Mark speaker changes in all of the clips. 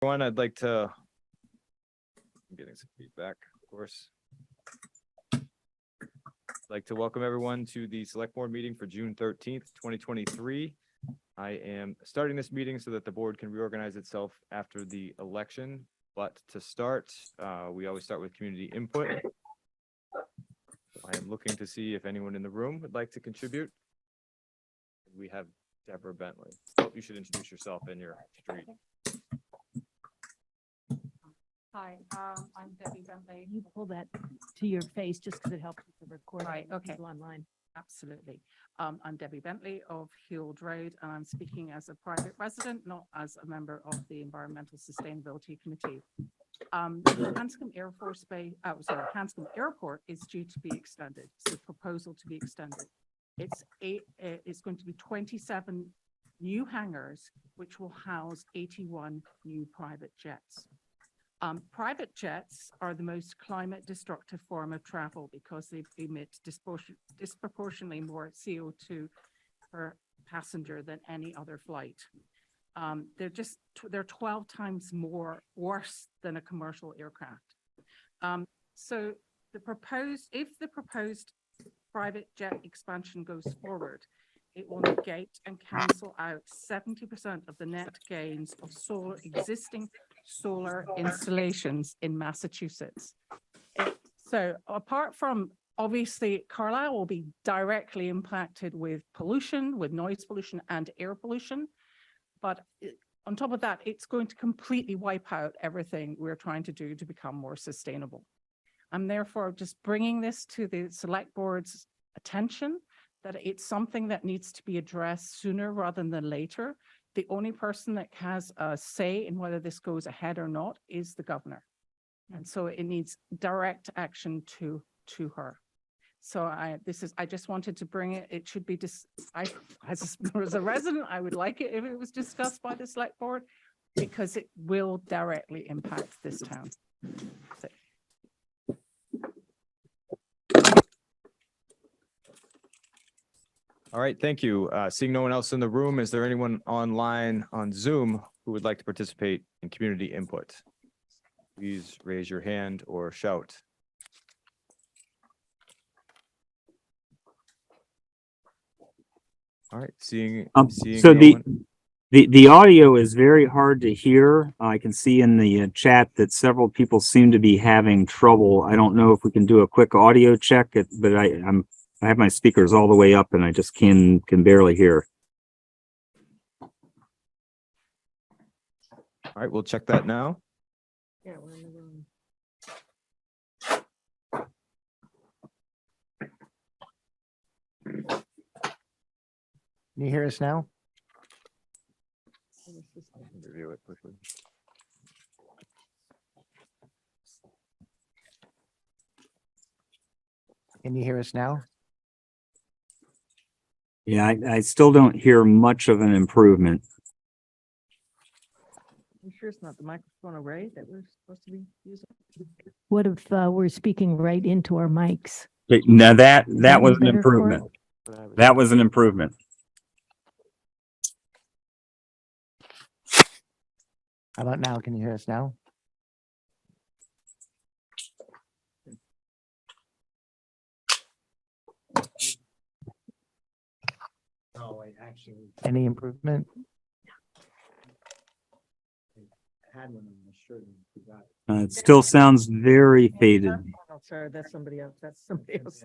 Speaker 1: Everyone, I'm getting some feedback, of course. I'd like to welcome everyone to the select board meeting for June 13th, 2023. I am starting this meeting so that the board can reorganize itself after the election. But to start, we always start with community input. I am looking to see if anyone in the room would like to contribute. We have Deborah Bentley. Oh, you should introduce yourself and your street.
Speaker 2: Hi, I'm Debbie Bentley.
Speaker 3: You pull that to your face just because it helps with the recording.
Speaker 2: Right, okay.
Speaker 3: People online.
Speaker 2: Absolutely. I'm Debbie Bentley of Hewald Road, and I'm speaking as a private resident, not as a member of the Environmental Sustainability Committee. Hanscom Air Force Base, Hanscom Airport is due to be extended. It's a proposal to be extended. It's going to be 27 new hangars, which will house 81 new private jets. Private jets are the most climate destructive form of travel because they emit disproportionately more CO2 per passenger than any other flight. They're 12 times more worse than a commercial aircraft. So if the proposed private jet expansion goes forward, it will negate and cancel out 70% of the net gains of existing solar installations in Massachusetts. So apart from, obviously, Carlisle will be directly impacted with pollution, with noise pollution and air pollution. But on top of that, it's going to completely wipe out everything we're trying to do to become more sustainable. I'm therefore just bringing this to the select board's attention, that it's something that needs to be addressed sooner rather than later. The only person that has a say in whether this goes ahead or not is the governor. And so it needs direct action to her. So I just wanted to bring it. It should be as a resident, I would like it if it was discussed by the select board, because it will directly impact this town. So.
Speaker 1: All right, thank you. Seeing no one else in the room, is there anyone online on Zoom who would like to participate in community input? Please raise your hand or shout. All right, seeing
Speaker 4: so
Speaker 1: no
Speaker 4: the audio is very hard to hear. I can see in the chat that several people seem to be having trouble. I don't know if we can do a quick audio check, but I have my speakers all the way up and I just can barely hear.
Speaker 1: All right, we'll check that now.
Speaker 3: Yeah, we're in the room.
Speaker 5: Can you hear us now?
Speaker 1: Review it quickly.
Speaker 5: Can you hear us now?
Speaker 4: Yeah, I still don't hear much of an improvement.
Speaker 3: I'm sure it's not the microphone array that we're supposed to be using. What if we're speaking right into our mics?
Speaker 4: Now that was an
Speaker 3: better,
Speaker 4: improvement. That was an improvement.
Speaker 5: How about now? Can you hear us now?
Speaker 6: No, I actually
Speaker 5: Any improvement?
Speaker 6: had one on my shirt and forgot it.
Speaker 4: It still sounds very faded.
Speaker 3: Oh, sorry, that's somebody else. That's somebody else.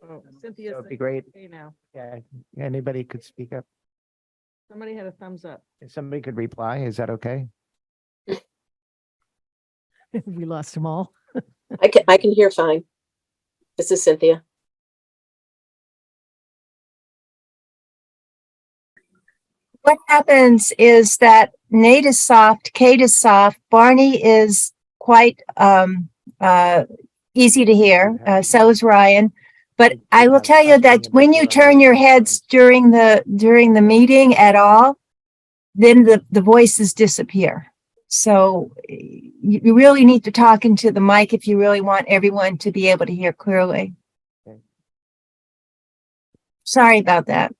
Speaker 3: Oh, Cynthia,
Speaker 5: That'd be great.
Speaker 3: hey now.
Speaker 5: Yeah, anybody could speak up.
Speaker 3: Somebody had a thumbs up.
Speaker 5: If somebody could reply, is that okay?
Speaker 3: We lost them all.
Speaker 7: I can hear fine. This is Cynthia.
Speaker 8: What happens is that Nate is soft, Kate is soft, Barney is quite easy to hear. So is Ryan. But I will tell you that when you turn your heads during the meeting at all, then the voices disappear. So you really need to talk into the mic if you really want everyone to be able to hear clearly. Sorry about that.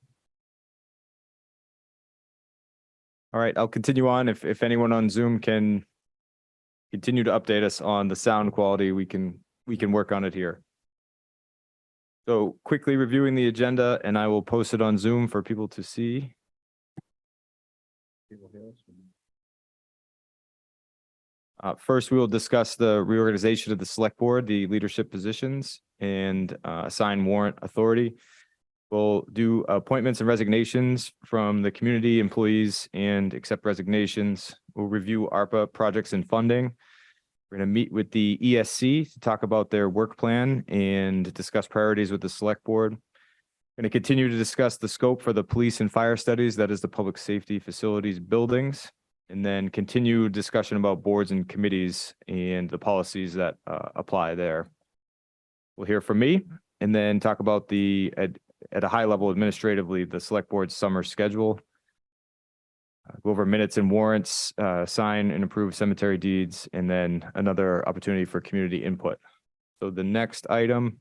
Speaker 1: All right, I'll continue on. If anyone on Zoom can continue to update us on the sound quality, we can work on it here. So quickly reviewing the agenda, and I will post it on Zoom for people to see. First, we will discuss the reorganization of the select board, the leadership positions, and assign warrant authority. We'll do appointments and resignations from the community employees and accept resignations. We'll review ARPA projects and funding. We're going to meet with the ESC to talk about their work plan and discuss priorities with the select board. Going to continue to discuss the scope for the police and fire studies, that is the public safety facilities buildings, and then continue discussion about boards and committees and the policies that apply there. We'll hear from me and then talk about the at a high level administratively, the select board's summer schedule. Go over minutes and warrants, sign and approve cemetery deeds, and then another opportunity for community input. So the next item,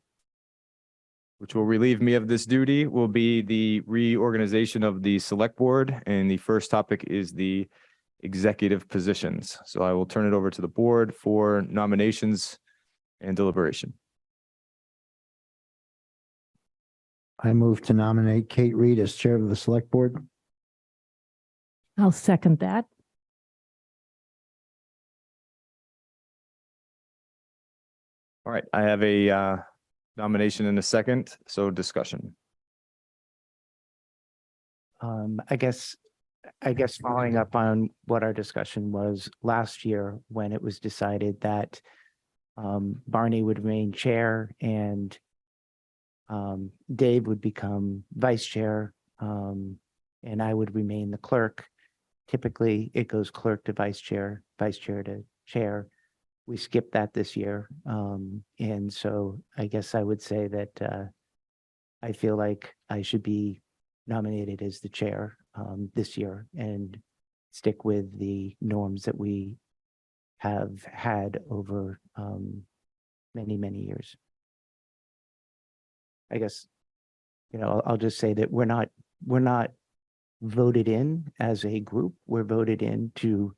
Speaker 1: which will relieve me of this duty, will be the reorganization of the select board. And the first topic is the executive positions. So I will turn it over to the board for nominations and deliberation.
Speaker 6: I move to nominate Kate Reed as chair of the select board.
Speaker 3: I'll second that.
Speaker 1: All right, I have a nomination in a second, so discussion.
Speaker 5: I guess following up on what our discussion was last year, when it was decided that Barney would remain chair and Dave would become vice chair, and I would remain the clerk. Typically, it goes clerk to vice chair to chair. We skipped that this year. And so I guess I would say that I feel like I should be nominated as the chair this year and stick with the norms that we have had over many, many years. I guess, I'll just say that we're not voted in as a group. We're voted in to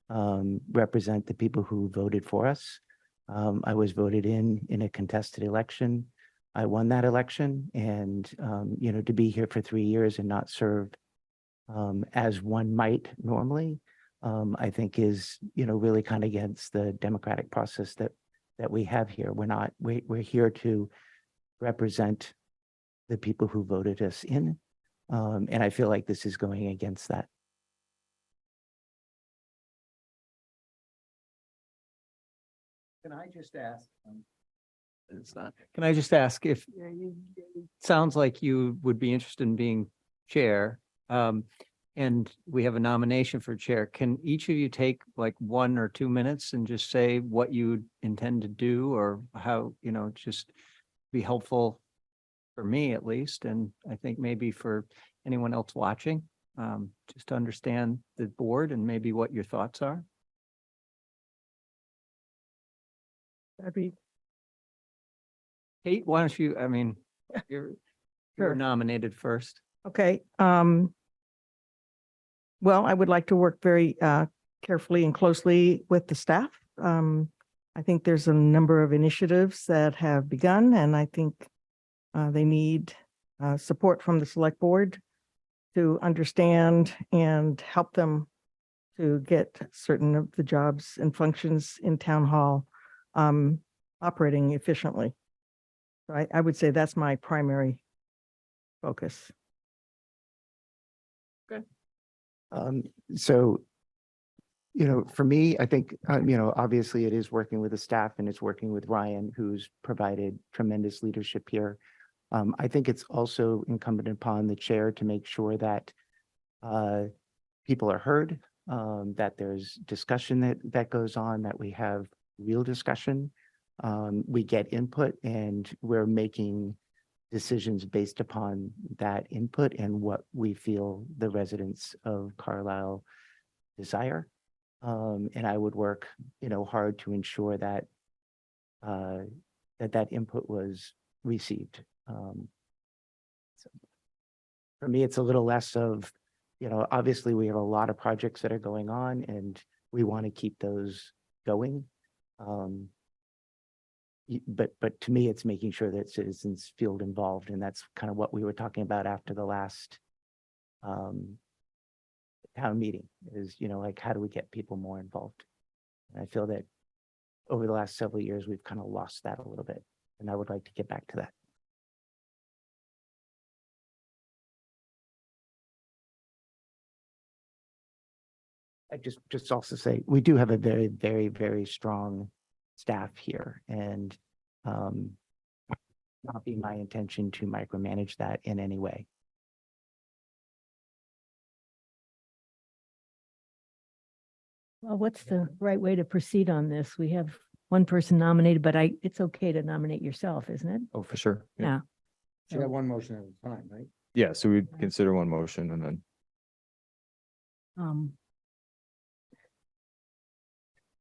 Speaker 5: represent the people who voted for us. I was voted in a contested election. I won that election, and to be here for 3 years and not serve as one might normally, I think is really kind of against the democratic process that we have here. We're here to represent the people who voted us in, and I feel like this is going against that.
Speaker 6: Can I just ask? It's not. Can I just ask if, it sounds like you would be interested in being chair, and we have a nomination for chair. Can each of you take like 1 or 2 minutes and just say what you intend to do, or how, just be helpful for me at least, and I think maybe for anyone else watching, just to understand the board and maybe what your thoughts are?
Speaker 3: That'd be
Speaker 6: Kate, why don't you, you're
Speaker 3: Sure.
Speaker 6: nominated first.
Speaker 3: okay. Well, I would like to work very carefully and closely with the staff. I think there's a number of initiatives that have begun, and I think they need support from the select board to understand and help them to get certain of the jobs and functions in town hall operating efficiently. So I would say that's my primary focus.
Speaker 5: So, for me, I think, obviously it is working with the staff and it's working with Ryan, who's provided tremendous leadership here. I think it's also incumbent upon the chair to make sure that people are heard, that there's discussion that goes on, that we have real discussion. We get input, and we're making decisions based upon that input and what we feel the residents of Carlisle desire. And I would work, hard to ensure that that input was received. So for me, it's a little less of, you know, obviously we have a lot of projects that are going on and we want to keep those going. But to me, it's making sure that citizens feel involved, and that's kind of what we were talking about after the last town meeting is, you know, like, how do we get people more involved? And I feel that over the last several years, we've kind of lost that a little bit, and I would like to get back to that. I just also say, we do have a very, very, very strong staff here, and not be my intention to micromanage that in any way.
Speaker 9: Well, what's the right way to proceed on this? We have one person nominated, but it's okay to nominate yourself, isn't it?
Speaker 1: Oh, for sure.
Speaker 9: Yeah.
Speaker 10: Should have one motion at a time, right?
Speaker 1: Yeah, so we'd consider one motion and then,
Speaker 9: Um,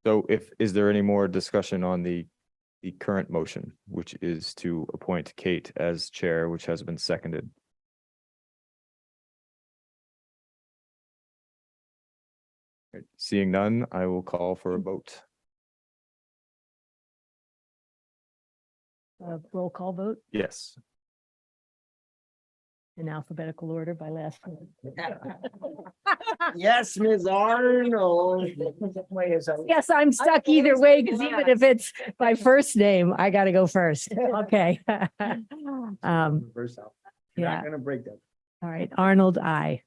Speaker 1: so is there any more discussion on the current motion, which is to appoint Kate as chair, which has been seconded? Right, seeing none, I will call for a vote.
Speaker 9: roll call vote
Speaker 1: Yes.
Speaker 9: in alphabetical order by last name.
Speaker 5: Yes, Ms. Arnold.
Speaker 9: Yes, I'm stuck either way, because even if it's my first name, I gotta go first. Okay.
Speaker 10: Reverse out. You're
Speaker 9: yeah,
Speaker 10: not gonna break that.
Speaker 9: all right. Arnold, I.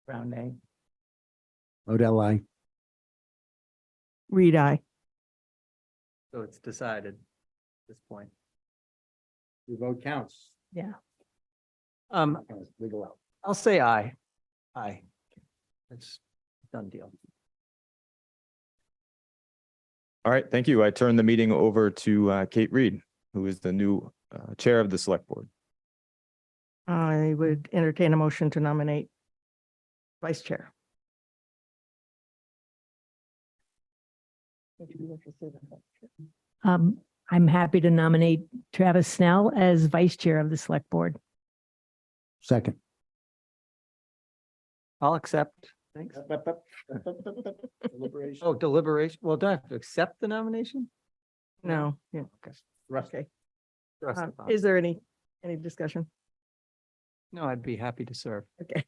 Speaker 5: Brown name.
Speaker 10: Odell, I.
Speaker 3: Reed, I.
Speaker 6: So it's decided at this point.
Speaker 10: Your vote counts.
Speaker 9: Yeah.
Speaker 10: Wiggle out.
Speaker 6: I'll say aye. Aye. It's a done deal.
Speaker 1: All right, thank you. I turn the meeting over to Kate Reed, who is the new chair of the select board.
Speaker 3: I would entertain a motion to nominate vice chair.
Speaker 9: I'm happy to nominate Travis Snell as vice chair of the select board.
Speaker 10: Second.
Speaker 6: I'll accept. Thanks.
Speaker 10: Deliberation.
Speaker 6: Oh, deliberation. Well, do I have to accept the nomination?
Speaker 3: No, yeah,
Speaker 6: Okay. Trust the
Speaker 3: is there any discussion?
Speaker 6: No, I'd be happy to serve.
Speaker 3: Okay.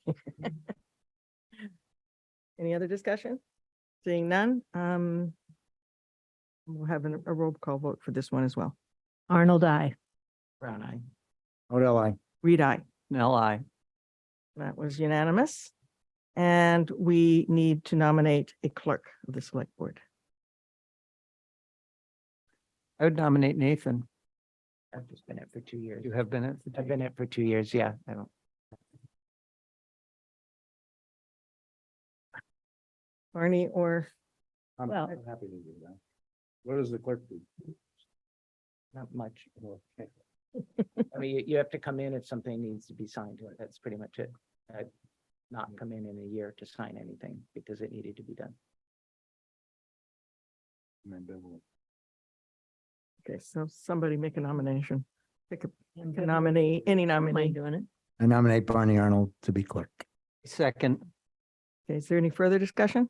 Speaker 3: Any other discussion? Seeing none, we'll have a roll call vote for this one as well.
Speaker 9: Arnold, I.
Speaker 5: Brown eye.
Speaker 10: Odell, I.
Speaker 3: Reed, I.
Speaker 6: Nell, I.
Speaker 3: That was unanimous. And we need to nominate a clerk of the select board.
Speaker 6: I would nominate Nathan.
Speaker 5: I've just been it for 2 years.
Speaker 6: You have been it.
Speaker 5: I've been it for 2 years, yeah. I don't.
Speaker 3: Barney or,
Speaker 10: I'm
Speaker 9: Well-
Speaker 10: I'm happy to do that. What does the clerk do?
Speaker 5: Not much.
Speaker 10: Okay.
Speaker 5: I mean, you have to come in if something needs to be signed. That's pretty much it. I'd not come in a year to sign anything because it needed to be done.
Speaker 10: I'm ambivalent.
Speaker 3: okay, so somebody make a nomination. Pick a nominee, any
Speaker 9: Am I
Speaker 3: nominee.
Speaker 9: doing it?
Speaker 10: I nominate Barney Arnold to be clerk.
Speaker 6: Second.
Speaker 3: Okay, is there any further discussion?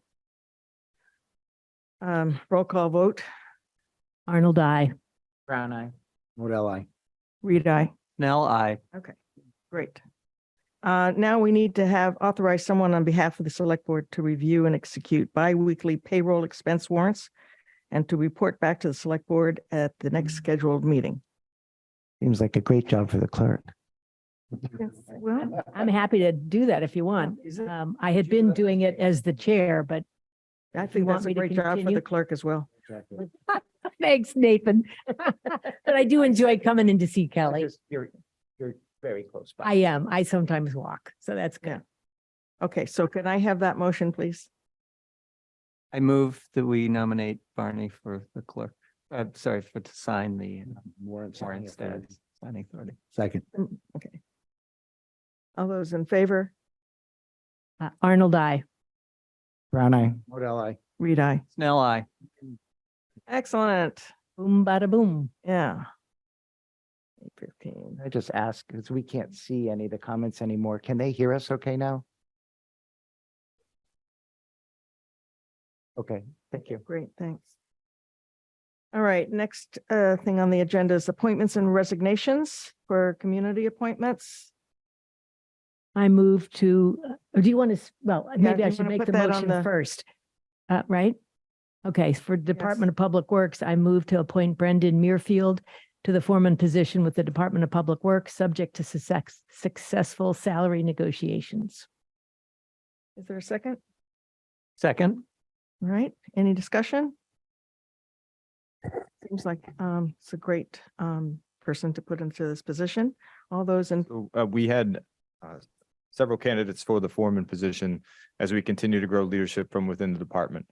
Speaker 3: Roll call vote,
Speaker 9: Arnold, I.
Speaker 5: Brown eye.
Speaker 10: Odell, I.
Speaker 3: Reed, I.
Speaker 6: Nell, I.
Speaker 3: Great. Now we need to authorize someone on behalf of the select board to review and execute bi-weekly payroll expense warrants and to report back to the select board at the next scheduled meeting.
Speaker 5: Seems like a great job for the clerk.
Speaker 3: Well,
Speaker 9: I'm happy to do that if you want. I had been doing it as the chair, but
Speaker 3: I think
Speaker 9: want
Speaker 3: that's a
Speaker 9: me to
Speaker 3: great job for
Speaker 9: continue?
Speaker 3: the clerk as well.
Speaker 10: Exactly.
Speaker 9: thanks, Nathan. But I do enjoy coming in to see Kelly.
Speaker 5: You're very close by.
Speaker 9: I am. I sometimes walk, so that's good.
Speaker 3: Okay, so can I have that motion, please?
Speaker 6: I move that we nominate Barney for the clerk. Sorry, to sign the
Speaker 10: Warrant
Speaker 6: warrant
Speaker 10: signing authority.
Speaker 6: signing authority.
Speaker 10: Second.
Speaker 3: Okay. All those in favor?
Speaker 9: Arnold, I.
Speaker 5: Brown eye.
Speaker 10: Odell, I.
Speaker 3: Reed, I.
Speaker 6: Snell, I.
Speaker 3: Excellent.
Speaker 9: Boom, bada boom.
Speaker 3: Yeah. 8:15.
Speaker 5: I just ask, because we can't see any of the comments anymore. Can they hear us okay now? Okay, thank you.
Speaker 3: Great, thanks. All right, next thing on the agenda is appointments and resignations for community appointments.
Speaker 9: I move to, or do you want to, well, maybe I
Speaker 3: you
Speaker 9: should
Speaker 3: wanna
Speaker 9: make
Speaker 3: put
Speaker 9: the
Speaker 3: that on
Speaker 9: motion
Speaker 3: the-
Speaker 9: first. Right? Okay, for Department of Public Works, I move to appoint Brendan Muirfield to the foreman position with the Department of Public Works, subject to successful salary negotiations.
Speaker 3: Is there a second?
Speaker 6: Second,
Speaker 3: All right, any discussion? Seems like it's a great person to put into this position. All those in,
Speaker 1: So, we had several candidates for the foreman position as we continue to grow leadership from within the department.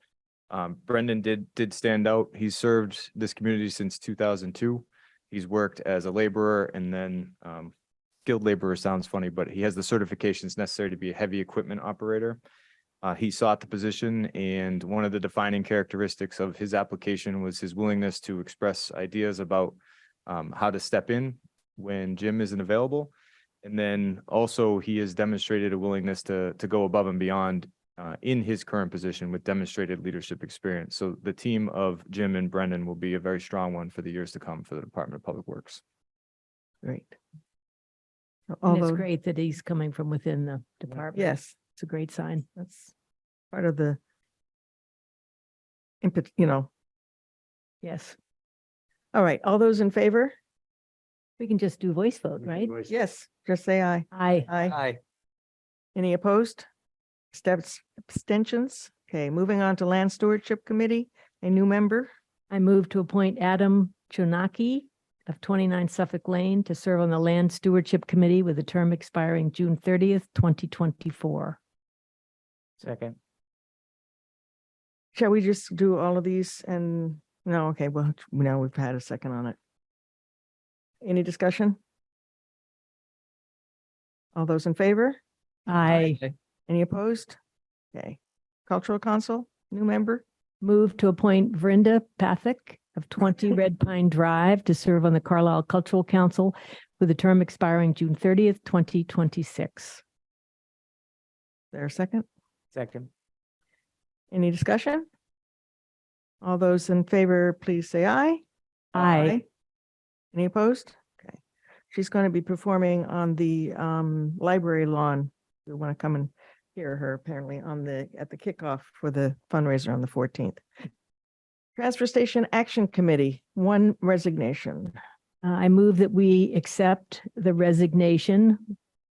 Speaker 1: Brendan did stand out. He's served this community since 2002. He's worked as a laborer and then skilled laborer sounds funny, but he has the certifications necessary to be a heavy equipment operator. He sought the position, and one of the defining characteristics of his application was his willingness to express ideas about how to step in when Jim isn't available. And then also he has demonstrated a willingness to go above and beyond in his current position with demonstrated leadership experience. So the team of Jim and Brendan will be a very strong one for the years to come for the Department of Public Works.
Speaker 3: great.
Speaker 9: And
Speaker 3: Although,
Speaker 9: it's great that he's coming from within the department.
Speaker 3: yes,
Speaker 9: It's a great sign.
Speaker 3: that's part of the input,
Speaker 9: Yes.
Speaker 3: All right, all those in favor?
Speaker 9: We can just do voice vote, right?
Speaker 3: Yes, just say aye.
Speaker 9: Aye.
Speaker 3: Aye.
Speaker 6: aye.
Speaker 3: Any opposed? Steps, abstentions? Okay, moving on to Land Stewardship Committee, a new member.
Speaker 9: I move to appoint Adam Chonaki of 29 Suffolk Lane to serve on the Land Stewardship Committee with a term expiring June 30th, 2024.
Speaker 5: Second.
Speaker 3: Shall we just do all of these and, no, okay, well, now we've had a second on it. Any discussion? All those in favor?
Speaker 9: I
Speaker 3: Any opposed? Okay. Cultural Council, new member.
Speaker 9: move to appoint Verinda Pathak of 20 Red Pine Drive to serve on the Carlisle Cultural Council with a term expiring June 30th, 2026.
Speaker 3: There a second?
Speaker 5: Second.
Speaker 3: Any discussion? All those in favor, please say aye.
Speaker 9: Aye.
Speaker 3: Any opposed? Okay. She's going to be performing on the library lawn. We want to come and hear her apparently at the kickoff for the fundraiser on the 14th. Transfer Station Action Committee, one resignation.
Speaker 9: I move that we accept the resignation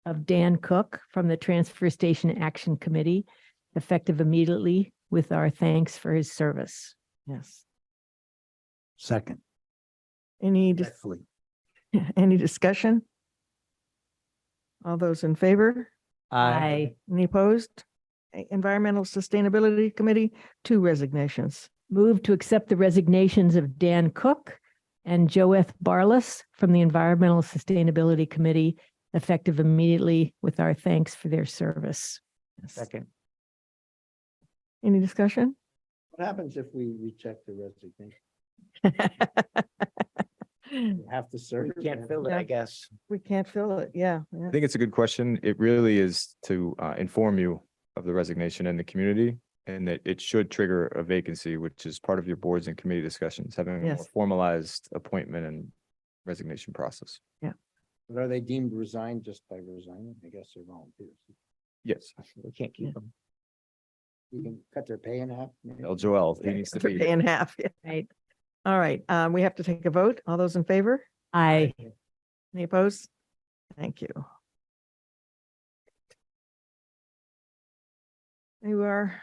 Speaker 9: of Dan Cook from the Transfer Station Action Committee, effective immediately, with our thanks for his service.
Speaker 3: Yes.
Speaker 10: Second.
Speaker 3: Any,
Speaker 10: Respectfully.
Speaker 3: any discussion? All those in favor?
Speaker 9: Aye.
Speaker 3: Any opposed? Okay, Environmental Sustainability Committee, two resignations.
Speaker 9: Move to accept the resignations of Dan Cook and Joeth Barlas from the Environmental Sustainability Committee, effective immediately, with our thanks for their service.
Speaker 5: Second.
Speaker 3: Any discussion?
Speaker 10: What happens if we reject the resignation? We have to serve.
Speaker 5: We can't fill it,
Speaker 3: Yeah.
Speaker 5: I guess.
Speaker 3: We can't fill it, yeah.
Speaker 1: I think it's a good question. It really is to inform you of the resignation in the community, and that it should trigger a vacancy, which is part of your boards and committee discussions, having a more
Speaker 3: Yes.
Speaker 1: formalized appointment and resignation process.
Speaker 10: But are they deemed resigned just by resigning? I guess they're volunteers.
Speaker 1: Yes.
Speaker 5: We can't keep them.
Speaker 10: You can cut their pay in half. maybe?
Speaker 1: El Joel, he needs to
Speaker 3: To
Speaker 1: be.
Speaker 3: pay in half. Yeah.
Speaker 9: Right.
Speaker 3: All right, we have to take a vote. All those in favor?
Speaker 9: Aye.
Speaker 3: Any opposed? Thank you. You are,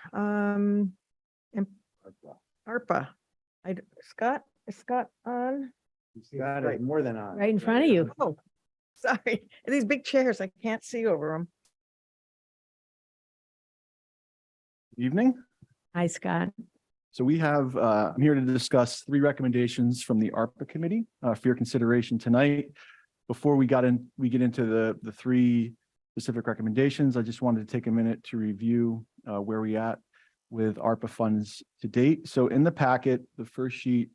Speaker 3: ARPA. Scott, is Scott on?
Speaker 10: Got it, more than on.
Speaker 9: Right in front of you.
Speaker 3: Oh, sorry. These big chairs, I can't see over them.
Speaker 11: Evening.
Speaker 9: Hi, Scott.
Speaker 11: So we have, I'm here to discuss 3 recommendations from the ARPA committee for your consideration tonight. Before we get into the 3 specific recommendations, I just wanted to take a minute to review where we at with ARPA funds to date. So in the packet, the first sheet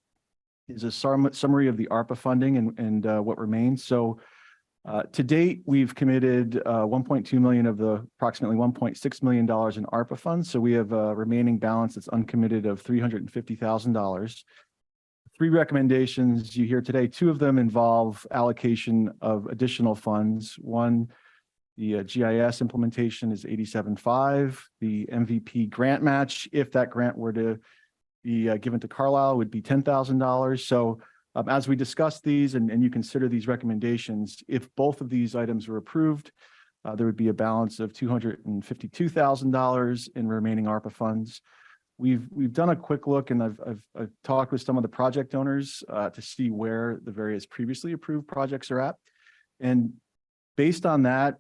Speaker 11: is a summary of the ARPA funding and what remains. So To date, we've committed 1.2 million of the approximately $1.6 million in ARPA funds. So we have a remaining balance that's uncommitted of $350,000. Three recommendations you hear today. Two of them involve allocation of additional funds. One, the GIS implementation is 87.5. The MVP grant match, if that grant were to be given to Carlisle, would be $10,000. So as we discuss these and you consider these recommendations, if both of these items were approved, there would be a balance of $252,000 in remaining ARPA funds. We've done a quick look, and I've talked with some of the project owners to see where the various previously approved projects are at. And based on that,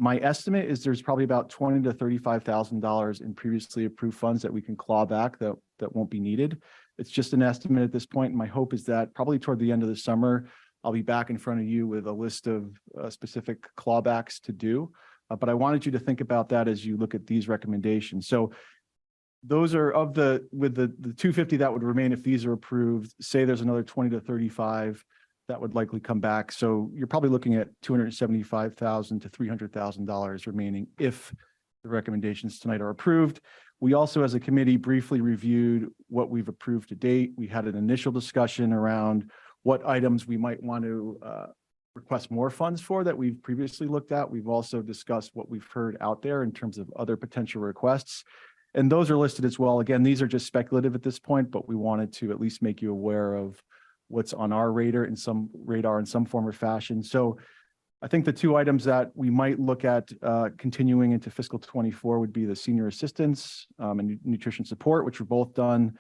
Speaker 11: my estimate is there's probably about $20,000 to $35,000 in previously approved funds that we can claw back that won't be needed. It's just an estimate at this point. And my hope is that probably toward the end of the summer, I'll be back in front of you with a list of specific clawbacks to do. But I wanted you to think about that as you look at these recommendations. So those are with the 250 that would remain if these are approved. Say there's another 20 to 35 that would likely come back. So you're probably looking at $275,000 to $300,000 remaining if the recommendations tonight are approved. We also, as a committee, briefly reviewed what we've approved to date. We had an initial discussion around what items we might want to request more funds for that we've previously looked at. We've also discussed what we've heard out there in terms of other potential requests. And those are listed as well. Again, these are just speculative at this point, but we wanted to at least make you aware of what's on our radar in some form or fashion. So I think the two items that we might look at continuing into fiscal 24 would be the senior assistance and nutrition support, which were both done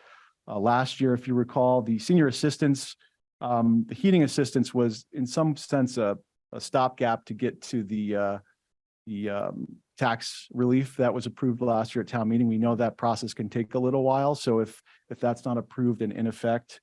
Speaker 11: last year. If you recall, the senior assistance, the heating assistance was in some sense a stopgap to get to the tax relief that was approved last year at town meeting. We know that process can take a little while. So if that's not approved and in effect,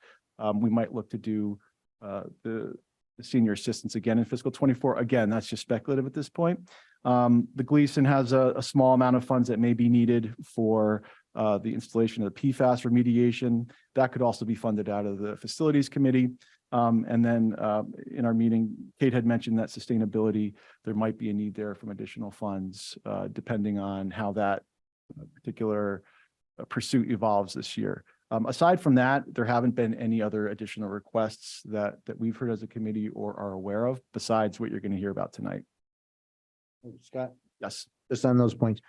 Speaker 11: we might look to do the senior assistance again in fiscal 24. Again, that's just speculative at this point. The Gleason has a small amount of funds that may be needed for the installation of the PFAS remediation. That could also be funded out of the facilities committee. And then in our meeting, Kate had mentioned that sustainability, there might be a need there from additional funds, depending on how that particular pursuit evolves this year. Aside from that, there haven't been any other additional requests that we've heard as a committee or are aware of besides what you're going to hear about tonight.
Speaker 10: Scott,
Speaker 11: Yes.
Speaker 10: just on those points,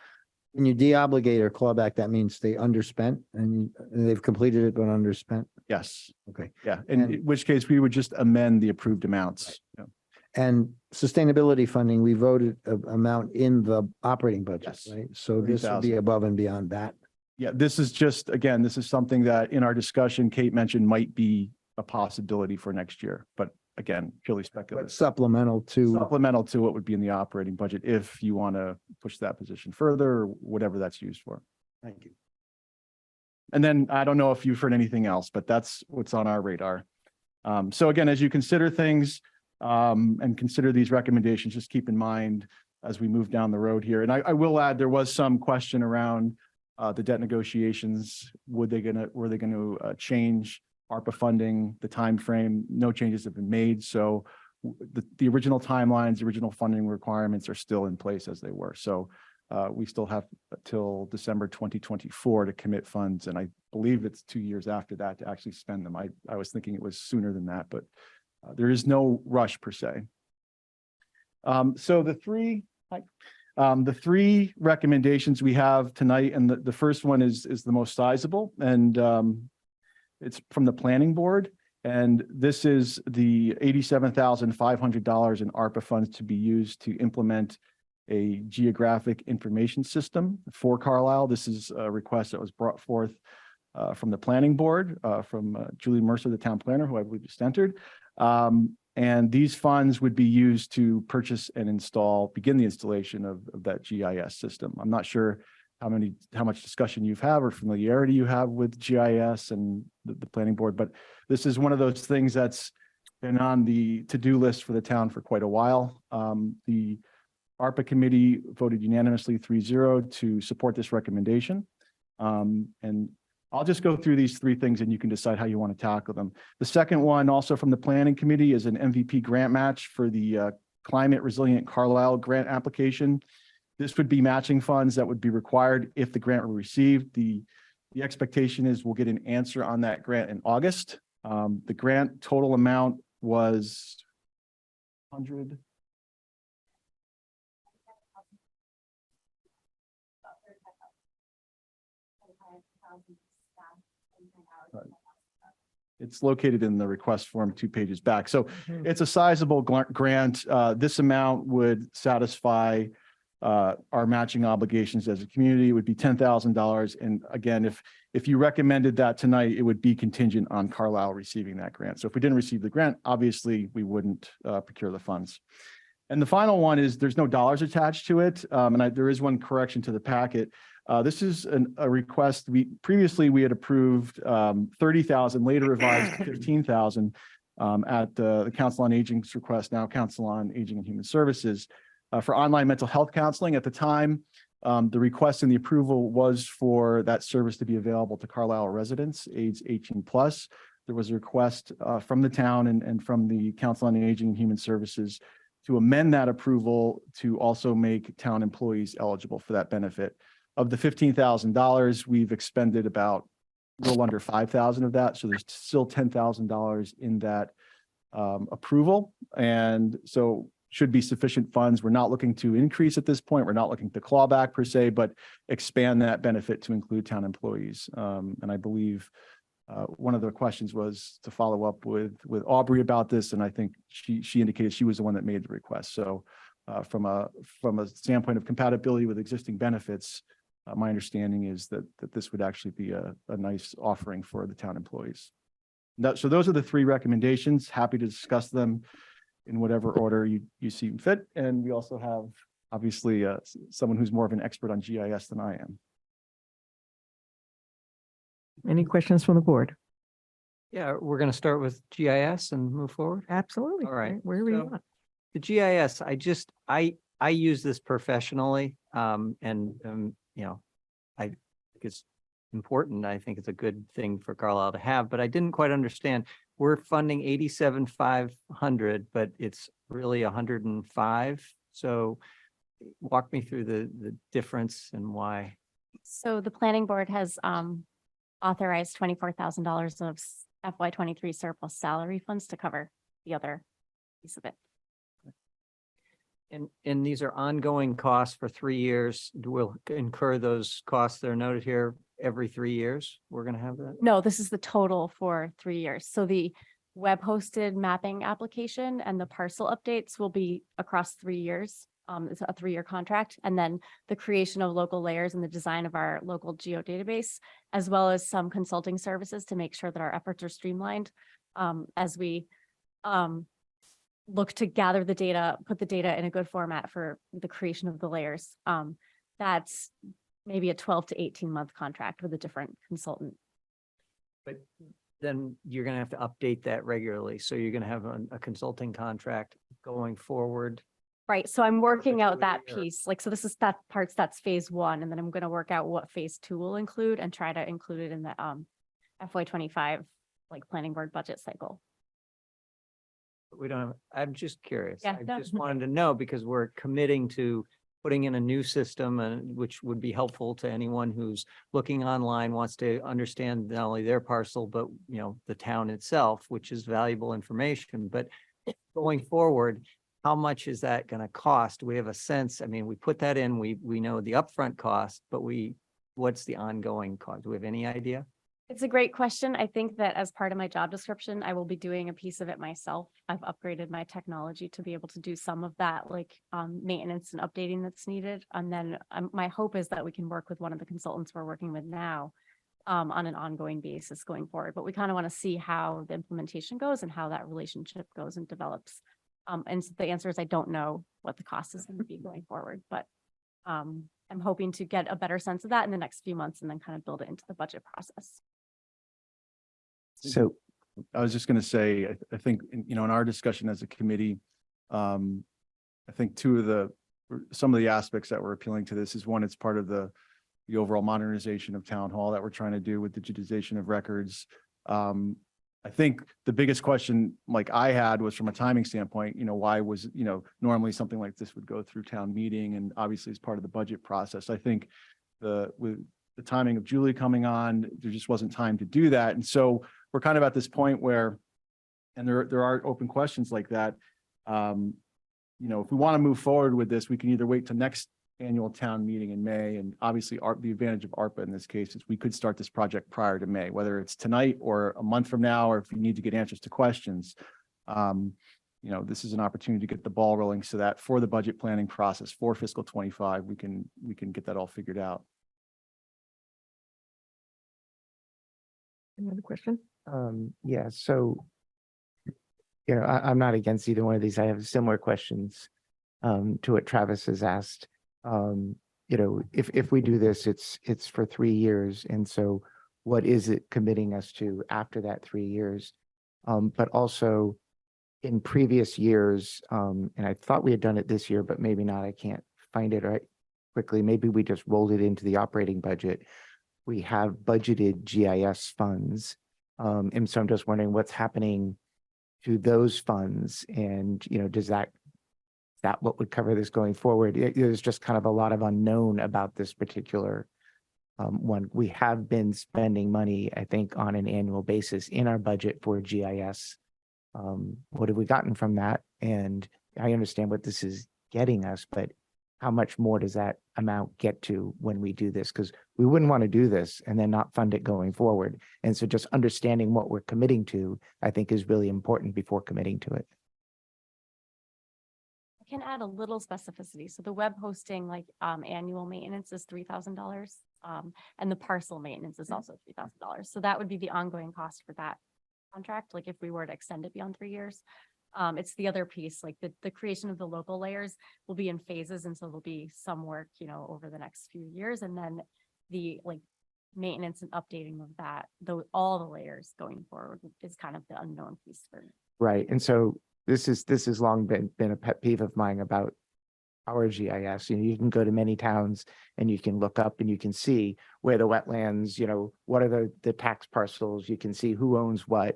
Speaker 10: when you deobligate or claw back, that means they underspent and they've completed it but underspent.
Speaker 11: Yes.
Speaker 10: Okay.
Speaker 11: Yeah. In which case we would just amend the approved amounts. Yeah.
Speaker 10: And sustainability funding, we voted an amount in the operating budget,
Speaker 11: Yes.
Speaker 10: right? So this would be
Speaker 11: 30,000.
Speaker 10: above and beyond that.
Speaker 11: Yeah, this is just, again, this is something that in our discussion, Kate mentioned might be a possibility for next year, but again, purely
Speaker 10: But
Speaker 11: speculative.
Speaker 10: supplemental to,
Speaker 11: Supplemental to what would be in the operating budget if you want to push that position further or whatever that's used for.
Speaker 10: thank you.
Speaker 11: And then I don't know if you've heard anything else, but that's what's on our radar. So again, as you consider things and consider these recommendations, just keep in mind as we move down the road here. And I will add, there was some question around the debt negotiations. Were they going to change ARPA funding, the time frame? No changes have been made. So the original timelines, the original funding requirements are still in place as they were. So we still have till December 2024 to commit funds. And I believe it's 2 years after that to actually spend them. I was thinking it was sooner than that, but there is no rush per se. So the three recommendations we have tonight, and the first one is the most sizable, and it's from the planning board. And this is the $87,500 in ARPA funds to be used to implement a geographic information system for Carlisle. This is a request that was brought forth from the planning board, from Julie Mercer, the town planner, who I believe just entered. And these funds would be used to purchase and begin the installation of that GIS system. I'm not sure how much discussion you've had or familiarity you have with GIS and the planning board, but this is one of those things that's been on the to-do list for the town for quite a while. The ARPA committee voted unanimously 3-0 to support this recommendation. And I'll just go through these three things and you can decide how you want to tackle them. The second one, also from the planning committee, is an MVP grant match for the Climate Resilient Carlisle grant application. This would be matching funds that would be required if the grant were received. The expectation is we'll get an answer on that grant in August. The grant total amount was 100. It's located in the request form 2 pages back. So it's a sizable grant. This amount would satisfy our matching obligations as a community. It would be $10,000. And again, if you recommended that tonight, it would be contingent on Carlisle receiving that grant. So if we didn't receive the grant, obviously we wouldn't procure the funds. And the final one is there's no dollars attached to it. There is one correction to the packet. This is a request. Previously we had approved 30,000, later revised to 15,000 at the Council on Aging's request, now Council on Aging and Human Services, for online mental health counseling. At the time, the request and the approval was for that service to be available to Carlisle residents, age 18+. There was a request from the town and from the Council on Aging and Human Services to amend that approval to also make town employees eligible for that benefit. Of the $15,000, we've expended about a little under 5,000 of that. So there's still $10,000 in that approval. And so should be sufficient funds. We're not looking to increase at this point. We're not looking to claw back per se, but expand that benefit to include town employees. And I believe one of the questions was to follow up with Aubrey about this. And I think she indicated she was the one that made the request. So from a standpoint of compatibility with existing benefits, my understanding is that this would actually be a nice offering for the town employees. So those are the three recommendations. Happy to discuss them in whatever order you see fit. And we also have obviously someone who's more of an expert on GIS than I am.
Speaker 3: Any questions from the board?
Speaker 6: Yeah, we're going to start with GIS and move forward.
Speaker 3: Absolutely.
Speaker 6: All right.
Speaker 3: Where we
Speaker 6: So
Speaker 3: want.
Speaker 6: the GIS, I use this professionally, you know, I think it's important. I think it's a good thing for Carlisle to have, but I didn't quite understand. We're funding 87,500, but it's really 105. So walk me through the difference and why.
Speaker 12: So the planning board has authorized $24,000 of FY23 surplus salary funds to cover the other piece of it.
Speaker 6: And these are ongoing costs for 3 years. We'll incur those costs that are noted here every 3 years. We're going to have that.
Speaker 12: No, this is the total for 3 years. So the web hosted mapping application and the parcel updates will be across 3 years. It's a 3-year contract. And then the creation of local layers and the design of our local geodatabase, as well as some consulting services to make sure that our efforts are streamlined as we look to gather the data, put the data in a good format for the creation of the layers. That's maybe a 12 to 18-month contract with a different consultant.
Speaker 6: But then you're going to have to update that regularly. So you're going to have a consulting contract going forward.
Speaker 12: Right. So I'm working out that
Speaker 6: year.
Speaker 12: piece. Like, so this is that's phase 1. And then I'm going to work out what phase 2 will include and try to include it in the FY25 like planning board budget cycle.
Speaker 6: We don't have, I'm just curious.
Speaker 12: Yeah,
Speaker 6: I
Speaker 12: no.
Speaker 6: just wanted to know because we're committing to putting in a new system and which would be helpful to anyone who's looking online, wants to understand not only their parcel, but you know, the town itself, which is valuable information. But going forward, how much is that going to cost? We have a sense. I mean, we put that in, we know the upfront cost, but what's the ongoing cost? Do we have any idea?
Speaker 12: It's a great question. I think that as part of my job description, I will be doing a piece of it myself. I've upgraded my technology to be able to do some of that, like maintenance and updating that's needed. And then my hope is that we can work with one of the consultants we're working with now on an ongoing basis going forward. But we kind of want to see how the implementation goes and how that relationship goes and develops. And so the answer is I don't know what the cost is going to be going forward, but I'm hoping to get a better sense of that in the next few months and then kind of build it into the budget process.
Speaker 5: So
Speaker 11: I was just going to say, I think, you know, in our discussion as a committee, I think some of the aspects that were appealing to this is one, it's part of the the overall modernization of town hall that we're trying to do with digitization of records. I think the biggest question like I had was from a timing standpoint, why was, normally something like this would go through town meeting and obviously as part of the budget process. I think with the timing of Julie coming on, there just wasn't time to do that. And so we're kind of at this point where, and there are open questions like that. If we want to move forward with this, we can either wait till next annual town meeting in May. And obviously the advantage of ARPA in this case is we could start this project prior to May, whether it's tonight or a month from now, or if you need to get answers to questions. This is an opportunity to get the ball rolling so that for the budget planning process for fiscal 25, we can get that all figured out.
Speaker 3: Another question?
Speaker 5: Yeah, so, I'm not against either one of these. I have similar questions to what Travis has asked. If we do this, it's for 3 years. And so what is it committing us to after that 3 years? But also in previous years, and I thought we had done it this year, but maybe not. I can't find it right quickly. Maybe we just rolled it into the operating budget. We have budgeted GIS funds. And so I'm just wondering what's happening to those funds, and, does that what would cover this going forward? There's just kind of a lot of unknown about this particular one. We have been spending money, I think, on an annual basis in our budget for GIS. What have we gotten from that? And I understand what this is getting us, but how much more does that amount get to when we do this? Because we wouldn't want to do this and then not fund it going forward. And so just understanding what we're committing to, I think, is really important before committing to it.
Speaker 12: I can add a little specificity. So the web hosting, annual maintenance is $3,000. And the parcel maintenance is also $3,000. So that would be the ongoing cost for that contract. Like if we were to extend it beyond 3 years. It's the other piece, like the creation of the local layers will be in phases. And so there'll be some work, over the next few years. And then the maintenance and updating of that, though all the layers going forward is kind of the unknown piece for me.
Speaker 5: Right. And so this has long been a pet peeve of mine about our GIS. You can go to many towns and you can look up and you can see where the wetlands, what are the tax parcels, you can see who owns what.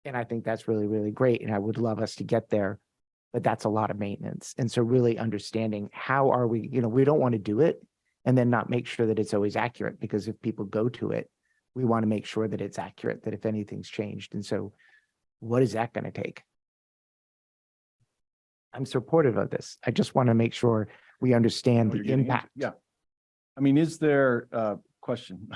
Speaker 5: And I think that's really, really great. And I would love us to get there, but that's a lot of maintenance. And so really understanding how are we, we don't want to do it and then not make sure that it's always accurate, because if people go to it, we want to make sure that it's accurate, that if anything's changed. And so what is that going to take? I'm supportive of this. I just want to make sure we understand the impact.
Speaker 11: Yeah. I mean, is there a question?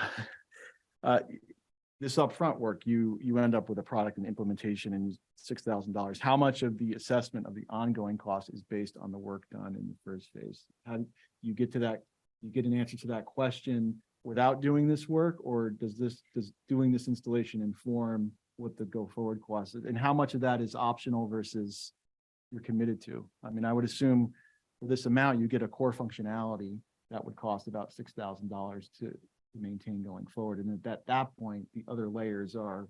Speaker 11: This upfront work, you end up with a product and implementation and $6,000. How much of the assessment of the ongoing cost is based on the work done in the first phase? How do you get to that? You get an answer to that question without doing this work, or does doing this installation inform what the go forward cost is? And how much of that is optional versus you're committed to? I mean, I would assume for this amount, you get a core functionality that would cost about $6,000 to maintain going forward. And at that point, the other layers are,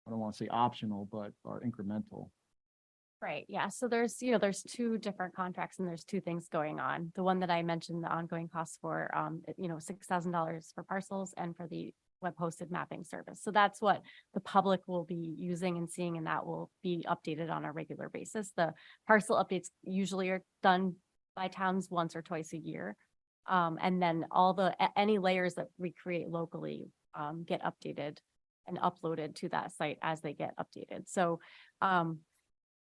Speaker 11: I don't want to say optional, but are incremental.
Speaker 12: Right. Yeah. So there's 2 different contracts and there's 2 things going on. The one that I mentioned, the ongoing costs for, $6,000 for parcels and for the web hosted mapping service. So that's what the public will be using and seeing, and that will be updated on a regular basis. The parcel updates usually are done by towns once or twice a year. And then any layers that we create locally get updated and uploaded to that site as they get updated. So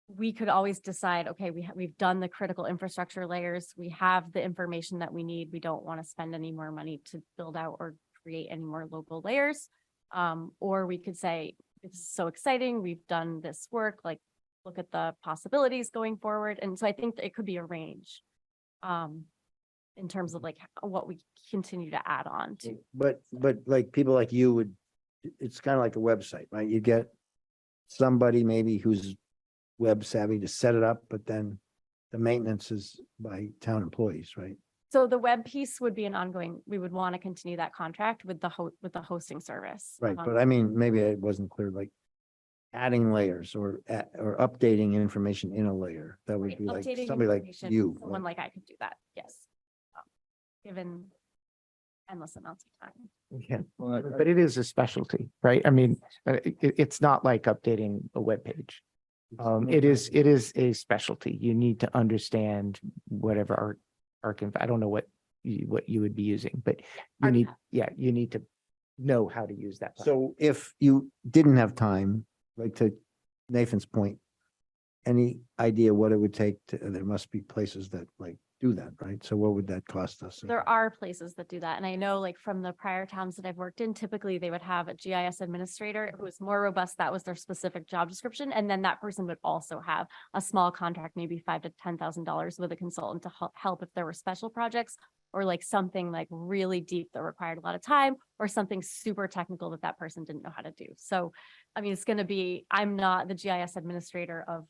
Speaker 12: we could always decide, okay, we've done the critical infrastructure layers. We have the information that we need. We don't want to spend any more money to build out or create any more local layers. Or we could say, it's so exciting. We've done this work, look at the possibilities going forward. And so I think that it could be a range in terms of what we continue to add on to.
Speaker 10: But like people like you would, it's kind of like a website, right? You get somebody maybe who's web savvy to set it up, but then the maintenance is by town employees, right?
Speaker 12: So the web piece would be an ongoing, we would want to continue that contract with the hosting service.
Speaker 10: Right, but I mean, maybe it wasn't clear, like adding layers or updating information in a layer. That would
Speaker 12: Right,
Speaker 10: be like
Speaker 12: updating
Speaker 10: somebody like
Speaker 12: information,
Speaker 10: you.
Speaker 12: someone like I could do that, yes. Given endless amounts of time.
Speaker 5: Yeah,
Speaker 11: Well,
Speaker 5: but it is a specialty, right? I mean, it's not like updating a web page. It is a specialty. You need to understand whatever I don't know what you would be using, but you need, you need to know how to use that.
Speaker 10: So if you didn't have time, like to Nathan's point, any idea what it would take to, there must be places that like do that, right? So what would that cost us?
Speaker 12: There are places that do that. And I know like from the prior towns that I've worked in, typically they would have a GIS administrator who was more robust. That was their specific job description. And then that person would also have a small contract, maybe $5,000 to $10,000 with a consultant to help if there were special projects or like something like really deep that required a lot of time or something super technical that that person didn't know how to do. So, I mean, it's going to be, I'm not the GIS administrator of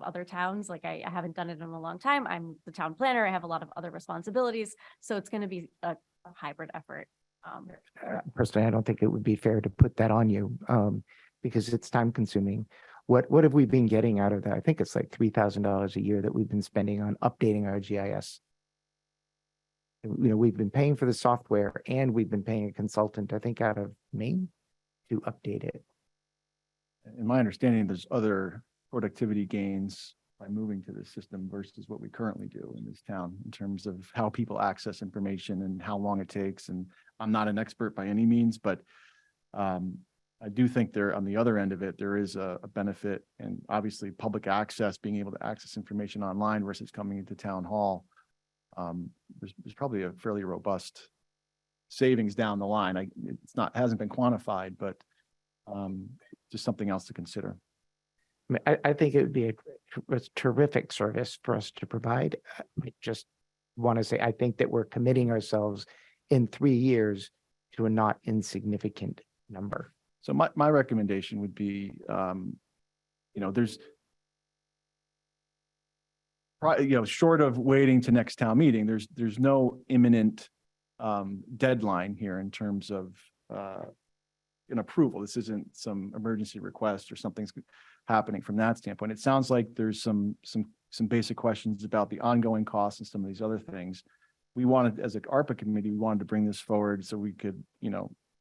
Speaker 12: other towns. Like I haven't done it in a long time. I'm the town planner. I have a lot of other responsibilities. So it's going to be a hybrid effort.
Speaker 5: Personally, I don't think it would be fair to put that on you, because it's time consuming. What have we been getting out of that? I think it's like $3,000 a year that we've been spending on updating our GIS. You know, we've been paying for the software and we've been paying a consultant, I think out of Maine, to update it.
Speaker 11: In my understanding, there's other productivity gains by moving to this system versus what we currently do in this town in terms of how people access information and how long it takes. And I'm not an expert by any means, but I do think there on the other end of it, there is a benefit, and obviously public access, being able to access information online versus coming into town hall. There's probably a fairly robust savings down the line. Hasn't been quantified, but just something else to consider.
Speaker 5: I mean, I think it would be a terrific service for us to provide. I just want to say, I think that we're committing ourselves in 3 years to a not insignificant number.
Speaker 11: So my recommendation would be, there's short of waiting to next town meeting, there's no imminent deadline here in terms of an approval. This isn't some emergency request or something's happening from that standpoint. It sounds like there's some basic questions about the ongoing costs and some of these other things. We wanted, as an ARPA committee, we wanted to bring this forward so we could,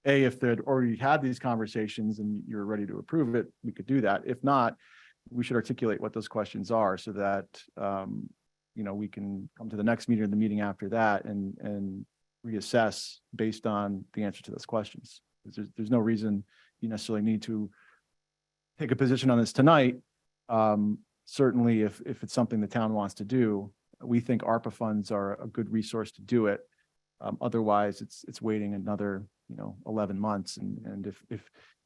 Speaker 11: if they'd already had these conversations and you're ready to approve it, we could do that. If not, we should articulate what those questions are so that, we can come to the next meeting or the meeting after that and reassess based on the answer to those questions. There's no reason you necessarily need to take a position on this tonight. Certainly, if it's something the town wants to do, we think ARPA funds are a good resource to do it. Otherwise, it's waiting another 11 months. And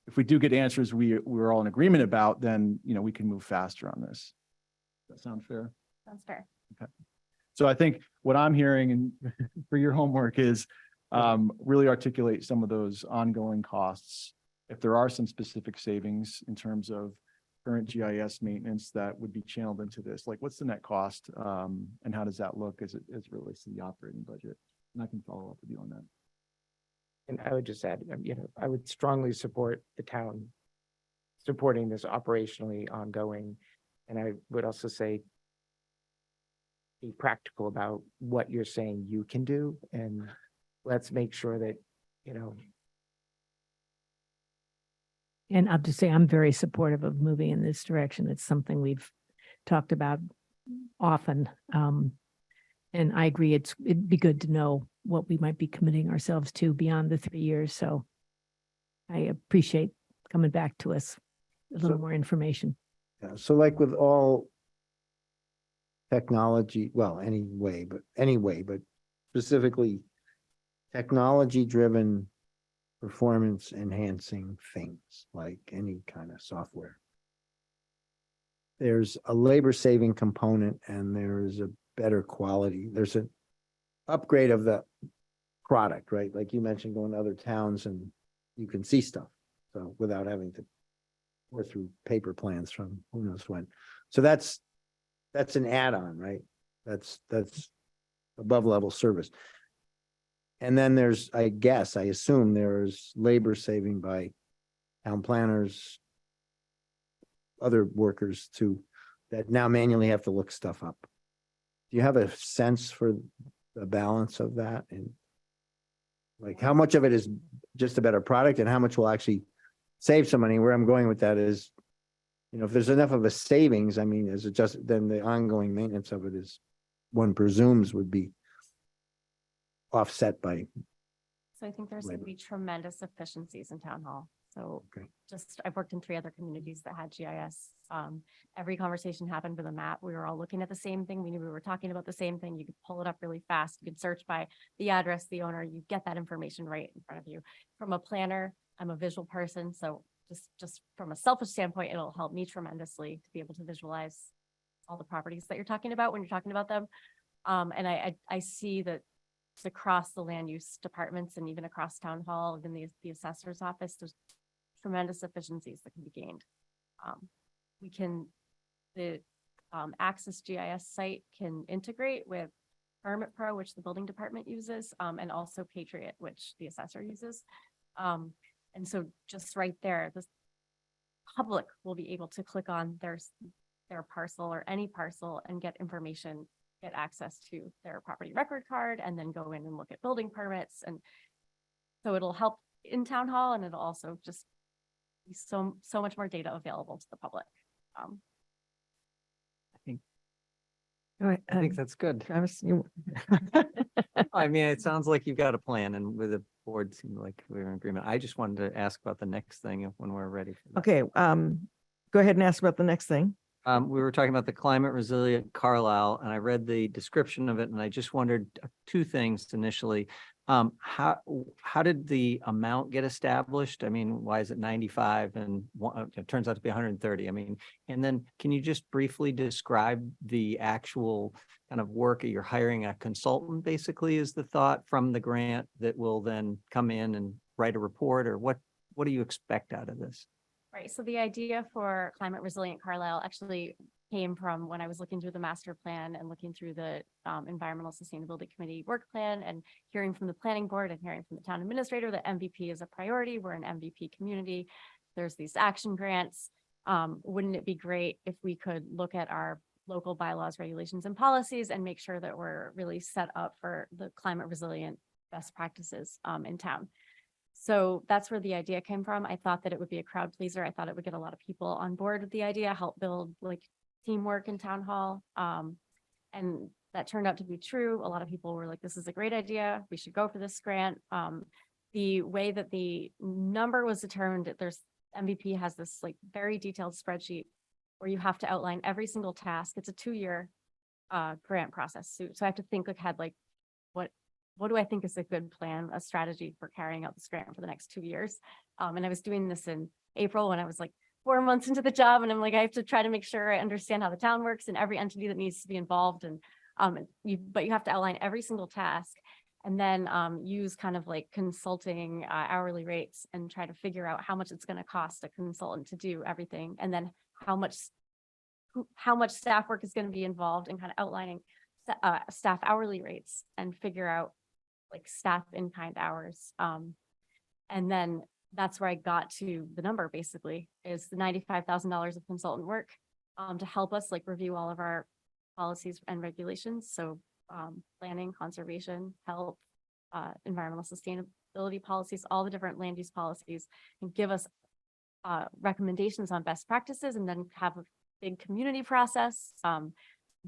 Speaker 11: if we do get answers we're all in agreement about, then we can move faster on this. Does that sound fair?
Speaker 12: Sounds fair.
Speaker 11: Okay. So I think what I'm hearing and for your homework is really articulate some of those ongoing costs. If there are some specific savings in terms of current GIS maintenance that would be channeled into this, like what's the net cost and how does that look as it relates to the operating budget? And I can follow up with you on that.
Speaker 5: And I would just add, I would strongly support the town supporting this operationally ongoing. And I would also say, be practical about what you're saying you can do. And let's make sure that,
Speaker 9: And I'll just say, I'm very supportive of moving in this direction. It's something we've talked about often. And I agree, it'd be good to know what we might be committing ourselves to beyond the 3 years. So I appreciate coming back to us a little more information.
Speaker 10: Yeah, so like with all technology, well, anyway, but specifically technology-driven performance enhancing things like any kind of software. There's a labor saving component and there's a better quality. There's an upgrade of the product, right? Like you mentioned, going to other towns and you can see stuff. So without having to pour through paper plans from who knows when. So that's an add-on, right? That's above level service. And then there's, I assume there's labor saving by town planners, other workers too, that now manually have to look stuff up. Do you have a sense for the balance of that? And Like how much of it is just a better product and how much will actually save some money? Where I'm going with that is, you know, if there's enough of a savings, I mean, is it just, then the ongoing maintenance of it is, one presumes would be offset by,
Speaker 12: So I think there's going to
Speaker 10: Labor.
Speaker 12: be tremendous efficiencies in town hall. So
Speaker 10: Okay.
Speaker 12: just, I've worked in 3 other communities that had GIS. Every conversation happened with a map. We were all looking at the same thing. We knew we were talking about the same thing. You could pull it up really fast. You could search by the address, the owner, you get that information right in front of you. From a planner, I'm a visual person, so just from a selfish standpoint, it'll help me tremendously to be able to visualize all the properties that you're talking about when you're talking about them. And I see that it's across the land use departments and even across town hall, even the assessor's office, there's tremendous efficiencies that can be gained. The Access GIS site can integrate with Permit Pro, which the building department uses, and also Patriot, which the assessor uses. And so just right there, the public will be able to click on their parcel or any parcel and get information, get access to their property record card, and then go in and look at building permits. And so it'll help in town hall, and it'll also just be so much more data available to the public.
Speaker 3: All right,
Speaker 6: I think that's good.
Speaker 3: Travis, you,
Speaker 6: I mean, it sounds like you've got a plan and with the board seemed like we're in agreement. I just wanted to ask about the next thing when we're ready. For that.
Speaker 3: okay, go ahead and ask about the next thing.
Speaker 6: We were talking about the climate resilient Carlisle, and I read the description of it, and I just wondered 2 things initially. How did the amount get established? I mean, why is it 95 and it turns out to be 130? I mean, and then can you just briefly describe the actual kind of work? You're hiring a consultant, basically, is the thought from the grant that will then come in and write a report, or what do you expect out of this?
Speaker 12: Right, so the idea for climate resilient Carlisle actually came from when I was looking through the master plan and looking through the Environmental Sustainability Committee work plan and hearing from the planning board and hearing from the town administrator that MVP is a priority. We're an MVP community. There's these action grants. Wouldn't it be great if we could look at our local bylaws, regulations, and policies and make sure that we're really set up for the climate resilient best practices in town? So that's where the idea came from. I thought that it would be a crowd pleaser. I thought it would get a lot of people on board with the idea, help build like teamwork in town hall. And that turned out to be true. A lot of people were like, this is a great idea. We should go for this grant. The way that the number was determined, MVP has this like very detailed spreadsheet where you have to outline every single task. It's a 2-year grant process. So I have to think ahead, like what do I think is a good plan, a strategy for carrying out this grant for the next 2 years? And I was doing this in April when I was like 4 months into the job. And I'm like, I have to try to make sure I understand how the town works and every entity that needs to be involved. And but you have to outline every single task and then use kind of like consulting hourly rates and try to figure out how much it's going to cost a consultant to do everything. And then how much staff work is going to be involved in kind of outlining staff hourly rates and figure out like staff in kind hours. And then that's where I got to the number basically is the $95,000 of consultant work to help us like review all of our policies and regulations. So planning, conservation, health, environmental sustainability policies, all the different land use policies, and give us recommendations on best practices, and then have a big community process.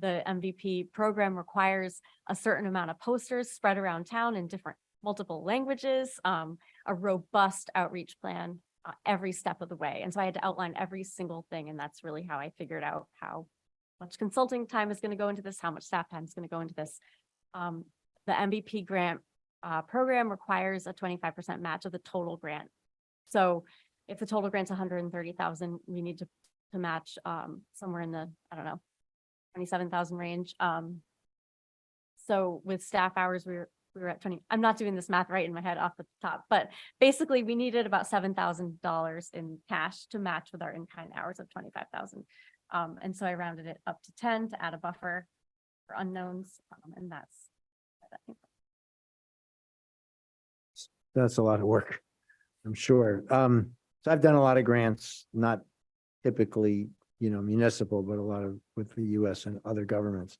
Speaker 12: The MVP program requires a certain amount of posters spread around town in multiple languages, a robust outreach plan every step of the way. And so I had to outline every single thing. And that's really how I figured out how much consulting time is going to go into this, how much staff time is going to go into this. The MVP grant program requires a 25% match of the total grant. So if the total grant's 130,000, we need to match somewhere in the, I don't know, 27,000 range. So with staff hours, we were at 20. I'm not doing this math right in my head off the top, but basically we needed about $7,000 in cash to match with our in-kind hours of 25,000. And so I rounded it up to 10 to add a buffer for unknowns. And that's
Speaker 10: That's a lot of work, I'm sure. So I've done a lot of grants, not typically, municipal, but a lot of with the US and other governments.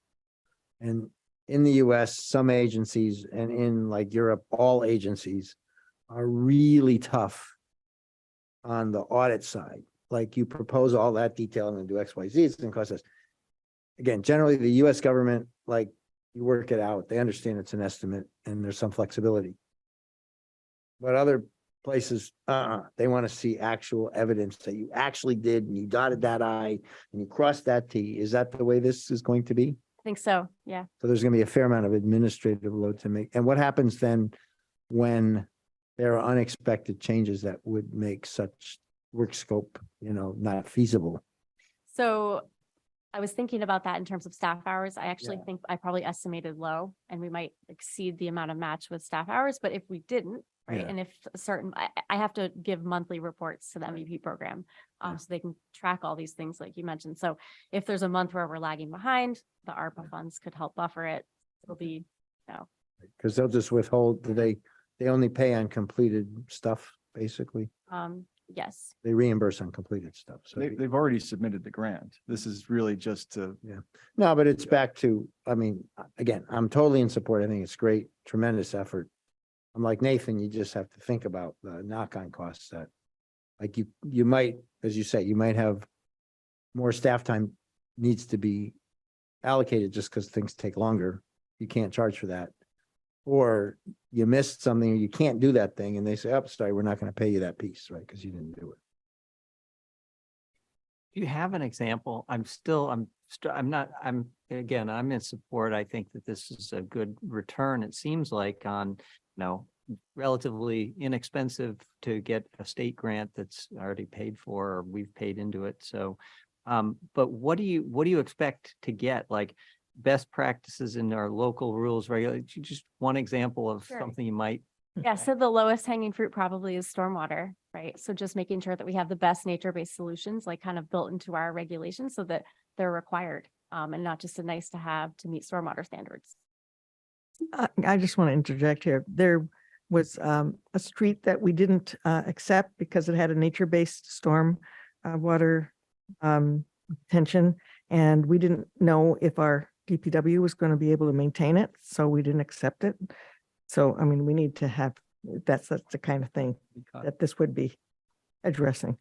Speaker 10: And in the US, some agencies and in like Europe, all agencies are really tough on the audit side. Like you propose all that detail and then do X, Y, Z, it's gonna cost us. Again, generally the US government, like you work it out, they understand it's an estimate and there's some flexibility. But other places, they want to see actual evidence that you actually did and you dotted that I and you crossed that T. Is that the way this is going to be?
Speaker 12: I think so, yeah.
Speaker 10: So there's gonna be a fair amount of administrative load to make. And what happens then when there are unexpected changes that would make such work scope, not feasible?
Speaker 12: So I was thinking about that in terms of staff hours. I actually
Speaker 10: Yeah.
Speaker 12: think I probably estimated low and we might exceed the amount of match with staff hours, but if we didn't, right?
Speaker 10: Yeah.
Speaker 12: And if a certain, I have to give monthly reports to the MVP program. So they can track all these things like you mentioned. So if there's a month where we're lagging behind, the ARPA funds could help buffer it. It'll be,
Speaker 10: Because they'll just withhold, they only pay on completed stuff, basically.
Speaker 12: yes.
Speaker 10: They reimburse on completed stuff. So,
Speaker 11: They've already submitted the grant. This is really just to,
Speaker 10: no, but it's back to, again, I'm totally in support. I think it's great, tremendous effort. I'm like Nathan, you just have to think about the knock-on costs that, like you might, as you say, you might have more staff time needs to be allocated just because things take longer. You can't charge for that. Or you missed something, or you can't do that thing, and they say, oh, sorry, we're not going to pay you that piece, right? Because you didn't do it.
Speaker 6: Do you have an example? I'm in support. I think that this is a good return. It seems like on, relatively inexpensive to get a state grant that's already paid for, or we've paid into it. So, but what do you expect to get? Like best practices in our local rules, regulations, just one example of
Speaker 12: Sure.
Speaker 6: something you might.
Speaker 12: Yeah, so the lowest hanging fruit probably is stormwater, right? So just making sure that we have the best nature-based solutions, like kind of built into our regulations so that they're required, and not just a nice to have to meet stormwater standards.
Speaker 3: I just want to interject here. There was a street that we didn't accept because it had a nature-based storm water tension, and we didn't know if our DPW was going to be able to maintain it, so we didn't accept it. So, we need to have, that's the kind of thing that this would be addressing.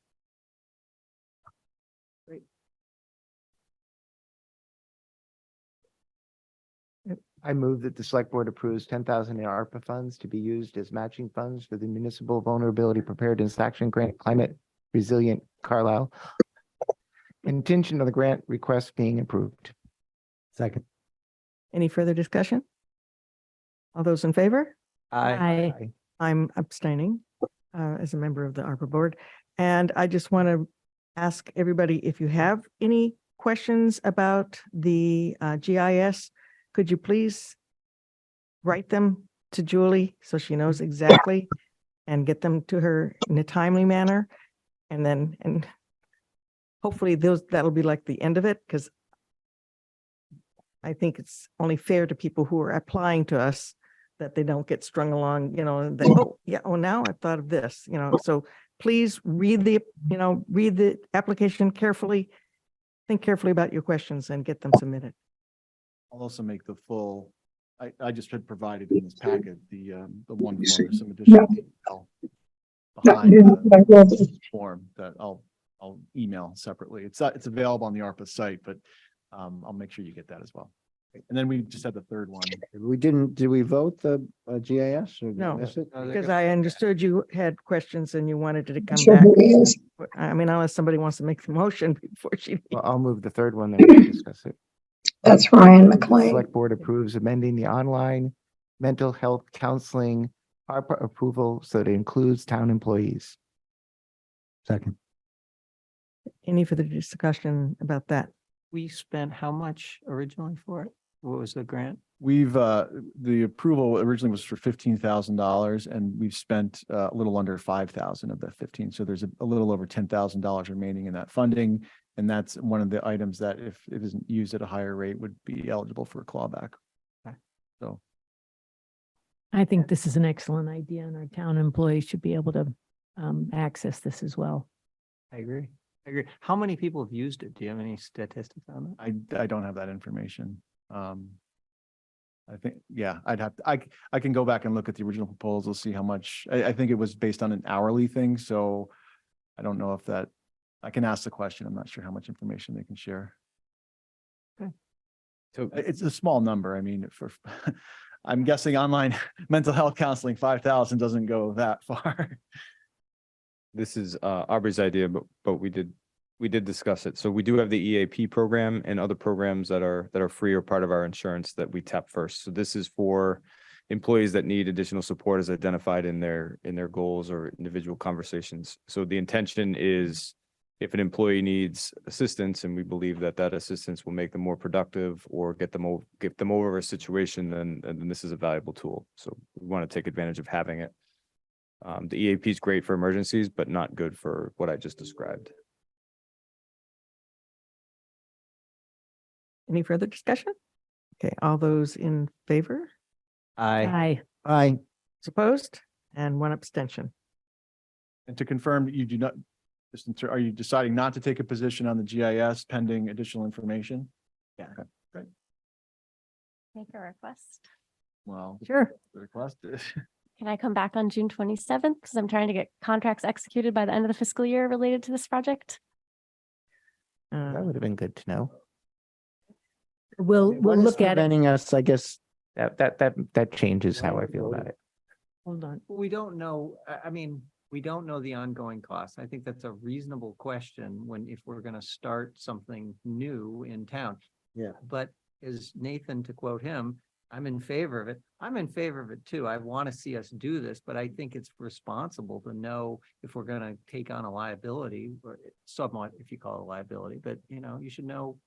Speaker 5: I move that the select board approves 10,000 in ARPA funds to be used as matching funds for the municipal vulnerability preparedness action grant climate resilient Carlisle, contingent on the grant request being approved.
Speaker 10: Second.
Speaker 3: Any further discussion? All those in favor?
Speaker 9: Aye.
Speaker 3: I'm abstaining as a member of the ARPA board. And I just want to ask everybody, if you have any questions about the GIS, could you please write them to Julie so she knows exactly and get them to her in a timely manner? And hopefully that'll be like the end of it, because I think it's only fair to people who are applying to us that they don't get strung along, and now I've thought of this, so please read the application carefully, think carefully about your questions and get them submitted.
Speaker 11: I'll also make the full, I just had provided in this packet, the one form, some additional detail behind the form that I'll email separately. It's available on the ARPA site, but I'll make sure you get that as well. And then we just had the third one.
Speaker 10: Did we vote the GIS or did we
Speaker 3: No.
Speaker 10: miss it?
Speaker 3: Because I understood you had questions and you wanted to come back. Unless somebody wants to make the motion before she.
Speaker 5: Well, I'll move the third one, then we can discuss it.
Speaker 7: That's Ryan
Speaker 5: The
Speaker 7: McLean.
Speaker 5: select board approves amending the online mental health counseling ARPA approval so that it includes town employees.
Speaker 10: Second.
Speaker 3: Any further discussion about that?
Speaker 6: We spent how much originally for it? What was the grant?
Speaker 11: We've, the approval originally was for $15,000 and we've spent a little under 5,000 of that 15. So there's a little over $10,000 remaining in that funding. And that's one of the items that if it isn't used at a higher rate would be eligible for a clawback. So.
Speaker 9: I think this is an excellent idea and our town employees should be able to access this as well.
Speaker 6: I agree. How many people have used it? Do you have any statistics on that?
Speaker 11: I don't have that information. I think, yeah, I can go back and look at the original proposal, see how much, I think it was based on an hourly thing, so I don't know if that, I can ask the question. I'm not sure how much information they can share.
Speaker 1: So
Speaker 11: It's a small number. I mean, for, I'm guessing online mental health counseling, 5,000 doesn't go that far.
Speaker 1: this is Aubrey's idea, but we did discuss it. So we do have the EAP program and other programs that are free or part of our insurance that we tap first. So this is for employees that need additional support as identified in their goals or individual conversations. So the intention is if an employee needs assistance and we believe that that assistance will make them more productive or get them over a situation, then this is a valuable tool. So we want to take advantage of having it. The EAP is great for emergencies, but not good for what I just described.
Speaker 3: Any further discussion? Okay, all those in favor?
Speaker 6: I,
Speaker 3: Aye. Opposed? And one abstention.
Speaker 11: And to confirm, you do not, are you deciding not to take a position on the GIS pending additional information?
Speaker 6: Yeah.
Speaker 11: Okay, great.
Speaker 12: Make a request.
Speaker 11: Well,
Speaker 3: Sure.
Speaker 11: the request is.
Speaker 12: Can I come back on June 27th? Because I'm trying to get contracts executed by the end of the fiscal year related to this project.
Speaker 5: That would have been good to know.
Speaker 9: We'll
Speaker 10: What is
Speaker 9: look at it.
Speaker 10: preventing us, I guess,
Speaker 5: That changes how I feel about it.
Speaker 3: Hold on.
Speaker 6: we don't know, I mean, we don't know the ongoing costs. I think that's a reasonable question if we're gonna start something new in town.
Speaker 10: Yeah.
Speaker 6: But as Nathan, to quote him, I'm in favor of it. I'm in favor of it too. I want to see us do this, but I think it's responsible to know if we're gonna take on a liability, or somewhat, if you call it a liability, but you should know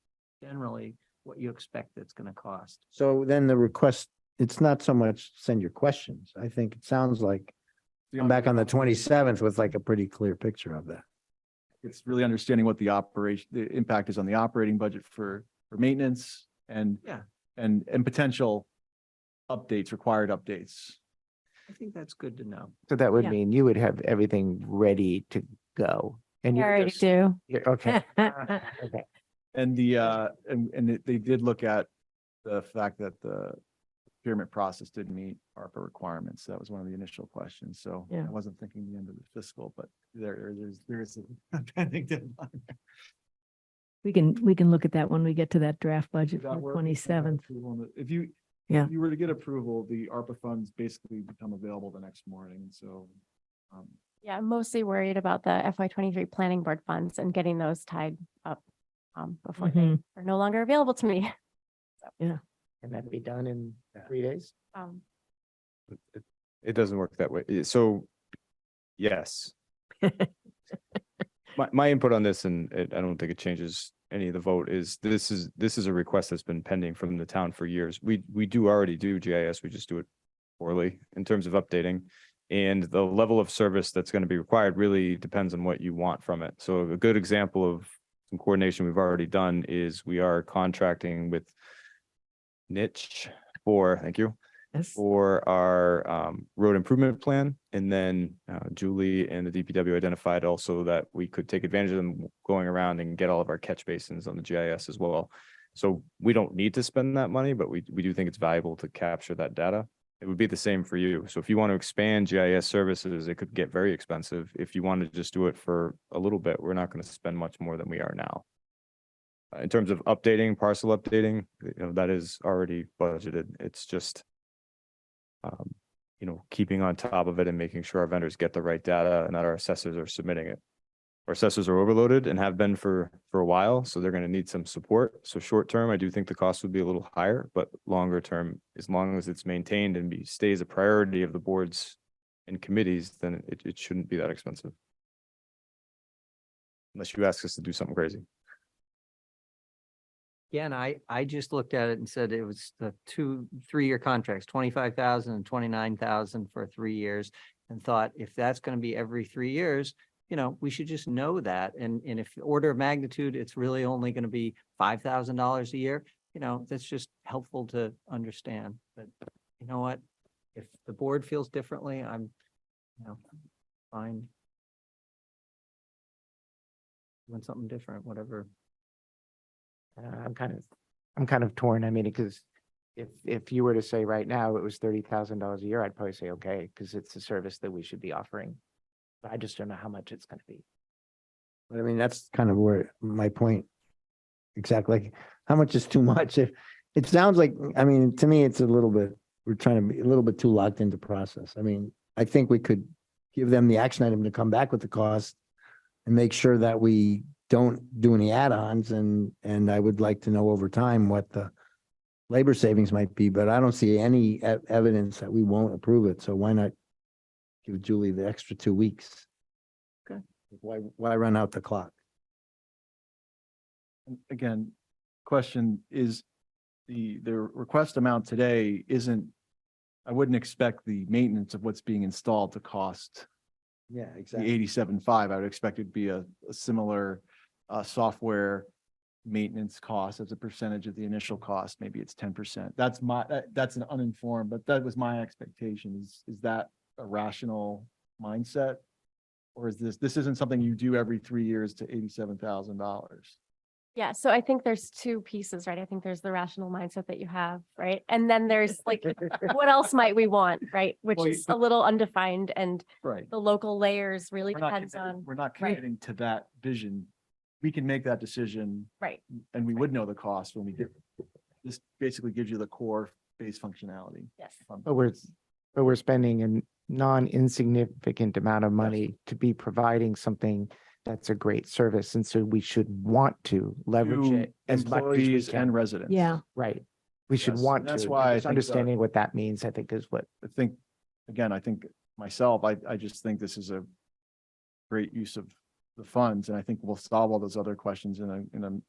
Speaker 6: generally what you expect it's gonna cost.
Speaker 10: so then the request, it's not so much send your questions. I think it sounds like come back on the 27th with like a pretty clear picture of that.
Speaker 11: It's really understanding what the impact is on the operating budget for maintenance and.
Speaker 6: Yeah.
Speaker 11: And potential updates, required updates.
Speaker 6: I think that's good to know.
Speaker 5: So that would
Speaker 9: Yeah.
Speaker 5: mean you would have everything ready to go. And
Speaker 12: I
Speaker 5: you're
Speaker 12: already
Speaker 5: just-
Speaker 12: do.
Speaker 5: Okay. Okay.
Speaker 11: And they did look at the fact that the procurement process didn't meet ARPA requirements. That was one of the initial questions. So
Speaker 3: Yeah.
Speaker 11: I wasn't thinking the end of the fiscal, but there's a pending deadline.
Speaker 9: We can look at that when we get to that draft budget
Speaker 11: Would that
Speaker 9: for
Speaker 11: work?
Speaker 9: 27th.
Speaker 11: If you
Speaker 3: Yeah.
Speaker 11: if you were to get approval, the ARPA funds basically become available the next morning. So
Speaker 12: Yeah, I'm mostly worried about the FY23 planning board funds and getting those tied up before they
Speaker 9: Mhm.
Speaker 12: are no longer available to me.
Speaker 5: Can that be done in 3 days?
Speaker 1: It doesn't work that way. So, yes. My input on this, and I don't think it changes any of the vote, is this is a request that's been pending from the town for years. We do already do GIS, we just do it poorly in terms of updating. And the level of service that's going to be required really depends on what you want from it. So a good example of some coordination we've already done is we are contracting with Niche thank you,
Speaker 3: Yes.
Speaker 1: for our road improvement plan. And then Julie and the DPW identified also that we could take advantage of them going around and get all of our catch basins on the GIS as well. So we don't need to spend that money, but we do think it's valuable to capture that data. It would be the same for you. So if you want to expand GIS services, it could get very expensive. If you want to just do it for a little bit, we're not going to spend much more than we are now. In terms of updating, parcel updating, that is already budgeted. It's just keeping on top of it and making sure our vendors get the right data and that our assessors are submitting it. Our assessors are overloaded and have been for a while, so they're going to need some support. So short term, I do think the cost would be a little higher, but longer term, as long as it's maintained and stays a priority of the boards and committees, then it shouldn't be that expensive. Unless you ask us to do something crazy.
Speaker 6: Again, I just looked at it and said it was the 3-year contracts, 25,000 and 29,000 for 3 years, and thought if that's going to be every 3 years, we should just know that. And if order of magnitude, it's really only going to be $5,000 a year, that's just helpful to understand. But you know what? If the board feels differently, I'm, fine. Doing something different, whatever.
Speaker 5: I'm kind of torn. I mean, because if you were to say right now it was $30,000 a year, I'd probably say, okay, because it's a service that we should be offering. But I just don't know how much it's gonna be.
Speaker 10: But I mean, that's kind of where my point, exactly, like, how much is too much? It sounds like, I mean, to me, it's a little bit, we're trying to be a little bit too locked into process. I mean, I think we could give them the action item to come back with the cost and make sure that we don't do any add-ons, and I would like to know over time what the labor savings might be, but I don't see any evidence that we won't approve it, so why not give Julie the extra 2 weeks?
Speaker 11: Okay.
Speaker 10: Why run out the clock?
Speaker 11: And again, question is the request amount today isn't, I wouldn't expect the maintenance of what's being installed to cost
Speaker 10: Yeah,
Speaker 11: the
Speaker 10: exactly.
Speaker 11: 87.5. I would expect it to be a similar software maintenance cost as a percentage of the initial cost. Maybe it's 10%. That's an uninformed, but that was my expectation. Is that a rational mindset? Or is this isn't something you do every 3 years to $87,000?
Speaker 12: Yeah, so I think there's two pieces, right? I think there's the rational mindset that you have, right? And then there's like, what else might we want, right? Which
Speaker 11: Well,
Speaker 12: is a little undefined, and
Speaker 11: Right.
Speaker 12: the local layers really
Speaker 11: We're not
Speaker 12: depends
Speaker 11: committed-
Speaker 12: on,
Speaker 11: We're not
Speaker 12: right.
Speaker 11: committing to that vision. We can make that decision
Speaker 12: right?
Speaker 11: and we would know the cost when we did. This basically gives you the core base functionality.
Speaker 12: Yes.
Speaker 5: But we're spending a non-insignificant amount of money to be providing something that's a great service. And so we should want to leverage
Speaker 11: To
Speaker 5: it as much as we
Speaker 11: employees and
Speaker 5: can.
Speaker 11: residents.
Speaker 9: Yeah.
Speaker 5: Right. We should
Speaker 11: Yes,
Speaker 5: want
Speaker 11: and that's
Speaker 5: to.
Speaker 11: why I
Speaker 5: Just
Speaker 11: think
Speaker 5: understanding what that means, I think, is what.
Speaker 11: I think, again, I think myself, I just think this is a great use of the funds, and I think we'll solve all those other questions in a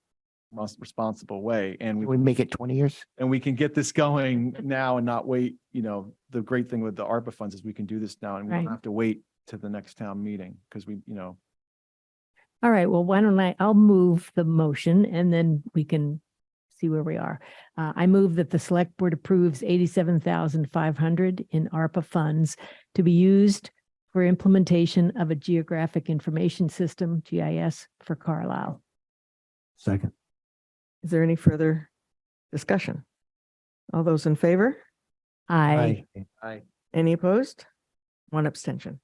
Speaker 11: responsible way. And
Speaker 5: We make it 20 years.
Speaker 11: we can get this going now and not wait. You know, the great thing with the ARPA funds is we can do this now and we don't
Speaker 9: Right.
Speaker 11: have to wait to the next town meeting because
Speaker 9: All right, well, why don't I'll move the motion and then we can see where we are. I move that the select board approves 87,500 in ARPA funds to be used for implementation of a geographic information system, GIS, for Carlisle.
Speaker 10: Second.
Speaker 3: Is there any further discussion? All those in favor?
Speaker 9: I,
Speaker 3: Any opposed? One abstention.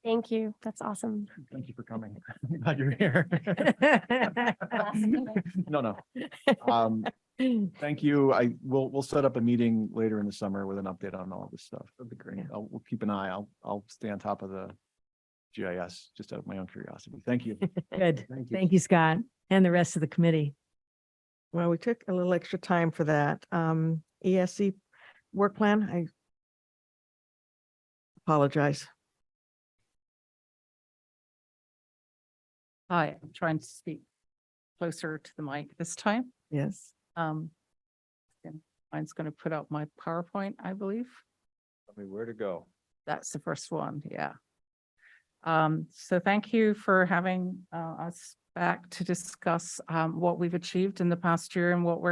Speaker 12: Thank you. That's awesome.
Speaker 11: thank you for coming. I'm glad you're here. No. Thank you. We'll set up a meeting later in the summer with an update on all this stuff. That'd be great.
Speaker 9: Yeah.
Speaker 11: We'll keep an eye. I'll stay on top of the GIS just out of my own curiosity. Thank you.
Speaker 9: good.
Speaker 10: Thank you.
Speaker 9: Thank you, Scott, and the rest of the committee.
Speaker 3: Well, we took a little extra time for that. ESC work plan, I apologize.
Speaker 2: Hi, I'm trying to speak closer to the mic this time.
Speaker 3: Yes.
Speaker 2: And mine's going to put up my PowerPoint, I believe.
Speaker 1: Tell me where to go.
Speaker 2: That's the first one, yeah. So thank you for having us back to discuss what we've achieved in the past year and what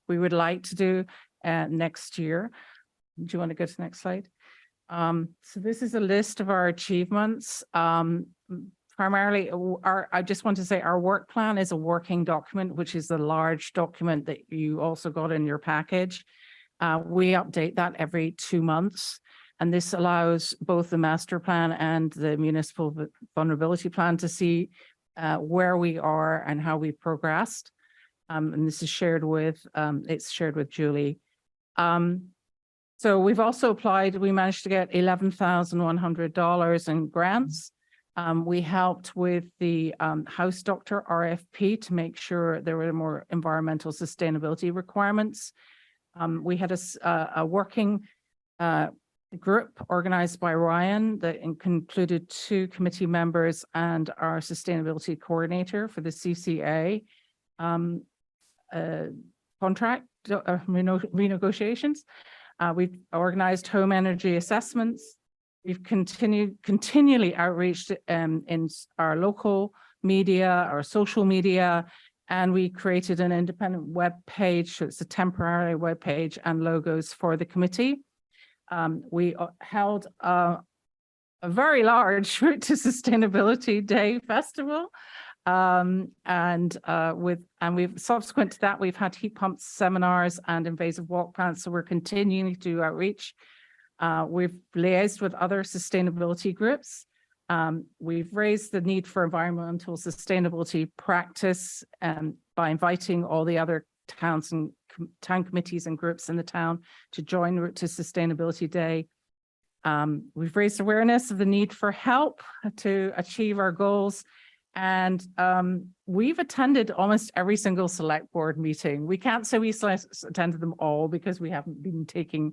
Speaker 2: we would like to do next year. Do you want to go to the next slide? So this is a list of our achievements. Primarily, I just want to say our work plan is a working document, which is a large document that you also got in your package. We update that every 2 months. And this allows both the master plan and the municipal vulnerability plan to see where we are and how we've progressed. And this is shared with, it's shared with Julie. So we've also applied, we managed to get $11,100 in grants. We helped with the house doctor RFP to make sure there were more environmental sustainability requirements. We had a working group organized by Ryan that included 2 committee members and our sustainability coordinator for the CCA contract renegotiations. We've organized home energy assessments. We've continually outreached in our local media, our social media, and we created an independent web page. So it's a temporary web page and logos for the committee. We held a very large Route to Sustainability Day festival. We've subsequent to that, we've had heat pump seminars and invasive walk plants. So we're continuing to do outreach. We've liaised with other sustainability groups. We've raised the need for environmental sustainability practice by inviting all the other towns and town committees and groups in the town to join Route to Sustainability Day. We've raised awareness of the need for help to achieve our goals. And we've attended almost every single select board meeting. We can't say we attended them all because we haven't been taking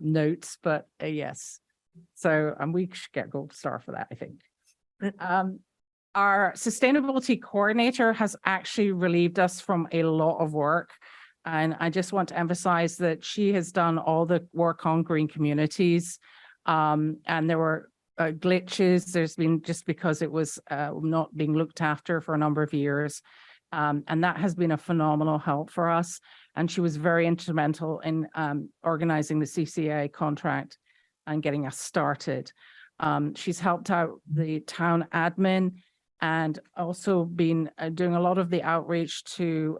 Speaker 2: notes, but yes. So we should get gold star for that, I think. Our sustainability coordinator has actually relieved us from a lot of work. And I just want to emphasize that she has done all the work on green communities. And there were glitches. There's been just because it was not being looked after for a number of years. And that has been a phenomenal help for us. And she was very instrumental in organizing the CCA contract and getting us started. She's helped out the town admin and also been doing a lot of the outreach to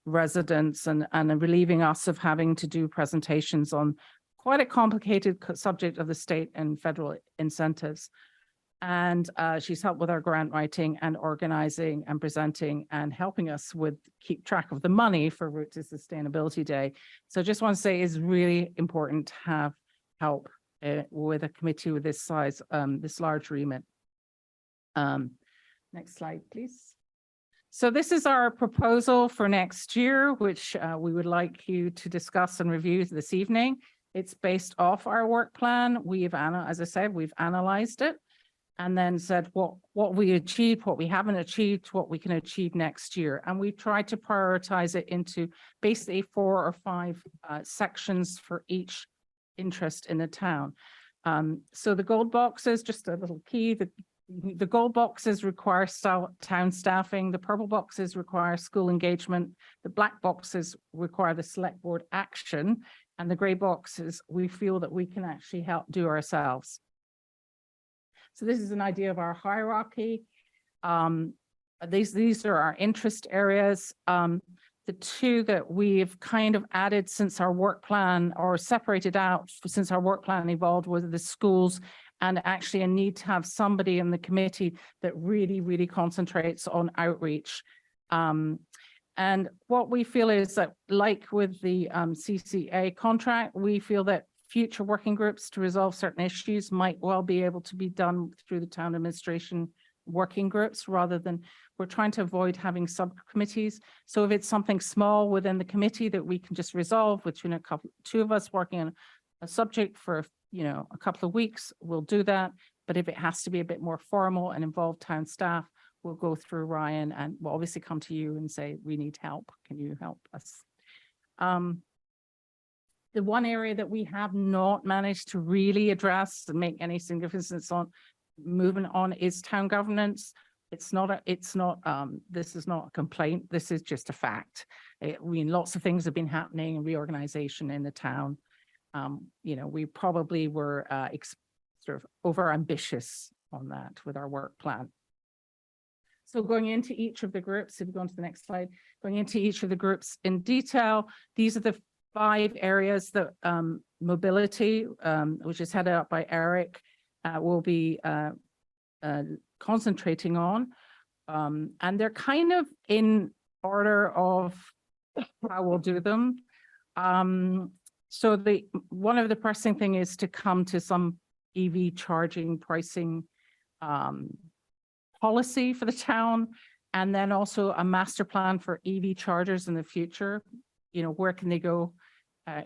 Speaker 2: residents and relieving us of having to do presentations on quite a complicated subject of the state and federal incentives. And she's helped with our grant writing and organizing and presenting and helping us with keep track of the money for Route to Sustainability Day. So I just want to say it's really important to have help with a committee with this size, this large remit. Next slide, please. So this is our proposal for next year, which we would like you to discuss and review this evening. It's based off our work plan. As I said, we've analyzed it and then said what we achieved, what we haven't achieved, what we can achieve next year. And we've tried to prioritize it into basically 4 or 5 sections for each interest in the town. So the gold boxes, just a little key, the gold boxes require town staffing, the purple boxes require school engagement, the black boxes require the select board action, and the gray boxes we feel that we can actually help do ourselves. So this is an idea of our hierarchy. These are our interest areas. The 2 that we've kind of added since our work plan or separated out since our work plan evolved were the schools and actually a need to have somebody in the committee that really, really concentrates on outreach. And what we feel is that, like with the CCA contract, we feel that future working groups to resolve certain issues might well be able to be done through the town administration working groups rather than we're trying to avoid having subcommittees. So if it's something small within the committee that we can just resolve between 2 of us working on a subject for, a couple of weeks, we'll do that. But if it has to be a bit more formal and involve town staff, we'll go through Ryan and we'll obviously come to you and say, we need help. Can you help us? The one area that we have not managed to really address and make any significance on movement on is town governance. This is not a complaint. This is just a fact. Lots of things have been happening in reorganization in the town. We probably were sort of over ambitious on that with our work plan. So going into each of the groups, if you go on to the next slide, going into each of the groups in detail, these are the 5 areas that mobility, which is headed up by Eric, will be concentrating on. And they're kind of in order of how we'll do them. So one of the pressing thing is to come to some EV charging pricing policy for the town, and then also a master plan for EV chargers in the future. Where can they go?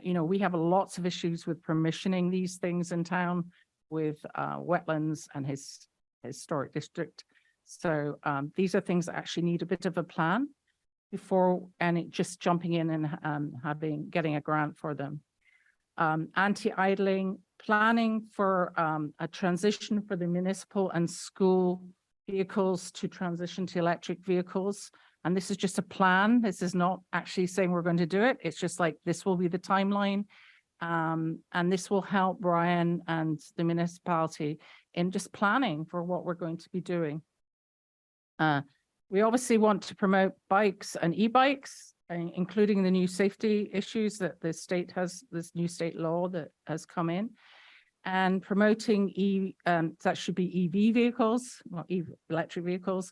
Speaker 2: We have lots of issues with permissioning these things in town with wetlands and his historic district. So these are things that actually need a bit of a plan before just jumping in and getting a grant for them. Anti-idling, planning for a transition for the municipal and school vehicles to transition to electric vehicles. And this is just a plan. This is not actually saying we're going to do it. It's just like, this will be the timeline. And this will help Brian and the municipality in just planning for what we're going to be doing. We obviously want to promote bikes and e-bikes, including the new safety issues that the state has, this new state law that has come in. And promoting that should be EV vehicles, well, electric vehicles,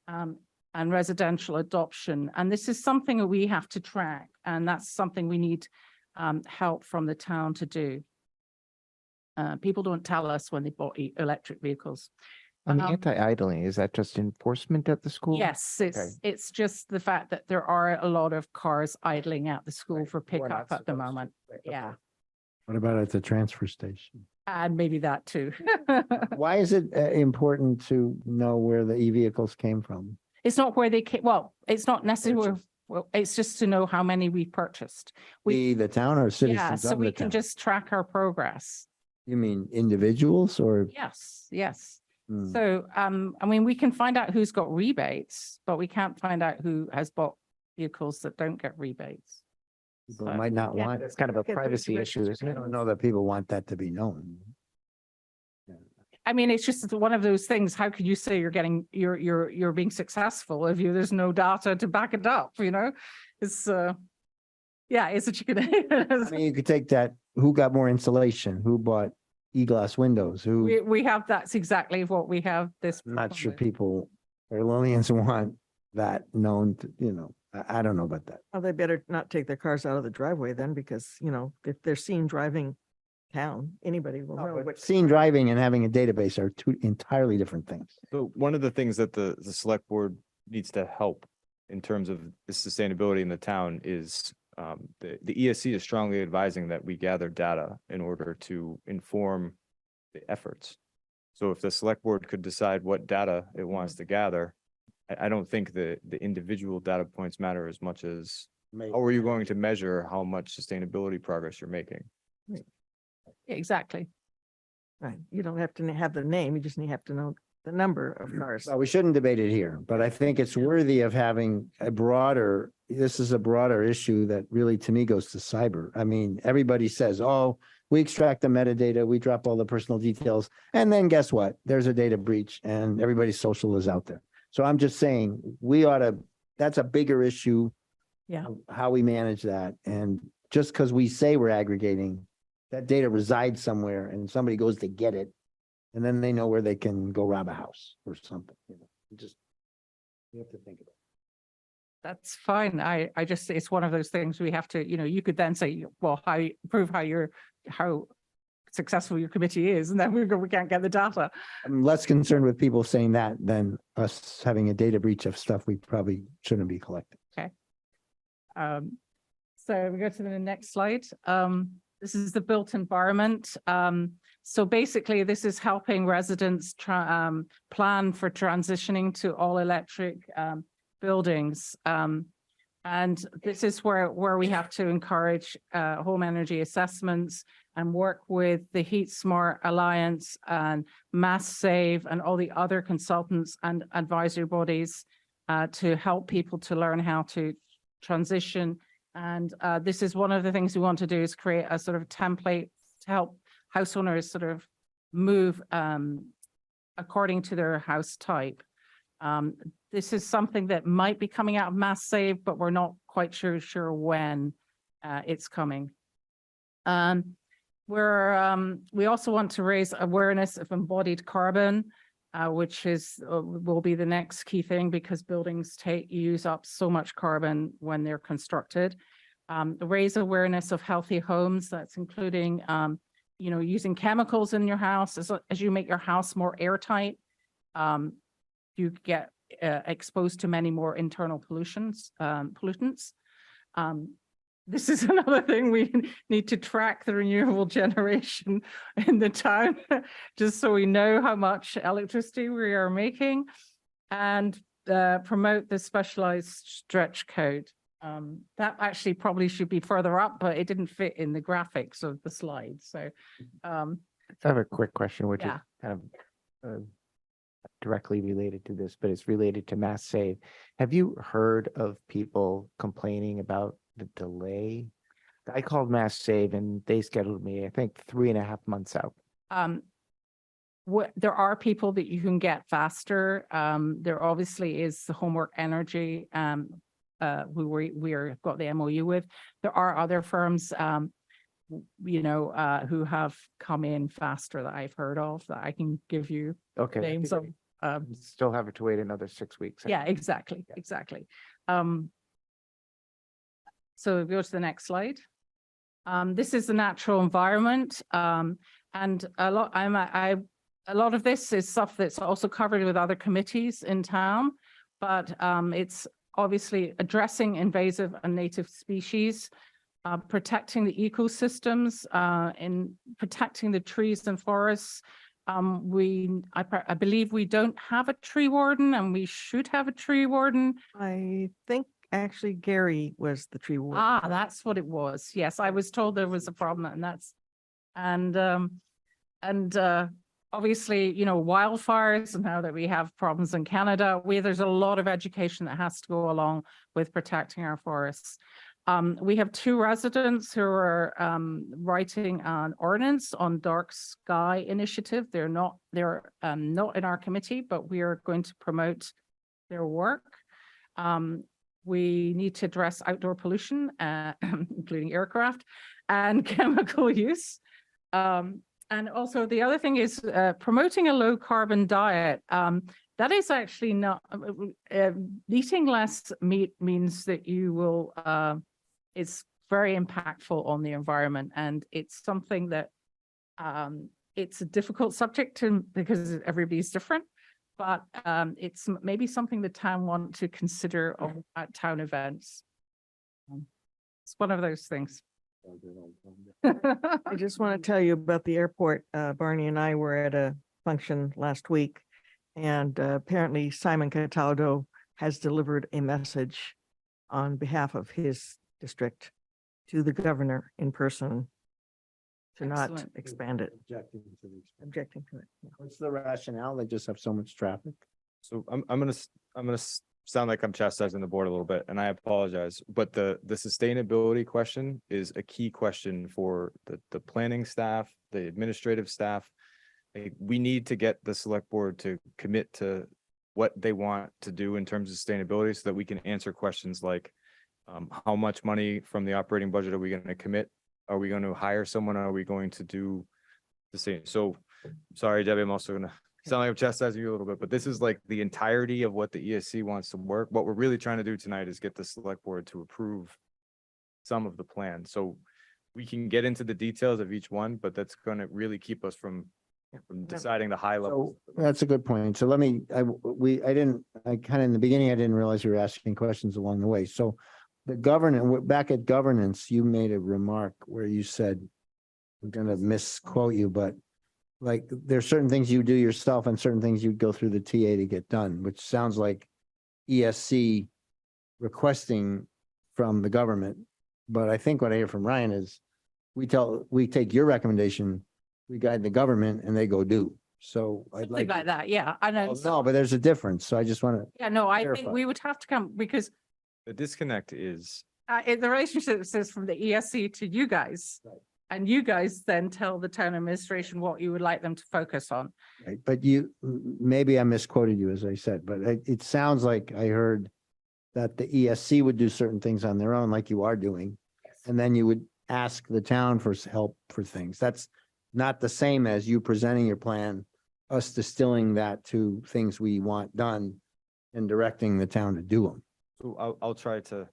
Speaker 2: and residential adoption. And this is something that we have to track, and that's something we need help from the town to do. People don't tell us when they bought electric vehicles.
Speaker 5: On the anti-idling, is that just enforcement at the school?
Speaker 2: Yes, it's just the fact that there are a lot of cars idling at the school for pickup at the moment. Yeah,
Speaker 10: What about at the transfer station?
Speaker 2: and maybe that too.
Speaker 10: Why is it important to know where the e-vehicles came from?
Speaker 2: It's not where they came, well, it's not necessarily, well, it's just to know how many we purchased.
Speaker 10: We, the town or
Speaker 2: Yeah,
Speaker 10: citizens
Speaker 2: so
Speaker 10: of
Speaker 2: we
Speaker 10: the
Speaker 2: can
Speaker 10: town?
Speaker 2: just track our progress.
Speaker 10: You mean individuals or?
Speaker 2: Yes, yes.
Speaker 10: Hmm.
Speaker 2: So, I mean, we can find out who's got rebates, but we can't find out who has bought vehicles that don't get rebates.
Speaker 10: People
Speaker 2: So,
Speaker 10: might not
Speaker 2: yeah.
Speaker 10: want,
Speaker 5: It's kind of a
Speaker 3: Get
Speaker 5: privacy
Speaker 3: the-
Speaker 5: issue, isn't
Speaker 10: I
Speaker 5: it?
Speaker 10: don't know that people want that to be known.
Speaker 2: I mean, it's just one of those things. How could you say you're getting, you're being successful if there's no data to back it up, you know? It's, yeah, it's a chicken.
Speaker 10: I mean, you could take that, who got more insulation, who bought e-glass windows, who,
Speaker 2: We have, that's exactly what we have this.
Speaker 10: I'm not sure
Speaker 2: proposed.
Speaker 10: people, or Lillians want that known to, I don't know about that.
Speaker 3: Well, they better not take their cars out of the driveway then, because, if they're seen driving town, anybody will know what.
Speaker 10: Seeing driving and having a database are two entirely different things.
Speaker 1: So one of the things that the select board needs to help in terms of the sustainability in the town is the ESC is strongly advising that we gather data in order to inform the efforts. So if the select board could decide what data it wants to gather, I don't think the individual data points matter as much as how are you going to measure how much sustainability progress you're making?
Speaker 2: Yeah, exactly.
Speaker 3: Right, you don't have to have the name, you just have to know the number of cars.
Speaker 10: Well, we shouldn't debate it here, but I think it's worthy of having a broader, this is a broader issue that really to me goes to cyber. I mean, everybody says, oh, we extract the metadata, we drop all the personal details, and then guess what? There's a data breach and everybody's social is out there. So I'm just saying, we ought to, that's a bigger issue.
Speaker 2: Yeah.
Speaker 10: How we manage that. And just because we say we're aggregating, that data resides somewhere and somebody goes to get it. And then they know where they can go rob a house or something, just, you have to think about it.
Speaker 2: That's fine. I just, it's one of those things we have to, you could then say, well, prove how successful your committee is, and then we can't get the data.
Speaker 10: I'm less concerned with people saying that than us having a data breach of stuff we probably shouldn't be collecting.
Speaker 2: So we go to the next slide. This is the built environment. So basically, this is helping residents plan for transitioning to all electric buildings. And this is where we have to encourage home energy assessments and work with the Heat Smart Alliance and Mass Save and all the other consultants and advisory bodies to help people to learn how to transition. And this is one of the things we want to do, is create a sort of template to help house owners sort of move according to their house type. This is something that might be coming out of Mass Save, but we're not quite sure when it's coming. We also want to raise awareness of embodied carbon, which will be the next key thing, because buildings use up so much carbon when they're constructed. Raise awareness of healthy homes. That's including, using chemicals in your house as you make your house more airtight. You get exposed to many more internal pollutants. This is another thing we need to track the renewable generation in the town, just so we know how much electricity we are making, and promote the specialized stretch code. That actually probably should be further up, but it didn't fit in the graphics of the slide. So,
Speaker 5: I have a quick question, which is
Speaker 2: Yeah.
Speaker 5: kind of directly related to this, but it's related to Mass Save. Have you heard of people complaining about the delay? I called Mass Save and they scheduled me, I think, 3.5 months out.
Speaker 2: there are people that you can get faster. There obviously is the Homework Energy, who we're got the MOU with. There are other firms, who have come in faster that I've heard of that I can give you
Speaker 5: Okay.
Speaker 2: names of.
Speaker 5: Still have to wait another 6 weeks.
Speaker 2: Yeah, exactly, exactly. So go to the next slide. This is the natural environment, and a lot of this is stuff that's also covered with other committees in town, but it's obviously addressing invasive and native species, protecting the ecosystems, in protecting the trees and forests. I believe we don't have a tree warden, and we should have a tree warden.
Speaker 3: I think actually Gary was the tree warden.
Speaker 2: Ah, that's what it was. Yes, I was told there was a problem, and obviously, wildfires and how that we have problems in Canada. There's a lot of education that has to go along with protecting our forests. We have 2 residents who are writing an ordinance on dark sky initiative. They're not in our committee, but we are going to promote their work. We need to address outdoor pollution, including aircraft and chemical use. And also the other thing is promoting a low carbon diet. That is actually not, eating less meat means that you will, it's very impactful on the environment. And it's something that, it's a difficult subject because everybody's different, but it's maybe something the town want to consider at town events. It's one of those things.
Speaker 3: I just want to tell you about the airport. Barney and I were at a function last week, and apparently Simon Cataldo has delivered a message on behalf of his district to the governor in person to not
Speaker 2: Excellent.
Speaker 3: expand it,
Speaker 10: Objecting to the expansion.
Speaker 3: objecting to it. Yeah.
Speaker 10: What's the rationale? They just have so much traffic.
Speaker 1: So I'm gonna sound like I'm chastising the board a little bit, and I apologize, but the sustainability question is a key question for the planning staff, the administrative staff. We need to get the select board to commit to what they want to do in terms of sustainability so that we can answer questions like how much money from the operating budget are we going to commit? Are we going to hire someone? Are we going to do the same? So sorry, Debbie, I'm also gonna sound like I'm chastising you a little bit, but this is like the entirety of what the ESC wants to work. What we're really trying to do tonight is get the select board to approve some of the plan. So we can get into the details of each one, but that's going to really keep us from deciding the high level.
Speaker 10: So that's a good point. So let me, I kind of in the beginning, I didn't realize you were asking questions along the way. So the governance, back at governance, you made a remark where you said, I'm going to misquote you, but like there's certain things you do yourself and certain things you'd go through the TA to get done, which sounds like ESC requesting from the government. But I think what I hear from Ryan is we take your recommendation, we guide the government and they go do. So I'd
Speaker 2: Something like that, yeah. I know.
Speaker 10: No, but there's a difference. So I just want to,
Speaker 2: Yeah, no, I think
Speaker 10: clarify.
Speaker 2: we would have to come because
Speaker 1: The disconnect is
Speaker 2: the relationship says from the ESC to you guys.
Speaker 10: Right.
Speaker 2: And you guys then tell the town administration what you would like them to focus on.
Speaker 10: right, but maybe I misquoted you, as I said, but it sounds like I heard that the ESC would do certain things on their own, like you are doing. And then you would ask the town for help for things. That's not the same as you presenting your plan, us distilling that to things we want done and directing the town to do them.
Speaker 1: so I'll try to,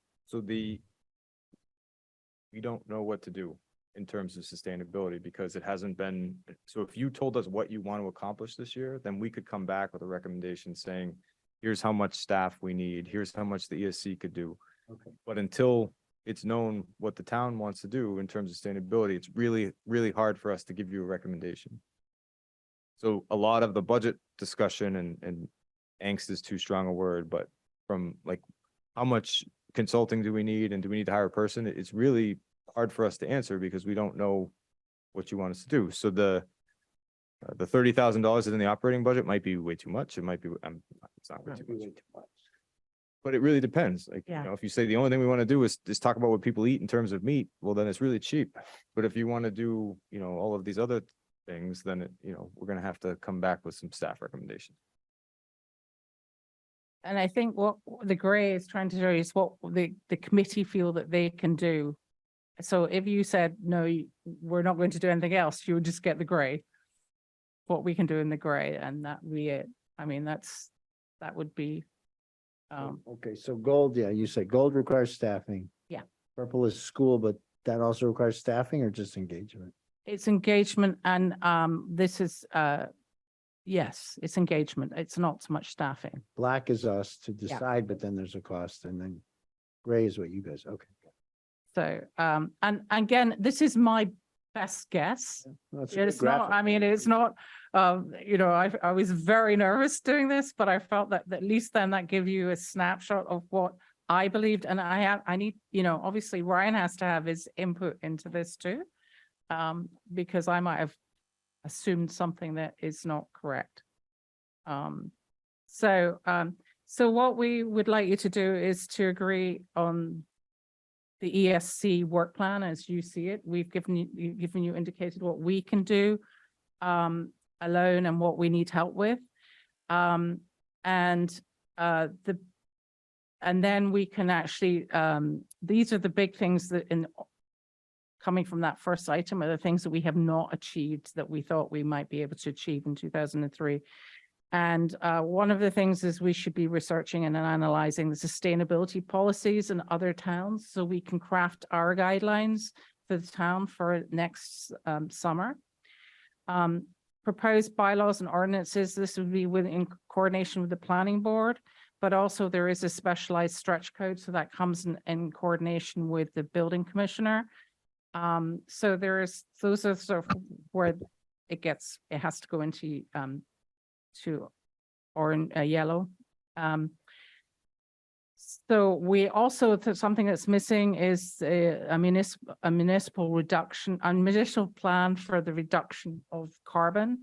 Speaker 1: we don't know what to do in terms of sustainability because it hasn't been, so if you told us what you want to accomplish this year, then we could come back with a recommendation saying, here's how much staff we need, here's how much the ESC could do.
Speaker 10: Okay.
Speaker 1: But until it's known what the town wants to do in terms of sustainability, it's really, really hard for us to give you a recommendation. So a lot of the budget discussion and angst is too strong a word, but from like, how much consulting do we need and do we need to hire a person? It's really hard for us to answer because we don't know what you want us to do. So the $30,000 is in the operating budget might be way too much. It might be, it's not way too much. But it really depends. Like,
Speaker 9: Yeah.
Speaker 1: if you say the only thing we want to do is talk about what people eat in terms of meat, well, then it's really cheap. But if you want to do, all of these other things, then it, we're gonna have to come back with some staff recommendations.
Speaker 2: And I think what the gray is trying to show is what the committee feel that they can do. So if you said, no, we're not going to do anything else, you would just get the gray. What we can do in the gray, and that would be it. I mean, that would be,
Speaker 10: Okay, so gold, yeah, you say gold requires staffing.
Speaker 2: Yeah.
Speaker 10: Purple is school, but that also requires staffing or just engagement?
Speaker 2: it's engagement and, this is, yes, it's engagement. It's not so much staffing.
Speaker 10: Black is us to decide, but then there's a cost, and then gray is what you guys, okay.
Speaker 2: So, and again, this is my best guess.
Speaker 10: Well, that's a good
Speaker 2: It's not,
Speaker 10: graphic.
Speaker 2: I mean, it's not, I was very nervous doing this, but I felt that at least then that give you a snapshot of what I believed. And I need, obviously Ryan has to have his input into this too. Because I might have assumed something that is not correct. So what we would like you to do is to agree on the ESC work plan as you see it. We've given you indicated what we can do alone and what we need help with. And then we can actually, these are the big things that coming from that first item are the things that we have not achieved that we thought we might be able to achieve in 2003. And one of the things is we should be researching and analyzing the sustainability policies in other towns so we can craft our guidelines for the town for next summer. Proposed bylaws and ordinances, this would be in coordination with the planning board, but also there is a specialized stretch code. So that comes in coordination with the building commissioner. So those are sort of where it has to go into to orange, yellow. So we also, something that's missing is a municipal reduction, a municipal plan for the reduction of carbon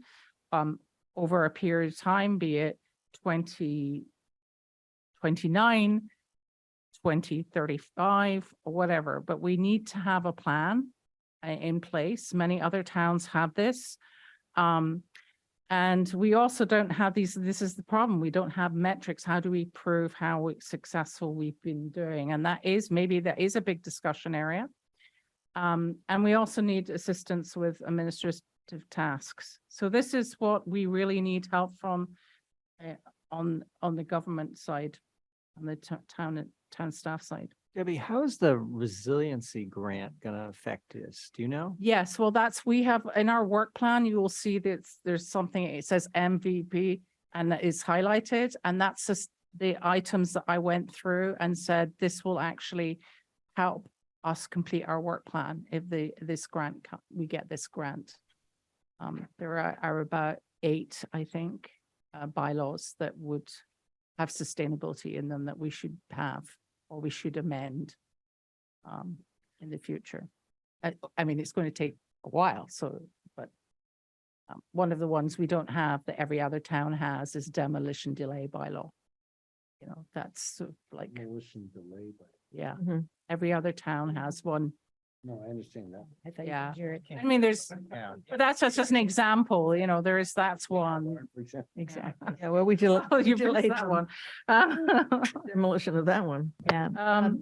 Speaker 2: over a period of time, be it 2029, 2035 or whatever, but we need to have a plan in place. Many other towns have this. And we also don't have these, this is the problem. We don't have metrics. How do we prove how successful we've been doing? And that is a big discussion area. And we also need assistance with administrative tasks. So this is what we really need help from on the government side, on the town staff side.
Speaker 6: Debbie, how is the resiliency grant going to affect this? Do you know?
Speaker 2: Yes, well, we have in our work plan, you will see that there's something, it says MVP and that is highlighted. And that's just the items that I went through and said, this will actually help us complete our work plan if we get this grant. There are about 8, I think, bylaws that would have sustainability in them that we should have. Or we should amend in the future. I mean, it's going to take a while, but one of the ones we don't have that every other town has is demolition delay bylaw. That's sort of like,
Speaker 10: Demolition delay, but
Speaker 2: yeah,
Speaker 3: Mhm.
Speaker 2: every other town has one.
Speaker 10: no, I understand that.
Speaker 2: Yeah. I mean, but that's just an example, that's one.
Speaker 10: For example.
Speaker 2: Exactly.
Speaker 3: Yeah, well, we
Speaker 2: Oh, you
Speaker 3: delayed
Speaker 2: missed that one.
Speaker 3: demolition of that one.
Speaker 9: Yeah.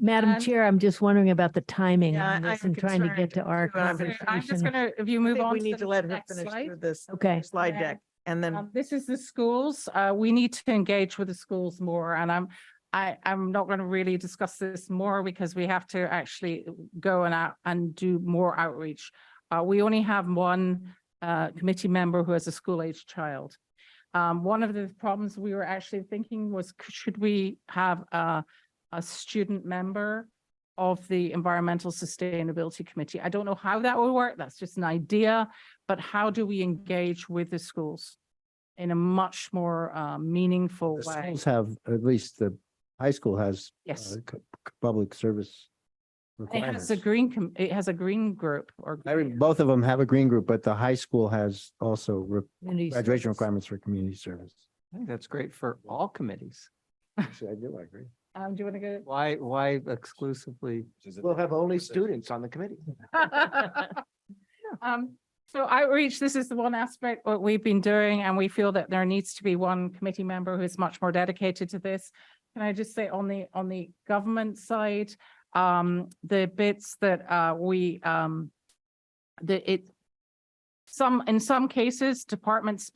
Speaker 9: Madam
Speaker 2: and-
Speaker 9: Chair, I'm just wondering about the timing
Speaker 3: Yeah,
Speaker 9: on this
Speaker 3: I'm
Speaker 9: and trying to
Speaker 3: concerned
Speaker 9: get to our
Speaker 3: too, and I'm
Speaker 2: So I'm just
Speaker 9: conversation.
Speaker 2: gonna, if you
Speaker 3: I
Speaker 2: move
Speaker 3: think
Speaker 2: on
Speaker 3: we
Speaker 2: to
Speaker 3: need
Speaker 2: the
Speaker 3: to let her
Speaker 2: next
Speaker 3: finish
Speaker 2: slide.
Speaker 3: through this
Speaker 9: Okay.
Speaker 3: slide
Speaker 2: Yeah.
Speaker 3: deck, and then
Speaker 2: This is the schools. We need to engage with the schools more, and I'm not going to really discuss this more because we have to actually go and do more outreach. We only have one committee member who has a school-aged child. One of the problems we were actually thinking was, should we have a student member of the Environmental Sustainability Committee? I don't know how that will work. That's just an idea, but how do we engage with the schools in a much more meaningful
Speaker 10: The
Speaker 2: way?
Speaker 10: schools have, at least the high school has.
Speaker 2: Yes.
Speaker 10: Public service
Speaker 2: It
Speaker 10: requirements.
Speaker 2: has a green group or.
Speaker 10: Both of them have a green group, but the high school has also
Speaker 9: Community
Speaker 10: graduation
Speaker 9: service.
Speaker 10: requirements for community service.
Speaker 6: I think that's great for all committees.
Speaker 10: Actually, I do, I agree.
Speaker 2: Do you want to go?
Speaker 6: Why exclusively?
Speaker 10: We'll have only students on the committee.
Speaker 2: So outreach, this is the one aspect what we've been doing, and we feel that there needs to be one committee member who is much more dedicated to this. Can I just say on the government side, the bits that in some cases, departments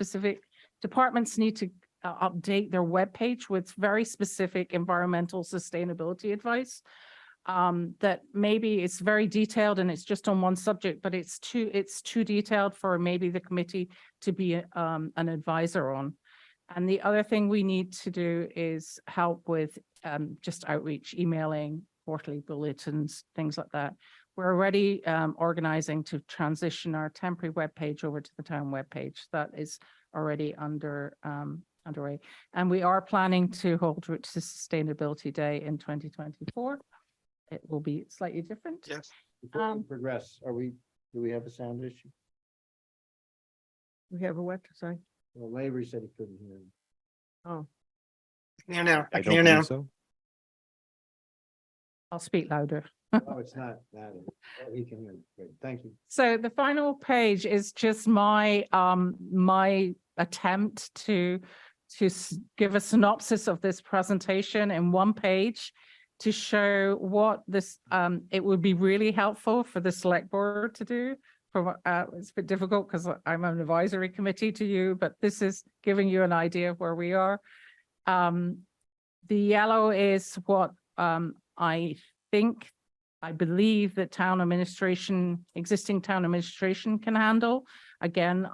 Speaker 2: need to update their webpage with very specific environmental sustainability advice. That maybe it's very detailed and it's just on one subject, but it's too detailed for maybe the committee to be an advisor on. And the other thing we need to do is help with just outreach, emailing, quarterly bulletins, things like that. We're already organizing to transition our temporary webpage over to the town webpage. That is already underway. And we are planning to hold Route to Sustainability Day in 2024. It will be slightly different.
Speaker 10: Yes. Before we progress, do we have a sound issue?
Speaker 3: We have a what, sorry?
Speaker 10: Well, Lavery said he couldn't hear.
Speaker 3: Oh,
Speaker 1: I don't believe so.
Speaker 2: I'll speak louder.
Speaker 10: Oh, it's not that. Oh, he can hear. Great, thank you.
Speaker 2: So the final page is just my my attempt to give a synopsis of this presentation in one page to show what this it would be really helpful for the select board to do. It's a bit difficult because I'm an advisory committee to you, but this is giving you an idea of where we are. The yellow is what I believe that existing town administration can handle. Again,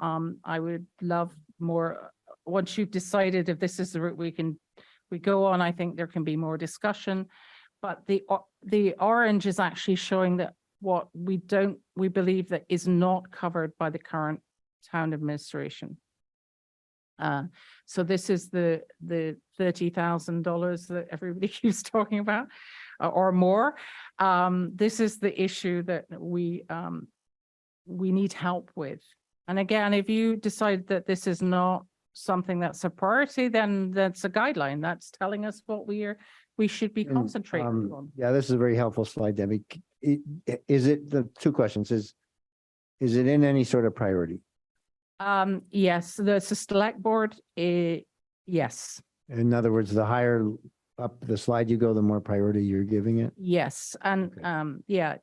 Speaker 2: I would love more, once you've decided if this is the route we go on, I think there can be more discussion. But the orange is actually showing that what we believe that is not covered by the current town administration. So this is the $30,000 that everybody keeps talking about, or more. This is the issue that we need help with. And again, if you decide that this is not something that's a priority, then that's a guideline. That's telling us what we should be concentrating on.
Speaker 10: Yeah, this is a very helpful slide, Debbie. Is it the two questions? Is it in any sort of priority?
Speaker 2: Yes, the select board, yes,
Speaker 10: In other words, the higher up the slide you go, the more priority you're giving it?
Speaker 2: yes. And
Speaker 10: Okay.
Speaker 2: yeah,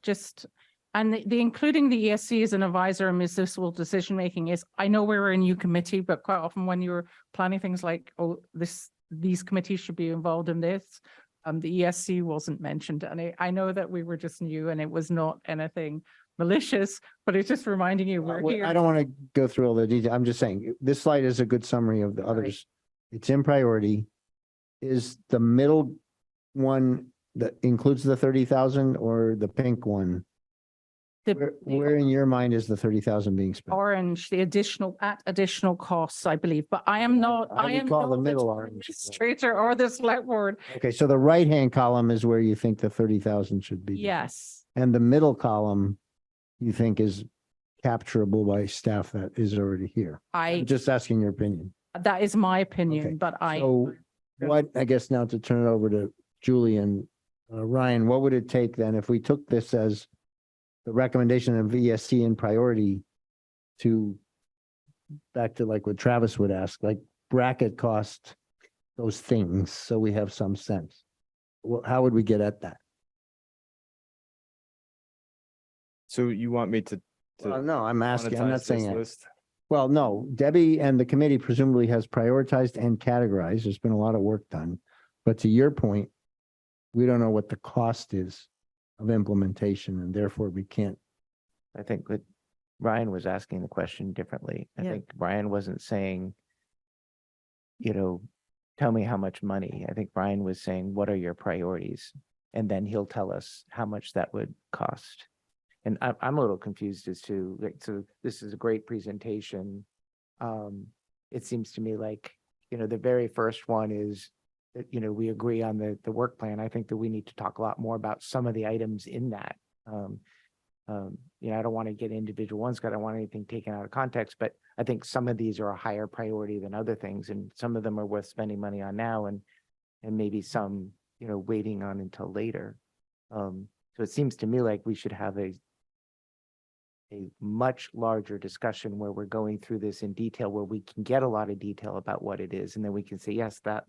Speaker 2: and the including the ESC as an advisor in municipal decision making is, I know we're a new committee, but quite often when you're planning things like, oh, these committees should be involved in this, the ESC wasn't mentioned. And I know that we were just new and it was not anything malicious, but it's just reminding you we're
Speaker 10: Well,
Speaker 2: here.
Speaker 10: I don't want to go through all the detail. I'm just saying, this slide is a good summary of the others. It's in priority. Is the middle one that includes the 30,000 or the pink one? Where in your mind is the 30,000 being spent?
Speaker 2: Orange, the additional costs, I believe, but I am not,
Speaker 10: I
Speaker 2: I am
Speaker 10: recall the
Speaker 2: not
Speaker 10: middle
Speaker 2: the
Speaker 10: orange.
Speaker 2: administrator or the select board.
Speaker 10: Okay, so the right-hand column is where you think the 30,000 should be.
Speaker 2: Yes,
Speaker 10: And the middle column you think is capturable by staff that is already here. I'm just asking your opinion.
Speaker 2: that is my
Speaker 10: Okay,
Speaker 2: opinion, but
Speaker 10: So what, I guess now to turn it over to Julie and Ryan, what would it take then if we took this as the recommendation of ESC in priority to back to like what Travis would ask, like bracket cost those things, so we have some sense? Well, how would we get at that?
Speaker 1: So you want me to
Speaker 10: No, I'm asking, I'm
Speaker 1: monetize
Speaker 10: not
Speaker 1: this
Speaker 10: saying it.
Speaker 1: list?
Speaker 10: Well, no, Debbie and the committee presumably has prioritized and categorized. There's been a lot of work done. But to your point, we don't know what the cost is of implementation and therefore we can't.
Speaker 5: I think that Ryan was asking the question differently. I
Speaker 3: Yeah.
Speaker 5: think Ryan wasn't saying, tell me how much money. I think Ryan was saying, what are your priorities? And then he'll tell us how much that would cost. And I'm a little confused as to, so this is a great presentation. It seems to me like, the very first one is that, we agree on the work plan. I think that we need to talk a lot more about some of the items in that. I don't want to get individual ones, because I don't want anything taken out of context, but I think some of these are a higher priority than other things, and some of them are worth spending money on now, and maybe some, waiting on until later. So it seems to me like we should have a much larger discussion where we're going through this in detail, where we can get a lot of detail about what it is. And then we can say, yes, that.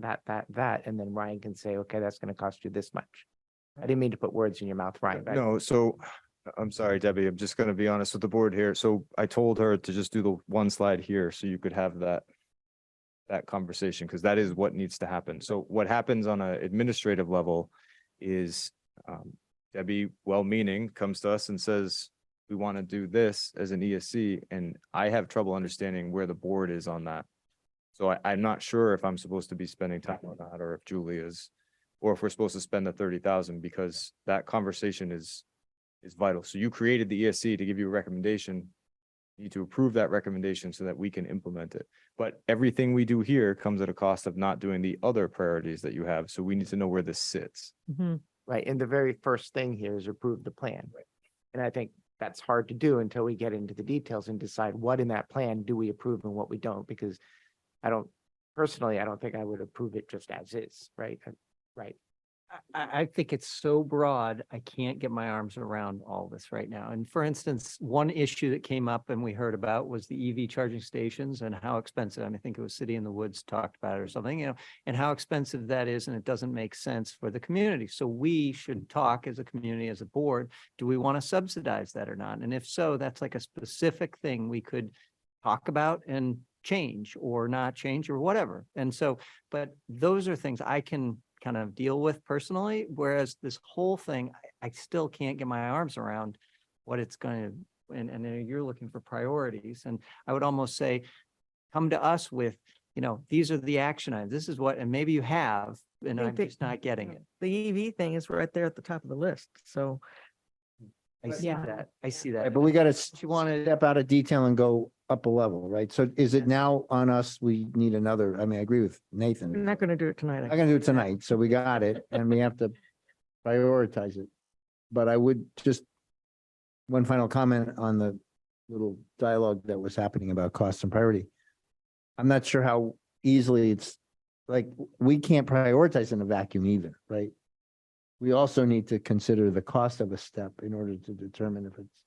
Speaker 5: And then Ryan can say, okay, that's going to cost you this much. I didn't mean to put words in your mouth, Ryan. but-
Speaker 1: No, so I'm sorry, Debbie, I'm just gonna be honest with the board here. So I told her to just do the one slide here so you could have that conversation, because that is what needs to happen. So what happens on an administrative level is Debbie, well-meaning, comes to us and says, we want to do this as an ESC, and I have trouble understanding where the board is on that. So I'm not sure if I'm supposed to be spending time on that, or if Julie is, or if we're supposed to spend the 30,000, because that conversation is vital. So you created the ESC to give you a recommendation. You need to approve that recommendation so that we can implement it. But everything we do here comes at a cost of not doing the other priorities that you have. So we need to know where this sits.
Speaker 9: Mhm.
Speaker 5: Right, and the very first thing here is approve the plan. And I think that's hard to do until we get into the details and decide what in that plan do we approve and what we don't, because personally, I don't think I would approve it just as is, right? Right.
Speaker 6: I think it's so broad, I can't get my arms around all this right now. And for instance, one issue that came up and we heard about was the EV charging stations and how expensive, I think it was City in the Woods talked about it or something, and how expensive that is, and it doesn't make sense for the community. So we should talk as a community, as a board, do we want to subsidize that or not? And if so, that's like a specific thing we could talk about and change or not change or whatever. And so, but those are things I can kind of deal with personally, whereas this whole thing, I still can't get my arms around what it's going to, and then you're looking for priorities. And I would almost say, come to us with, these are the action items. This is what, and maybe you have, and I'm just not getting it.
Speaker 3: The EV thing is right there at the top of the list. So
Speaker 5: I see
Speaker 9: Yeah.
Speaker 5: that. I see
Speaker 10: Right,
Speaker 5: that.
Speaker 10: but we gotta
Speaker 6: You wanna-
Speaker 10: step out of detail and go up a level, right? So is it now on us? We need another, I mean, I agree with Nathan.
Speaker 3: I'm not going to do it tonight.
Speaker 10: Not gonna do it tonight, so we got it, and we have to prioritize it. But I would just, one final comment on the little dialogue that was happening about cost and priority. I'm not sure how easily it's, like, we can't prioritize in a vacuum either, right? We also need to consider the cost of a step in order to determine if it's,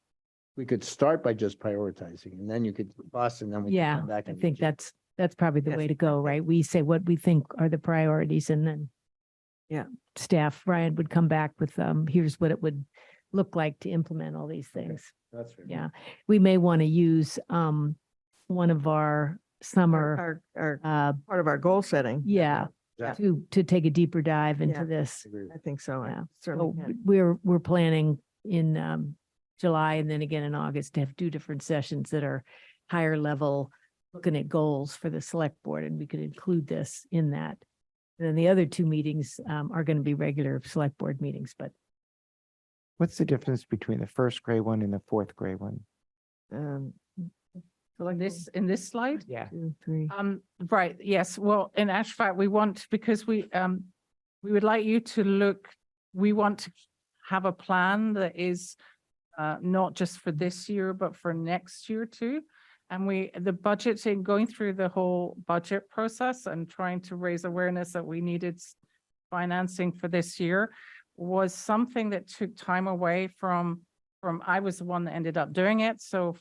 Speaker 10: we could start by just prioritizing, and then you could bust, and then we can
Speaker 9: Yeah,
Speaker 10: come back.
Speaker 9: I
Speaker 10: and
Speaker 9: think
Speaker 10: adjust.
Speaker 9: that's probably the
Speaker 3: Yes,
Speaker 9: way to
Speaker 3: I
Speaker 9: go,
Speaker 3: think-
Speaker 9: right? We say what we think are the priorities and then
Speaker 3: Yeah.
Speaker 9: staff, Ryan would come back with, here's what it would look like to implement all these
Speaker 10: Okay.
Speaker 9: things.
Speaker 10: That's fair.
Speaker 9: Yeah, we may want to use, one of our summer,
Speaker 3: Our
Speaker 9: part
Speaker 3: of our goal setting.
Speaker 9: yeah,
Speaker 10: Exactly.
Speaker 9: to take a deeper dive
Speaker 3: Yeah.
Speaker 9: into this.
Speaker 10: Agree.
Speaker 3: I think so. I
Speaker 9: Yeah.
Speaker 3: certainly
Speaker 9: So
Speaker 3: can.
Speaker 9: we're planning in July and then again in August to have two different sessions that are higher level, looking at goals for the select board, and we could include this in that. And then the other two meetings are going to be regular select board meetings, but
Speaker 5: What's the difference between the first gray one and the fourth gray one?
Speaker 2: In this slide?
Speaker 5: Yeah.
Speaker 3: 2, 3.
Speaker 2: Right, yes, well, in actual fact, we want, because we would like you to look, we want to have a plan that is not just for this year, but for next year too. And the budgeting, going through the whole budget process and trying to raise awareness that we needed financing for this year was something that took time away from I was the one that ended up doing it. So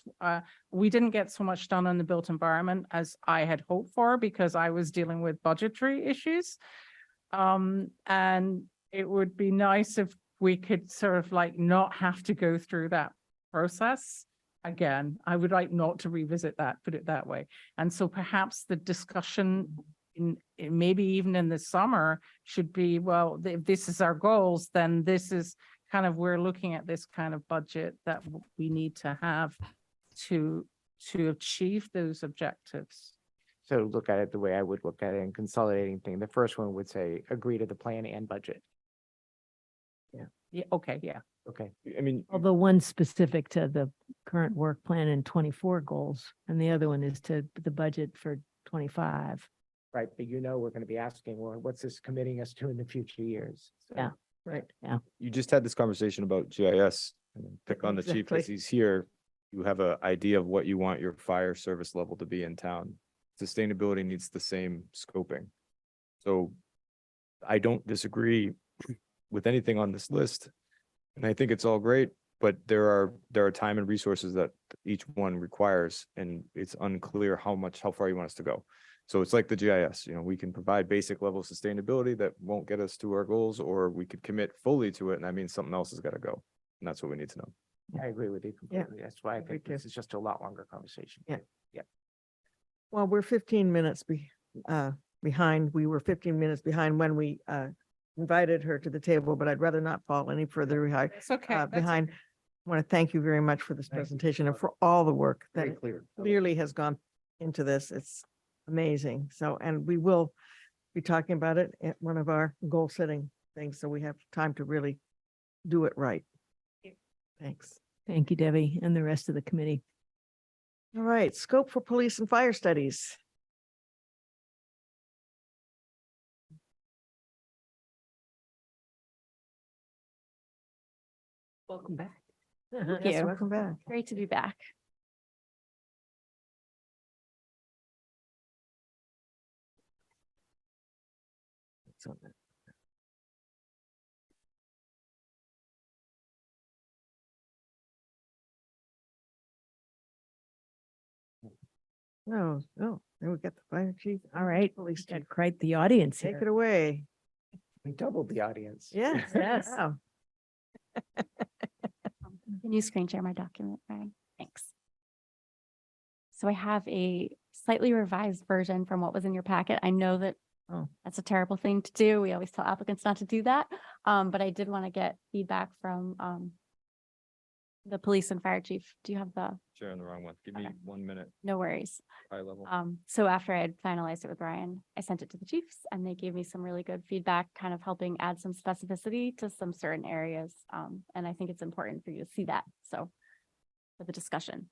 Speaker 2: we didn't get so much done on the built environment as I had hoped for, because I was dealing with budgetary issues. And it would be nice if we could sort of like not have to go through that process again. I would like not to revisit that, put it that way. And so perhaps the discussion in maybe even in the summer should be, well, if this is our goals, then this is kind of, we're looking at this kind of budget that we need to have to achieve those objectives.
Speaker 5: So look at it the way I would look at it in consolidating thing. The first one would say, agree to the plan and budget.
Speaker 2: Yeah, okay, yeah.
Speaker 5: Okay.
Speaker 1: I mean,
Speaker 9: although one's specific to the current work plan and 24 goals, and the other one is to the budget for 25.
Speaker 5: Right, but we're going to be asking, well, what's this committing us to in the future years? So-
Speaker 9: Yeah.
Speaker 3: Right.
Speaker 9: Yeah.
Speaker 1: you just had this conversation about GIS, and then pick on the chief because
Speaker 3: Exactly.
Speaker 1: he's here. You have an idea of what you want your fire service level to be in town. Sustainability needs the same scoping. So I don't disagree with anything on this list. And I think it's all great. but there are time and resources that each one requires, and it's unclear how far you want us to go. So it's like the GIS, we can provide basic level of sustainability that won't get us to our goals, or we could commit fully to it, and that means something else has got to go. And that's what we need to know.
Speaker 5: I agree with you completely. That's why I think this is just a lot longer conversation.
Speaker 3: Yeah. Well, we're 15 minutes behind. We were 15 minutes behind when we invited her to the table, but I'd rather not fall any further behind.
Speaker 2: It's okay. That's
Speaker 3: Behind.
Speaker 2: okay.
Speaker 3: I want to thank you very much for this
Speaker 10: Thank you.
Speaker 3: presentation and for all the work that
Speaker 10: Very clear.
Speaker 3: clearly has gone into this. It's amazing. So, and we will be talking about it at one of our goal setting things. So we have time to really do it right. Thanks.
Speaker 9: Thank you, Debbie, and the rest of the committee.
Speaker 3: All right, scope for police and fire studies.
Speaker 9: Welcome back.
Speaker 3: Yes,
Speaker 12: you.
Speaker 3: welcome back.
Speaker 12: Great to be back.
Speaker 3: It's on there. No, then we got the fire chief.
Speaker 9: All right,
Speaker 3: Police
Speaker 9: got
Speaker 3: chief.
Speaker 9: quite the audience
Speaker 3: Take it
Speaker 9: here.
Speaker 3: away.
Speaker 5: We doubled the audience.
Speaker 3: Yes.
Speaker 9: Yes.
Speaker 3: Wow.
Speaker 12: Can you screen share my document, Ryan? Thanks. So I have a slightly revised version from what was in your packet. I know that
Speaker 3: Oh.
Speaker 12: that's a terrible thing to do. We always tell applicants not to do that. But I did want to get feedback from the police and fire chief. Do you have the,
Speaker 1: Sharing the wrong one. Give me
Speaker 12: Okay.
Speaker 1: 1 minute,
Speaker 12: no worries.
Speaker 1: high level.
Speaker 12: So after I had finalized it with Ryan, I sent it to the chiefs and they gave me some really good feedback, kind of helping add some specificity to some certain areas. And I think it's important for you to see that. So for the discussion.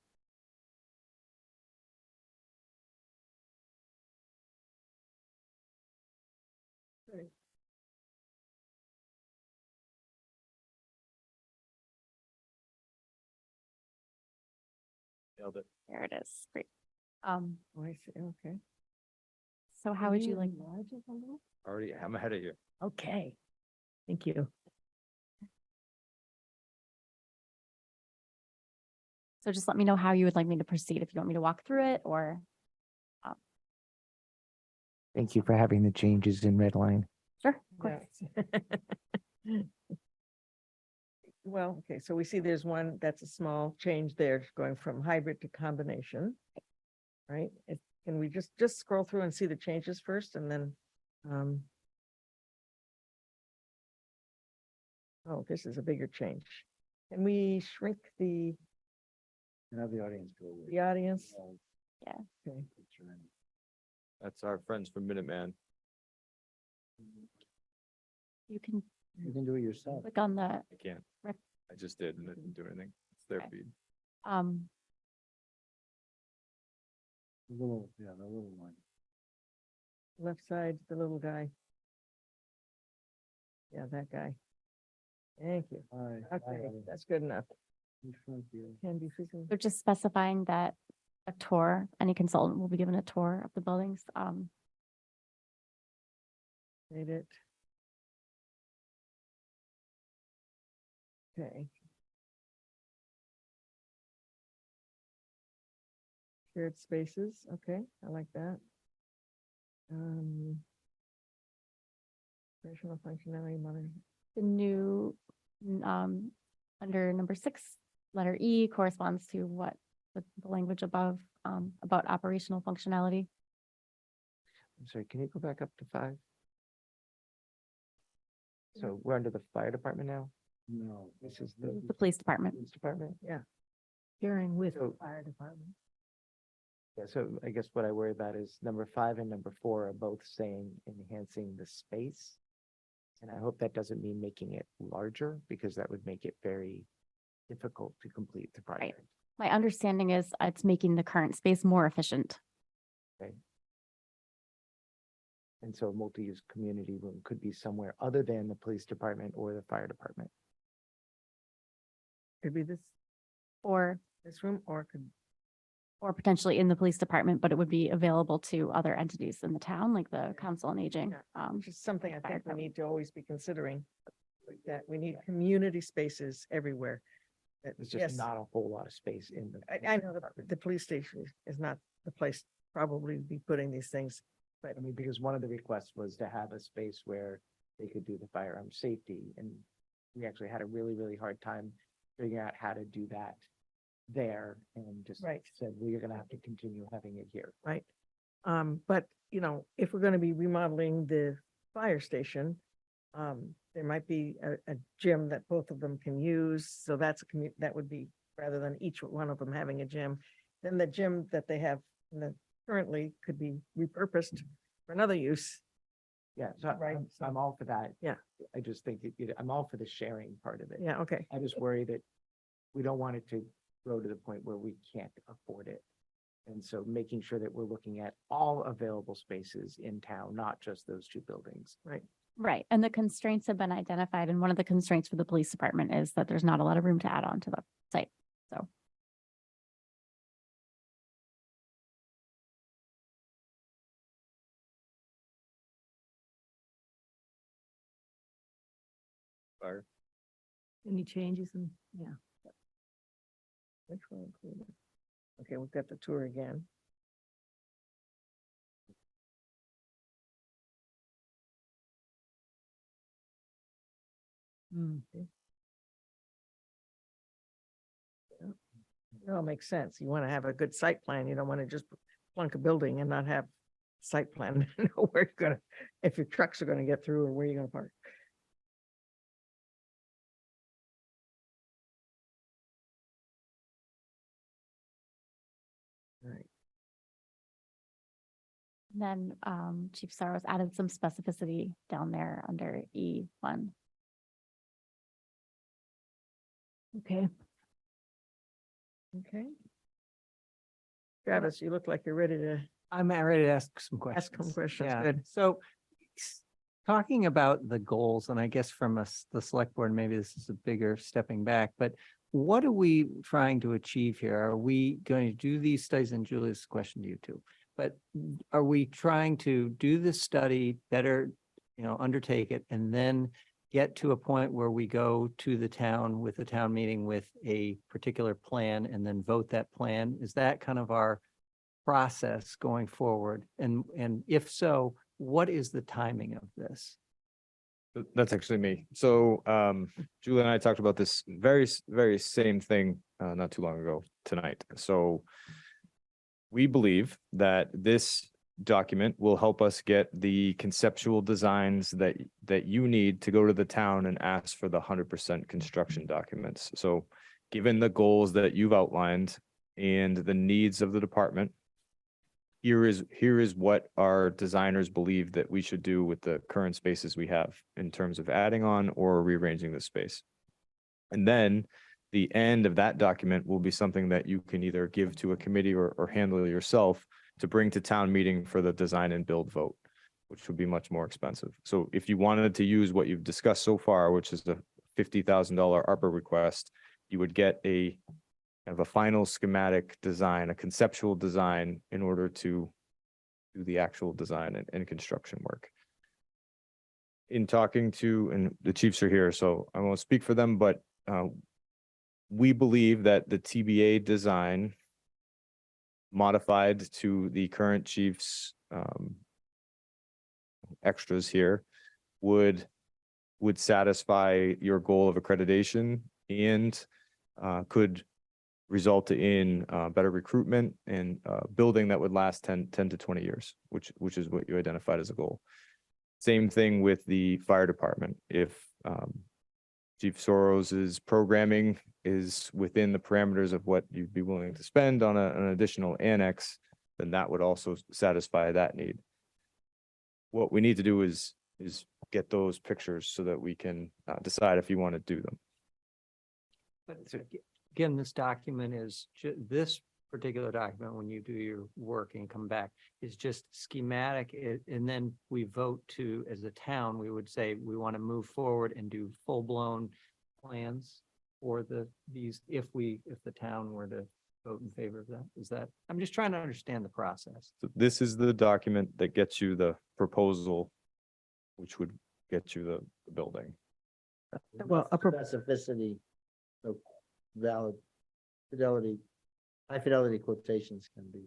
Speaker 1: Nailed it.
Speaker 12: There it is. Great.
Speaker 3: Oh, I see. Okay.
Speaker 12: So how would you like?
Speaker 1: Already, I'm ahead of you.
Speaker 9: Okay. Thank you.
Speaker 12: So just let me know how you would like me to proceed, if you want me to walk through it or.
Speaker 5: Thank you for having the changes in red line.
Speaker 12: Sure. of course.
Speaker 3: Yeah. Well, okay, so we see there's one, that's a small change there, going from hybrid to combination. Right? Can we just scroll through and see the changes first and then, oh, this is a bigger change. Can we shrink the
Speaker 10: Have the audience go away.
Speaker 3: audience?
Speaker 12: Yeah.
Speaker 3: Okay.
Speaker 1: That's our friends from Minuteman.
Speaker 12: You can
Speaker 10: You can do it yourself.
Speaker 12: click on the,
Speaker 1: I can't.
Speaker 12: Rec-
Speaker 1: I just did and it didn't do anything. It's their
Speaker 12: Okay.
Speaker 1: feed.
Speaker 10: The little one.
Speaker 3: Left side, the little guy. Yeah, that guy. Thank you. Okay, that's good enough. Can be physical.
Speaker 12: they're just specifying that a tour, any consultant will be given a tour of the buildings.
Speaker 3: Made it. Okay. Shared spaces, okay, I like that. Operational functionality, monitoring.
Speaker 12: The new, under number 6, letter E corresponds to what the language above, about operational functionality.
Speaker 5: I'm sorry, can you go back up to 5? So we're under the fire department now?
Speaker 10: No.
Speaker 5: This is the
Speaker 12: The police department.
Speaker 5: police department?
Speaker 3: Yeah.
Speaker 9: Sharing with the
Speaker 5: So-
Speaker 9: fire department.
Speaker 5: Yeah, so I guess what I worry about is number 5 and number 4 are both saying enhancing the space. And I hope that doesn't mean making it larger, because that would make it very difficult to complete the project.
Speaker 12: My understanding is it's making the current space more efficient.
Speaker 5: And so a multi-use community room could be somewhere other than the police department or the fire department.
Speaker 3: Could be this
Speaker 12: Or
Speaker 3: room, or could,
Speaker 12: potentially in the police department, but it would be available to other entities in the town, like the council on aging.
Speaker 3: which is something I
Speaker 12: fire
Speaker 3: think we
Speaker 12: department.
Speaker 3: need to always be considering. That we need community spaces everywhere.
Speaker 5: There's
Speaker 3: Yes.
Speaker 5: just not a whole lot of space in the.
Speaker 3: I know the police station is not the place probably to be putting these things.
Speaker 5: But I mean, because one of the requests was to have a space where they could do the firearm safety, and we actually had a really, really hard time figuring out how to do that there, and just
Speaker 3: Right.
Speaker 5: said, well, you're gonna have to continue having it here.
Speaker 3: Right. But, you know, if we're gonna be remodeling the fire station, there might be a gym that both of them can use, so that's a that would be, rather than each one of them having a gym, then the gym that they have currently could be repurposed for another use.
Speaker 5: Yeah, so
Speaker 3: Right,
Speaker 5: I'm all for that.
Speaker 3: Yeah.
Speaker 5: I just think, I'm all for the sharing part of it.
Speaker 3: Yeah, okay.
Speaker 5: I just worry that we don't want it to grow to the point where we can't afford it. And so making sure that we're looking at all available spaces in town, not just those two buildings.
Speaker 3: Right.
Speaker 12: Right, and the constraints have been identified, and one of the constraints for the police department is that there's not a lot of room to add on to the site, so.
Speaker 1: Fire.
Speaker 9: Any changes in, yeah.
Speaker 3: Which one included? Okay, we've got the tour again.
Speaker 9: Mm.
Speaker 3: It all makes sense. You want to have a good site plan. You don't want to just plunk a building and not have site plan, to know where you're gonna, if your trucks are gonna get through or where you're gonna park. Right.
Speaker 12: Then Chief Saros added some specificity down there under E1.
Speaker 9: Okay.
Speaker 3: Okay. Travis, you look like you're ready to
Speaker 6: I'm ready to ask some
Speaker 3: ask
Speaker 6: questions.
Speaker 3: some questions.
Speaker 6: Yeah.
Speaker 3: Good.
Speaker 6: So talking about the goals, and I guess from us, the select board, maybe this is a bigger stepping back, but what are we trying to achieve here? Are we going to do these studies? And Julia's question to you too, but are we trying to do this study better, undertake it, and then get to a point where we go to the town with the town meeting with a particular plan and then vote that plan? Is that kind of our process going forward? And if so, what is the timing of this?
Speaker 1: That's actually me. So Julie and I talked about this very same thing not too long ago tonight. So we believe that this document will help us get the conceptual designs that you need to go to the town and ask for the 100% construction documents. So given the goals that you've outlined and the needs of the department, here is what our designers believe that we should do with the current spaces we have in terms of adding on or rearranging the space. And then the end of that document will be something that you can either give to a committee or handle yourself to bring to town meeting for the design and build vote, which would be much more expensive. So if you wanted to use what you've discussed so far, which is the $50,000 ARPA request, you would get a kind of a final schematic design, a conceptual design in order to do the actual design and construction work. In talking to, and the chiefs are here, so I won't speak for them, but we believe that the TBA design modified to the current chief's extras here would satisfy your goal of accreditation and could result in better recruitment and building that would last 10 to 20 years, which is what you identified as a goal. Same thing with the fire department. If Chief Soros's programming is within the parameters of what you'd be willing to spend on an additional annex, then that would also satisfy that need. What we need to do is get those pictures so that we can decide if you want to do them.
Speaker 6: But again, this document is, this particular document, when you do your work and come back, is just schematic. And then we vote to, as a town, we would say, we want to move forward and do full-blown plans for these, if the town were to vote in favor of that. Is that, I'm just trying to understand the process.
Speaker 1: So this is the document that gets you the proposal, which would get you the building.
Speaker 3: Well,
Speaker 10: Specificity. So valid fidelity, high fidelity quotations can be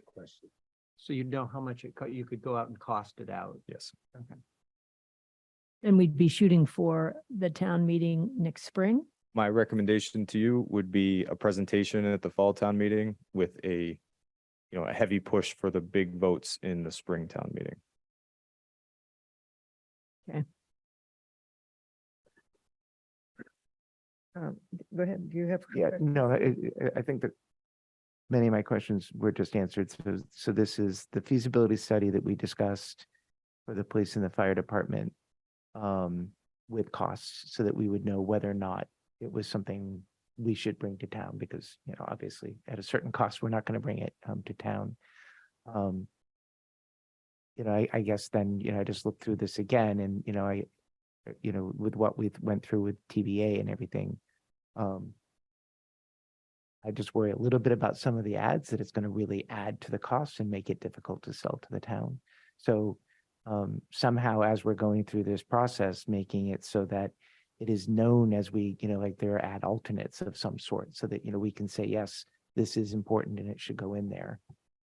Speaker 10: questioned.
Speaker 6: So you know how much you could go out and cost it out.
Speaker 1: Yes.
Speaker 9: And we'd be shooting for the town meeting next spring.
Speaker 1: My recommendation to you would be a presentation at the fall town meeting with a heavy push for the big votes in the spring town meeting.
Speaker 3: Go ahead. Do you have?
Speaker 5: Yeah, no, I think that many of my questions were just answered. So this is the feasibility study that we discussed for the police and the fire department with costs, so that we would know whether or not it was something we should bring to town, because, obviously at a certain cost, we're not going to bring it to town. I guess then, I just looked through this again, and, with what we went through with TVA and everything, I just worry a little bit about some of the ads, that it's going to really add to the cost and make it difficult to sell to the town. So somehow, as we're going through this process, making it so that it is known as we, like there are ad alternates of some sort, so that, we can say, yes, this is important and it should go in there.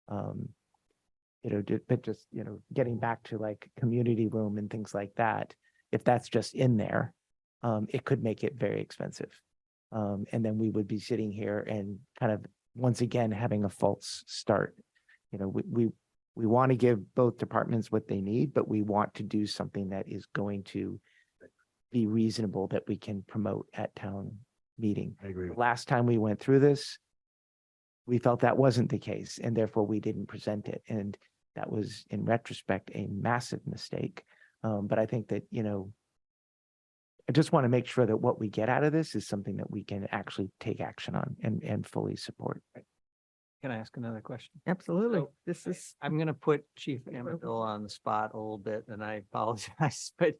Speaker 5: But just, getting back to like community room and things like that, if that's just in there, it could make it very expensive. And then we would be sitting here and kind of, once again, having a false start. We want to give both departments what they need, but we want to do something that is going to be reasonable, that we can promote at town meeting.
Speaker 10: I agree.
Speaker 5: Last time we went through this, we felt that wasn't the case, and therefore we didn't present it. And that was, in retrospect, a massive mistake. But I think that, I just want to make sure that what we get out of this is something that we can actually take action on and fully support.
Speaker 6: Can I ask another question?
Speaker 3: Absolutely.
Speaker 6: So,
Speaker 3: This is.
Speaker 6: I'm going to put Chief Amitville on the spot a little bit, and I apologize, but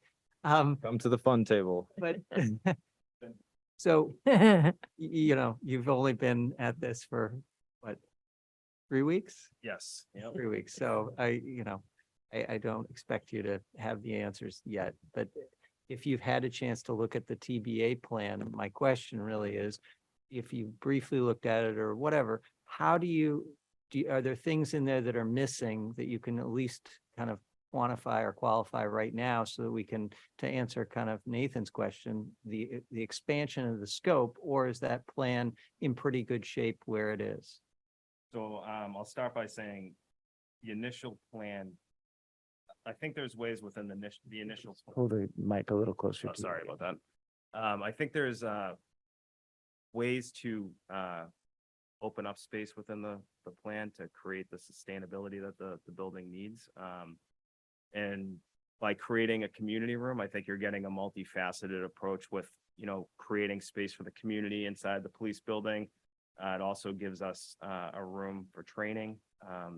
Speaker 1: Come to the fun table.
Speaker 6: but so, you've only been at this for what, 3 weeks?
Speaker 1: Yes.
Speaker 6: 3 weeks. So I don't expect you to have the answers yet, but if you've had a chance to look at the TBA plan, my question really is, if you briefly looked at it or whatever, how are there things in there that are missing that you can at least kind of quantify or qualify right now, so that we can, to answer kind of Nathan's question, the expansion of the scope, or is that plan in pretty good shape where it is?
Speaker 13: So I'll start by saying the initial plan, I think there's ways within the initial.
Speaker 5: Hold the mic a little closer.
Speaker 13: Oh, sorry about that. I think there's ways to open up space within the plan to create the sustainability that the building needs. And by creating a community room, I think you're getting a multifaceted approach with, creating space for the community inside the police building. It also gives us a room for training,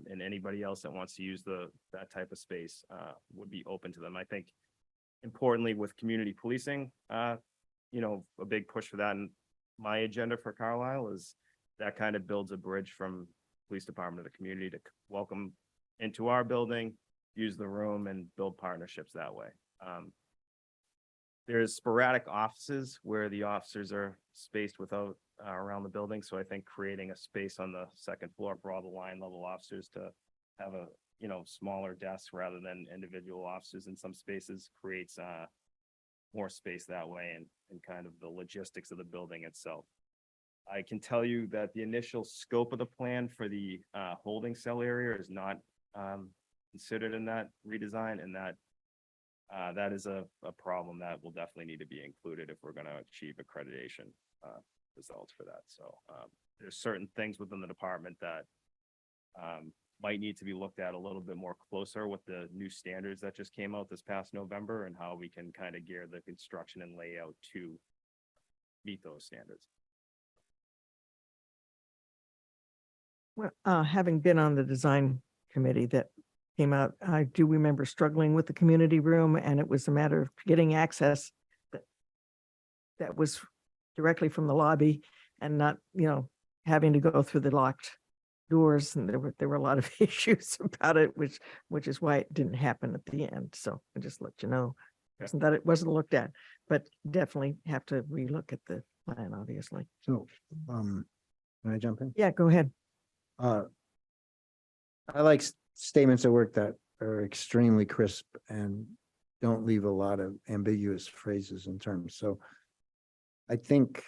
Speaker 13: and anybody else that wants to use that type of space would be open to them. I think importantly with community policing, a big push for that. And my agenda for Carlisle is that kind of builds a bridge from police department to the community to welcome into our building, use the room, and build partnerships that way. There's sporadic offices where the officers are spaced without around the building. So I think creating a space on the second floor for all the line level officers to have a, smaller desk rather than individual officers in some spaces creates more space that way, and kind of the logistics of the building itself. I can tell you that the initial scope of the plan for the holding cell area is not considered in that redesign, and that is a problem that will definitely need to be included if we're going to achieve accreditation results for that. So there's certain things within the department that might need to be looked at a little bit more closer with the new standards that just came out this past November, and how we can kind of gear the construction and layout to meet those standards.
Speaker 3: Well, having been on the design committee that came out, I do remember struggling with the community room, and it was a matter of getting access that was directly from the lobby, and not, having to go through the locked doors. And there were a lot of issues about it, which is why it didn't happen at the end. So I just let you know, that it wasn't looked at, but definitely have to relook at the plan, obviously.
Speaker 10: So, can I jump in?
Speaker 3: Yeah, go ahead.
Speaker 10: I like statements of work that are extremely crisp and don't leave a lot of ambiguous phrases and terms. So I think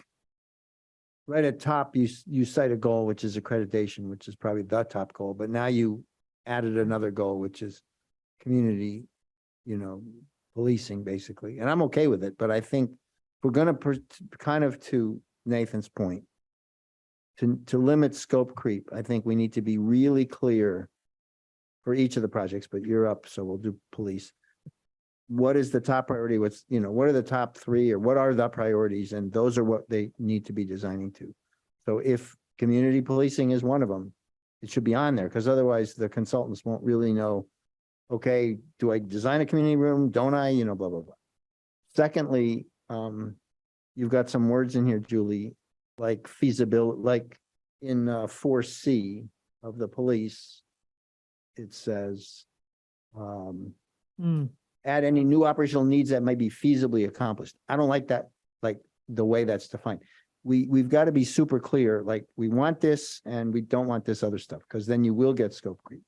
Speaker 10: right at top, you cite a goal, which is accreditation, which is probably the top goal, but now you added another goal, which is community, policing basically. And I'm okay with it, but I think we're gonna kind of to Nathan's point, to limit scope creep, I think we need to be really clear for each of the projects, but you're up, so we'll do police. What is the top priority? What are the top three, or what are the priorities? And those are what they need to be designing to. So if community policing is one of them, it should be on there, because otherwise the consultants won't really know, okay, do I design a community room? Don't I? Blah, blah, blah. Secondly, you've got some words in here, Julie, like feasibility, like in 4C of the police, it says, add any new operational needs that might be feasibly accomplished. I don't like that, like the way that's defined. We've got to be super clear, like we want this and we don't want this other stuff, because then you will get scope creep.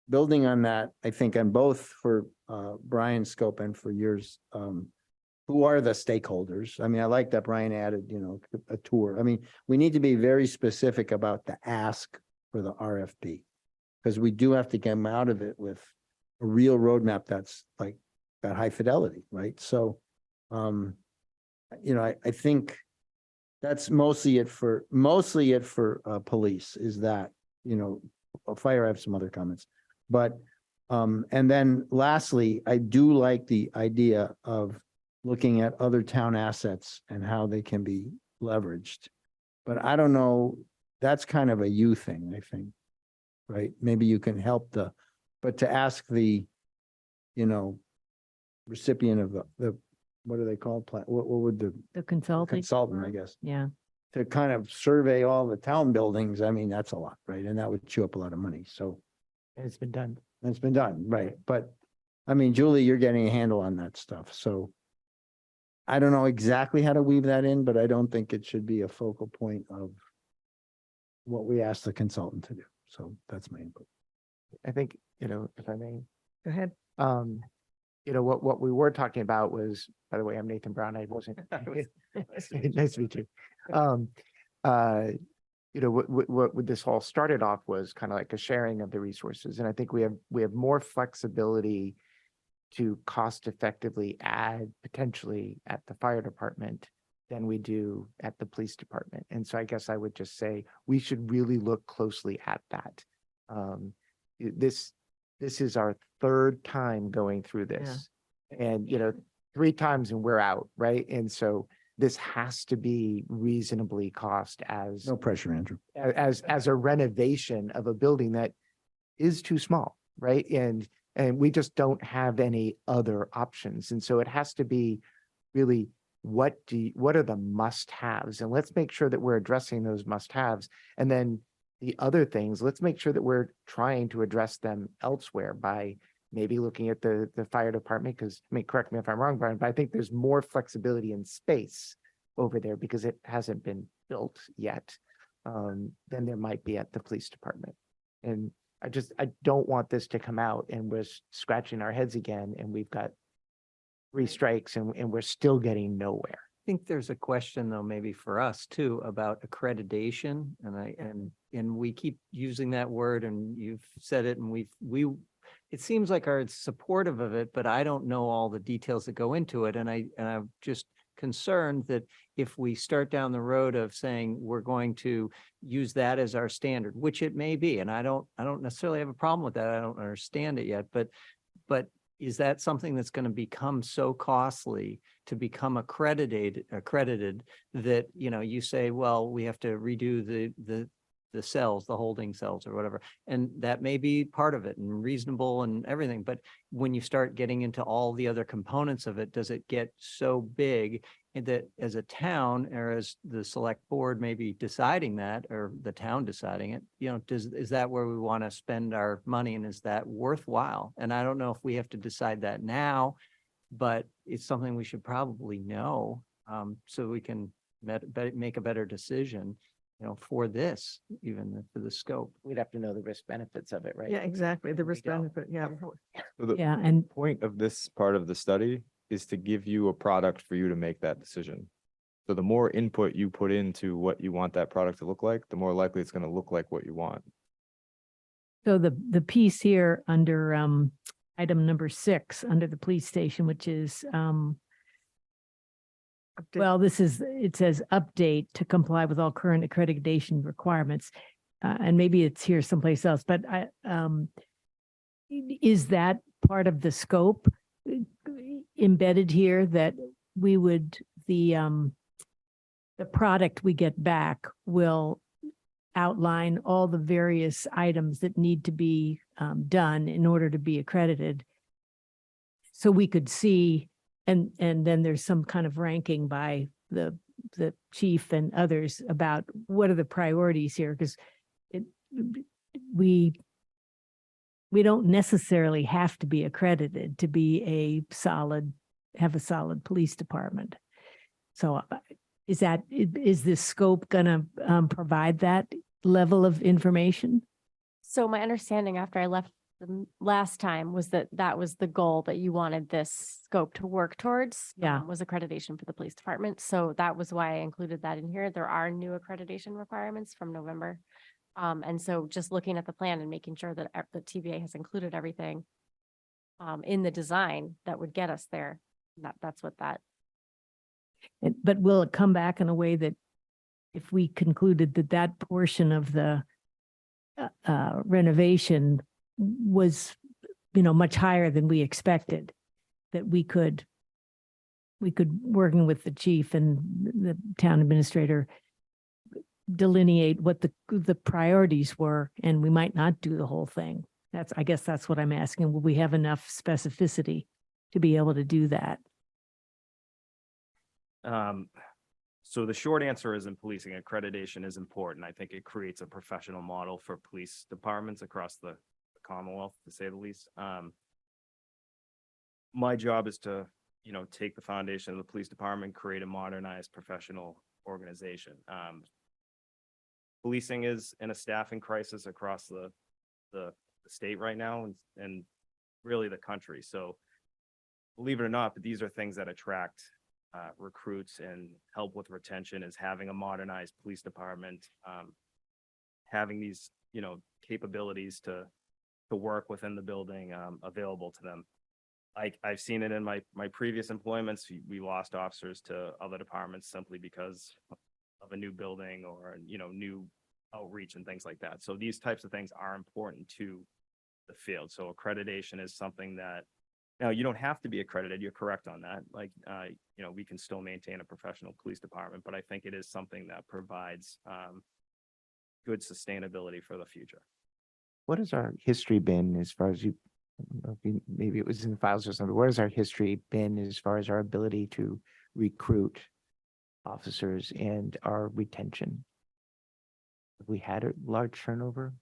Speaker 10: Building on that, I think on both for Brian's scope and for yours, who are the stakeholders? I mean, I like that Brian added, a tour. I mean, we need to be very specific about the ask for the RFP, because we do have to get them out of it with a real roadmap that's like got high fidelity, right? So, I think that's mostly it for police, is that, fire, I have some other comments, but, and then lastly, I do like the idea of looking at other town assets and how they can be leveraged. But I don't know, that's kind of a you thing, I think, right? Maybe you can help but to ask the, recipient of the, what are they called? What would
Speaker 9: The consulting,
Speaker 10: consultant, I guess,
Speaker 9: yeah.
Speaker 10: to kind of survey all the town buildings, I mean, that's a lot, right? And that would chew up a lot of money, so.
Speaker 5: And it's been done.
Speaker 10: It's been done, right? But, I mean, Julie, you're getting a handle on that stuff, so. I don't know exactly how to weave that in, but I don't think it should be a focal point of what we ask the consultant to do. So that's my input.
Speaker 5: I think, if I may,
Speaker 3: Go ahead.
Speaker 5: what we were talking about was, by the way, I'm Nathan Brown. I wasn't. Nice to meet you. What this all started off was kind of like a sharing of the resources. And I think we have more flexibility to cost effectively add potentially at the fire department than we do at the police department. And so I guess I would just say we should really look closely at that. This is our third time going through this, and 3 times and we're out, right? And so this has to be reasonably cost as
Speaker 10: No pressure, Andrew.
Speaker 5: as a renovation of a building that is too small, right? And we just don't have any other options. And so it has to be really, what are the must-haves? And let's make sure that we're addressing those must-haves. And then the other things, let's make sure that we're trying to address them elsewhere by maybe looking at the fire department, because, correct me if I'm wrong, Brian, but I think there's more flexibility in space over there because it hasn't been built yet than there might be at the police department. And I don't want this to come out and we're scratching our heads again and we've got 3 strikes and we're still getting nowhere.
Speaker 6: I think there's a question though, maybe for us too, about accreditation. And we keep using that word, and you've said it, and it seems like are supportive of it, but I don't know all the details that go into it. And I'm just concerned that if we start down the road of saying we're going to use that as our standard, which it may be, and I don't necessarily have a problem with that. I don't understand it yet, but is that something that's going to become so costly to become accredited that, you say, well, we have to redo the cells, the holding cells or whatever. And that may be part of it and reasonable and everything. But when you start getting into all the other components of it, does it get so big that as a town, or as the select board maybe deciding that, or the town deciding it, is that where we want to spend our money, and is that worthwhile? And I don't know if we have to decide that now, but it's something we should probably know, so we can make a better decision, for this, even for the scope.
Speaker 5: We'd have to know the risk benefits of it, right?
Speaker 3: Yeah, exactly. The
Speaker 5: We
Speaker 3: risk
Speaker 5: don't.
Speaker 3: benefit, yeah.
Speaker 1: So the
Speaker 9: Yeah, and
Speaker 1: point of this part of the study is to give you a product for you to make that decision. So the more input you put into what you want that product to look like, the more likely it's going to look like what you want.
Speaker 9: so the piece here under item number 6, under the police station, which is
Speaker 3: Update.
Speaker 9: well, it says update to comply with all current accreditation requirements. And maybe it's here someplace else, but is that part of the scope embedded here that we would, the product we get back will outline all the various items that need to be done in order to be accredited? So we could see, and then there's some kind of ranking by the chief and others about what are the priorities here, because we don't necessarily have to be accredited to be have a solid police department. So is this scope gonna provide that level of information?
Speaker 12: So my understanding after I left the last time was that that was the goal that you wanted this scope to work towards.
Speaker 9: Yeah.
Speaker 12: Was accreditation for the police department. So that was why I included that in here. There are new accreditation requirements from November. And so just looking at the plan and making sure that the TVA has included everything in the design that would get us there. That's what that.
Speaker 9: But will it come back in a way that if we concluded that portion of the renovation was, much higher than we expected, that we could, working with the chief and the town administrator, delineate what the priorities were, and we might not do the whole thing. I guess that's what I'm asking. Will we have enough specificity to be able to do that?
Speaker 13: So the short answer is in policing, accreditation is important. I think it creates a professional model for police departments across the Commonwealth, to say the least. My job is to, take the foundation of the police department, create a modernized professional organization. Policing is in a staffing crisis across the state right now and really the country. So believe it or not, but these are things that attract recruits and help with retention, is having a modernized police department, having these, capabilities to work within the building available to them. I've seen it in my previous employments. We lost officers to other departments simply because of a new building or, new outreach and things like that. So these types of things are important to the field. So accreditation is something that, now, you don't have to be accredited. You're correct on that. We can still maintain a professional police department, but I think it is something that provides good sustainability for the future.
Speaker 5: What has our history been as far as maybe it was in the files or something, what has our history been as far as our ability to recruit officers and our retention? Have we had a large turnover?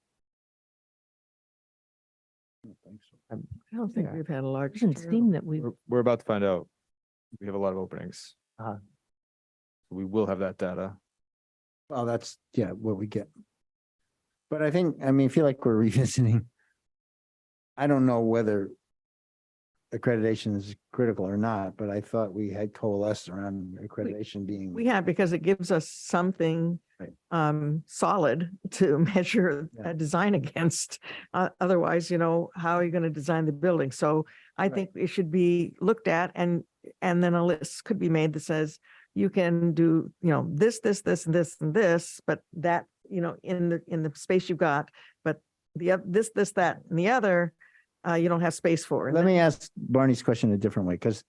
Speaker 3: I don't think
Speaker 5: Yeah.
Speaker 3: we've had a large.
Speaker 9: Doesn't seem that we,
Speaker 1: We're about to find out. We have a lot of openings.
Speaker 5: Uh-huh.
Speaker 1: We will have that data.
Speaker 10: Well, that's, what we get. But I feel like we're revisiting. I don't know whether accreditation is critical or not, but I thought we had coalesced around accreditation being.
Speaker 3: We have, because it gives us something
Speaker 10: Right.
Speaker 3: solid to measure
Speaker 10: Yeah.
Speaker 3: a design against. Otherwise, how are you going to design the building? So I
Speaker 10: Right.
Speaker 3: think it should be looked at, and then a list could be made that says you can do, this, and this, and this, but that, in the space you've got, but this, that, and the other, you don't have space for. And
Speaker 10: Let
Speaker 3: then-
Speaker 10: me ask Barney's question a different way, because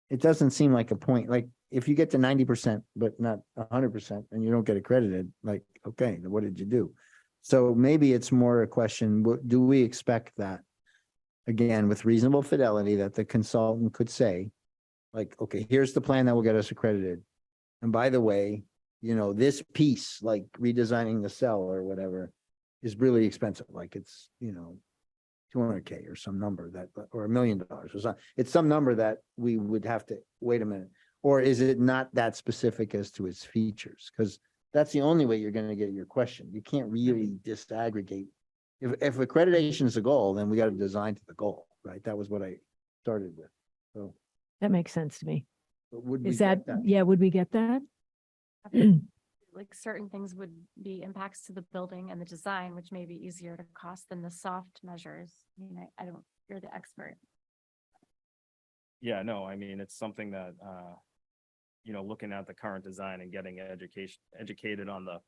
Speaker 10: it doesn't seem like a point, like, if you get to 90%, but not 100%, and you don't get accredited, like, okay, then what did you do? So maybe it's more a question, do we expect that? Again, with reasonable fidelity, that the consultant could say, like, okay, here's the plan that will get us accredited. And by the way, this piece, like redesigning the cell or whatever, is really expensive. Like it's, 200K or some number or $1 million or something. It's some number that we would have to, wait a minute, Or is it not that specific as to its features? Because that's the only way you're gonna get your question. You can't really disaggregate. If accreditation is a goal, then we got to design to the goal, right? That was what I started with. So
Speaker 9: That makes sense to me.
Speaker 10: but would we
Speaker 9: Is
Speaker 10: get
Speaker 9: that, yeah, would we get that?
Speaker 12: Like certain things would be impacts to the building and the design, which may be easier to cost than the soft measures. I mean, I don't, you're the expert.
Speaker 13: Yeah, no, I mean, it's something that, looking at the current design and getting educated on the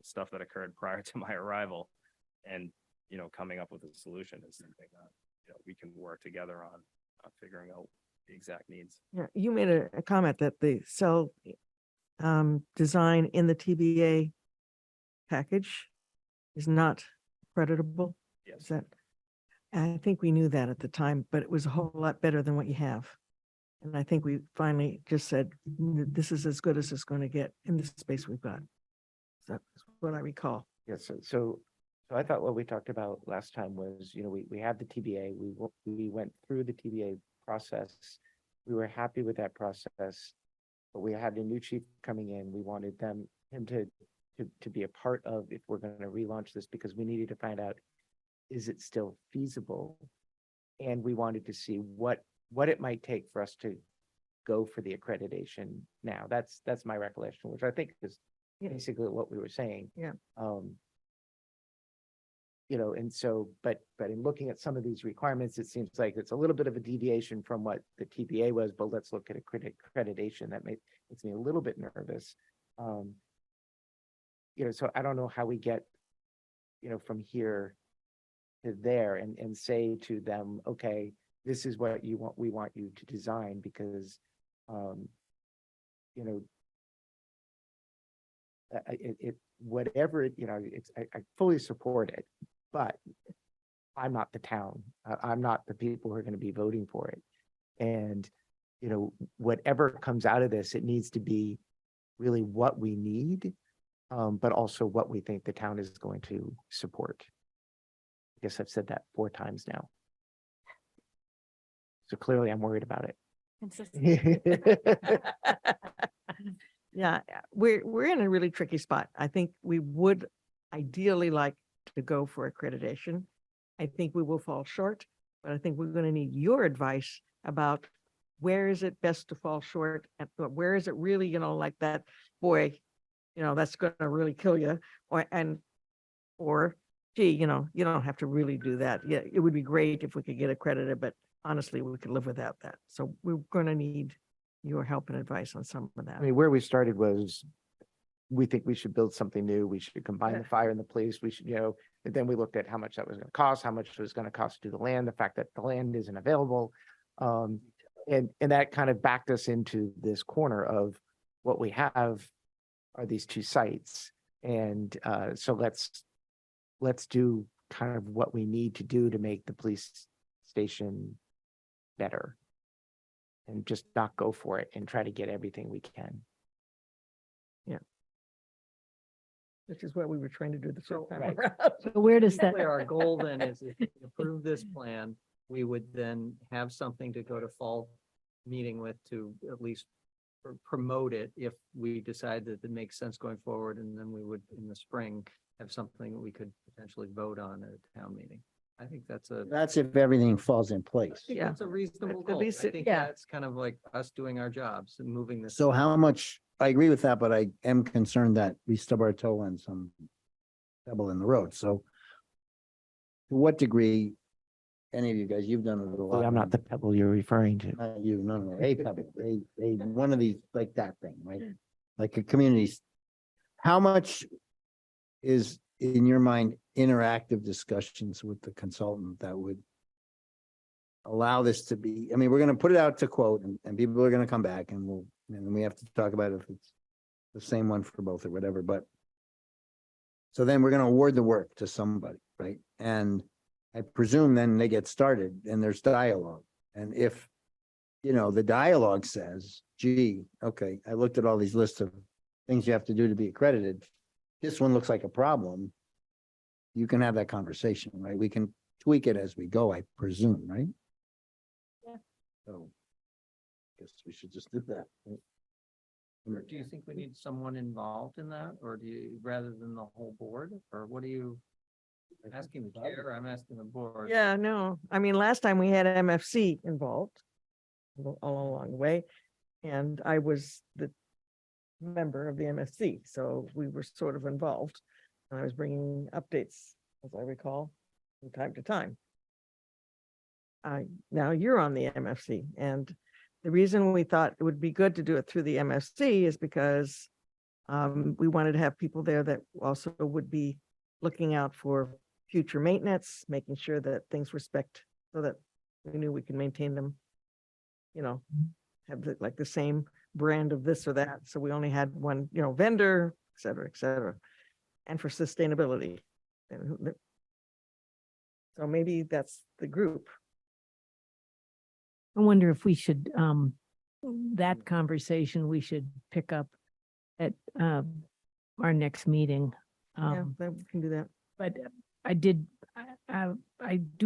Speaker 13: stuff that occurred prior to my arrival and, coming up with a solution is something that, we can work together on figuring out the exact needs.
Speaker 3: Yeah, you made a comment that the cell design in the TBA package is not creditable.
Speaker 13: Yes.
Speaker 3: Is that, I think we knew that at the time, but it was a whole lot better than what you have. And I think we finally just said, this is as good as it's going to get in the space we've got." That's what I recall.
Speaker 5: Yes, so I thought what we talked about last time was, we had the TBA, we went through the TBA process. We were happy with that process, but we had a new chief coming in. We wanted him to be a part of if we're going to relaunch this, because we needed to find out, is it still feasible? And we wanted to see what it might take for us to go for the accreditation now. That's my recollection, which I think is basically what we were saying.
Speaker 3: Yeah.
Speaker 5: And so, but in looking at some of these requirements, it seems like it's a little bit of a deviation from what the TBA was, but let's look at accreditation. That makes me a little bit nervous. So I don't know how we get, from here to there and say to them, okay, this is what we want you to design, because, I fully support it, but I'm not the town. I'm not the people who are going to be voting for it. And, whatever comes out of this, it needs to be really what we need, but also what we think the town is going to support. I guess I've said that 4 times now. So clearly I'm worried about it.
Speaker 12: Consistent.
Speaker 3: Yeah, we're in a really tricky spot. I think we would ideally like to go for accreditation. I think we will fall short, but I think we're going to need your advice about where is it best to fall short, and where is it really, like that, boy, that's going to really kill you, or gee, you don't have to really do that. Yeah, it would be great if we could get accredited, but honestly, we could live without that. So we're going to need your help and advice on some of that.
Speaker 5: I mean, where we started was, we think we should build something new. We should combine
Speaker 3: Yeah.
Speaker 5: the fire and the police. We should, and then we looked at how much that was going to cost, how much it was going to cost to do the land, the fact that the land isn't available. And that kind of backed us into this corner of what we have are these 2 sites. And so let's do kind of what we need to do to make the police station better. And just not go for it and try to get everything we can.
Speaker 3: Which is what we were trying to do the first time
Speaker 5: right.
Speaker 3: around.
Speaker 9: So where does that,
Speaker 6: Our goal then is if we approve this plan, we would then have something to go to fall meeting with to at least promote it if we decide that it makes sense going forward. And then we would, in the spring, have something that we could potentially vote on at a town meeting. I think that's
Speaker 10: if everything falls in place.
Speaker 3: Yeah.
Speaker 6: that's a reasonable
Speaker 3: At
Speaker 6: goal.
Speaker 3: least
Speaker 6: I
Speaker 3: it-
Speaker 6: think
Speaker 9: yeah.
Speaker 6: that's kind of like us doing our jobs and moving this.
Speaker 10: So how much, I agree with that, but I am concerned that we stub our toe in some pebble in the road. So to what degree, any of you guys, you've done it a lot.
Speaker 5: I'm not the pebble you're referring to.
Speaker 10: Not you, no, a pebble, one of these, like that thing, right? Like a community. How much is, in your mind, interactive discussions with the consultant that would allow this to be, I mean, we're gonna put it out to quote and people are gonna come back and and we have to talk about if it's the same one for both or whatever, but so then we're gonna award the work to somebody, right? And I presume then they get started and there's dialogue. And if, the dialogue says, gee, okay, I looked at all these lists of things you have to do to be accredited. This one looks like a problem. You can have that conversation, right? We can tweak it as we go, I presume, right?
Speaker 12: Yeah.
Speaker 10: So guess we should just do that. Right?
Speaker 6: Or do you think we need someone involved in that, or do you, rather than the whole board, or what are you asking the chair? I'm asking the board.
Speaker 3: Yeah, no, I mean, last time we had MFC involved all along the way, and I was the member of the MFC, so we were sort of involved. And I was bringing updates, as I recall, from time to time. Now you're on the MFC, and the reason we thought it would be good to do it through the MFC is because we wanted to have people there that also would be looking out for future maintenance, making sure that things respect, so that we knew we can maintain them, you know, have like the same brand of this or that. So we only had one, vendor, et cetera, et cetera. And for sustainability. So maybe that's the group.
Speaker 9: I wonder if we should, that conversation we should pick up at our next meeting.
Speaker 3: Yeah, we can do that.
Speaker 9: But I do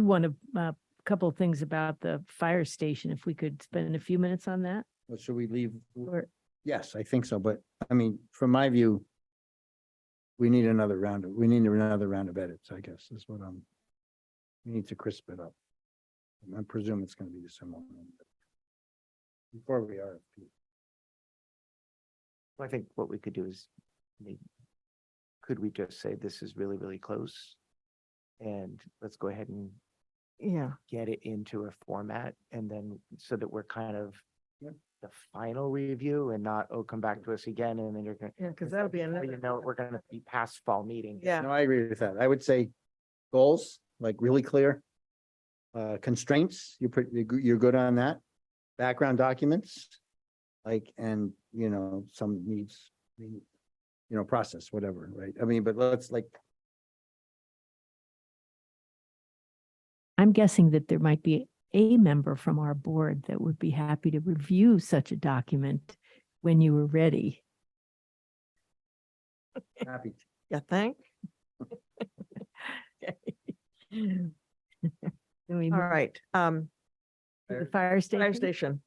Speaker 9: want to, a couple of things about the fire station, if we could spend a few minutes on that.
Speaker 10: Well, should we leave?
Speaker 9: Or,
Speaker 10: Yes, I think so, but I mean, from my view, we need another round of edits, I guess, is what we need to crisp it up. I presume it's gonna be the similar. Before we RFP.
Speaker 5: I think what we could do is, could we just say this is really, really close? And let's go ahead and
Speaker 3: Yeah,
Speaker 5: get it into a format, and then so that we're kind of
Speaker 10: Yep.
Speaker 5: the final review and not, oh, come back to us again, and then you're gonna.
Speaker 3: yeah, because that'll be
Speaker 5: before
Speaker 3: another.
Speaker 5: You know, we're gonna be past fall meeting.
Speaker 3: Yeah,
Speaker 10: No, I agree with that. I would say goals, like really clear. Constraints, you're good on that. Background documents, like, and, some needs, process, whatever, right? I mean, but let's
Speaker 9: I'm guessing that there might be a member from our board that would be happy to review such a document when you were ready.
Speaker 10: happy.
Speaker 3: yeah, thank.
Speaker 9: Can we
Speaker 3: All
Speaker 9: move
Speaker 3: right,
Speaker 9: to the fire station?
Speaker 3: fire station.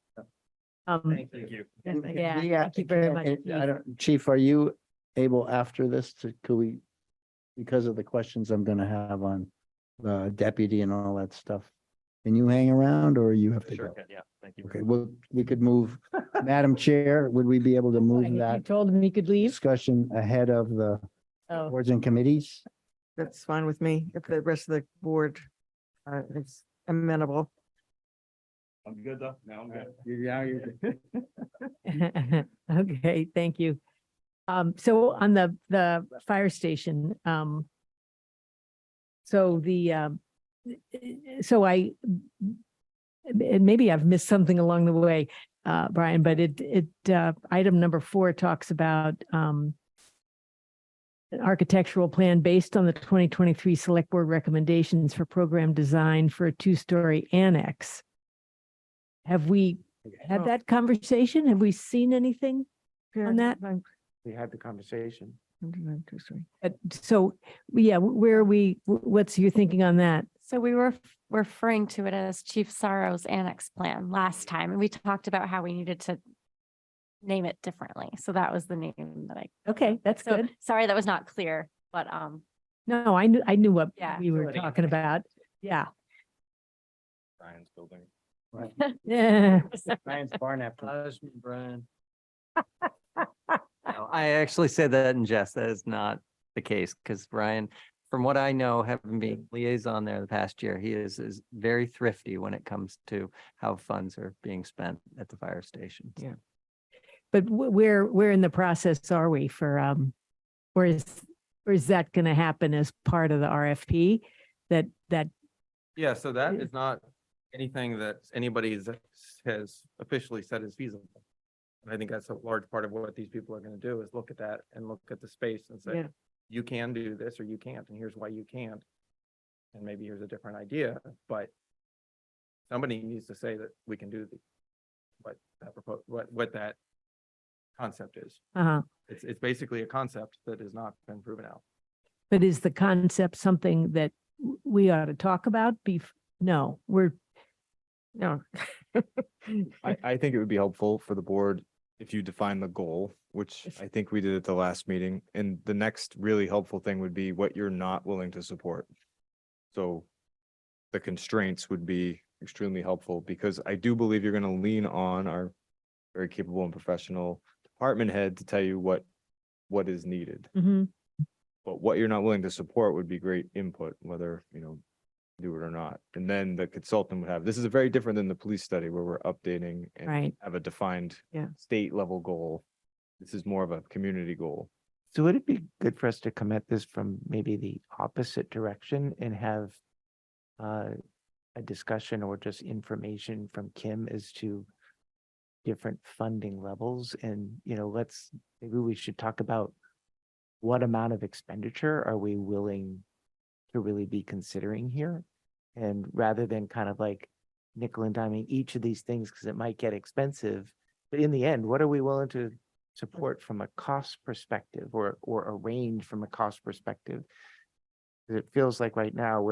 Speaker 13: Thank you.
Speaker 9: Yeah, thank you very much,
Speaker 10: and
Speaker 9: Chief.
Speaker 10: I don't, Chief, are you able after this because of the questions I'm gonna have on the deputy and all that stuff? Can you hang around or you have to
Speaker 13: Sure,
Speaker 10: go?
Speaker 13: yeah, thank you.
Speaker 10: Okay, well, we could move, Madam Chair, would we be able to move
Speaker 9: You
Speaker 10: that
Speaker 9: told him he could leave?
Speaker 10: discussion ahead of the
Speaker 9: Oh,
Speaker 10: boards and committees?
Speaker 3: That's fine with me, if the rest of the board is amenable.
Speaker 13: I'm good though. Now I'm good.
Speaker 10: Yeah,
Speaker 9: okay, thank you. So on the fire station, so and maybe I've missed something along the way, Brian, but item number 4 talks about an architectural plan based on the 2023 Select Board recommendations for program design for a 2-story annex. Have we had
Speaker 3: Oh.
Speaker 9: that conversation? Have we seen anything on that?
Speaker 5: We had the conversation.
Speaker 9: So, yeah, where are we, what's your thinking on that?
Speaker 12: So we were referring to it as Chief Sorrow's annex plan last time, and we talked about how we needed to name it differently. So that was the name that
Speaker 9: Okay, that's
Speaker 12: so
Speaker 9: good.
Speaker 12: sorry, that was not clear, but
Speaker 9: No, I knew what
Speaker 12: Yeah.
Speaker 9: we were talking about. Yeah.
Speaker 13: Brian's building.
Speaker 9: Yeah.
Speaker 10: Ryan's barn after.
Speaker 6: Husband, Brian. No, I actually said that in jest. That is not the case, because Brian, from what I know, having been liaison there the past year, he is very thrifty when it comes to how funds are being spent at the fire station.
Speaker 9: Yeah. But where in the process are we for, or is that going to happen as part of the RFP? That
Speaker 1: Yeah, so that
Speaker 9: Yeah.
Speaker 1: is not anything that anybody has officially said is feasible. And I think that's a large part of what these people are gonna do is look at that and look at the space and say,
Speaker 3: Yeah.
Speaker 1: you can do this or you can't, and here's why you can't. And maybe here's a different idea, but somebody needs to say that we can do what that concept is. It's basically a concept that has not been proven out.
Speaker 9: but is the concept something that we ought to talk about? No,
Speaker 3: No.
Speaker 1: I think it would be helpful for the board if you define the goal, which I think we did at the last meeting, and the next really helpful thing would be what you're not willing to support. So the constraints would be extremely helpful because I do believe you're gonna lean on our very capable and professional department head to tell you what is needed.
Speaker 9: Mhm.
Speaker 1: But what you're not willing to support would be great input, whether, do it or not. And then the consultant would have, this is very different than the police study where we're updating and
Speaker 9: Right.
Speaker 1: have a defined
Speaker 3: Yeah.
Speaker 1: state level goal. This is more of a community goal.
Speaker 5: So would it be good for us to come at this from maybe the opposite direction and have a discussion or just information from Kim as to different funding levels? And, maybe we should talk about what amount of expenditure are we willing to really be considering here? And rather than kind of like nickel and diming each of these things, because it might get expensive, but in the end, what are we willing to support from a cost perspective or a range from a cost perspective? 'Cause it feels like right now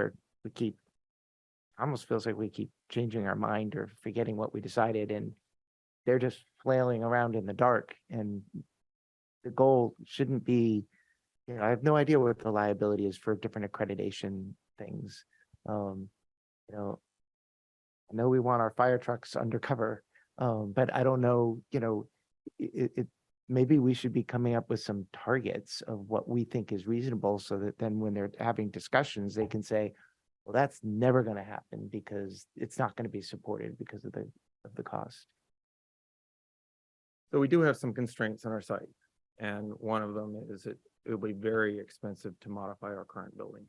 Speaker 5: almost feels like we keep changing our mind or forgetting what we decided, and they're just flailing around in the dark. And the goal shouldn't be, I have no idea what the liability is for different accreditation things. I know we want our fire trucks undercover, but I don't know, maybe we should be coming up with some targets of what we think is reasonable so that then when they're having discussions, they can say, well, that's never going to happen because it's not going to be supported because of the cost.
Speaker 6: So we do have some constraints on our site. And one of them is it'll be very expensive to modify our current building.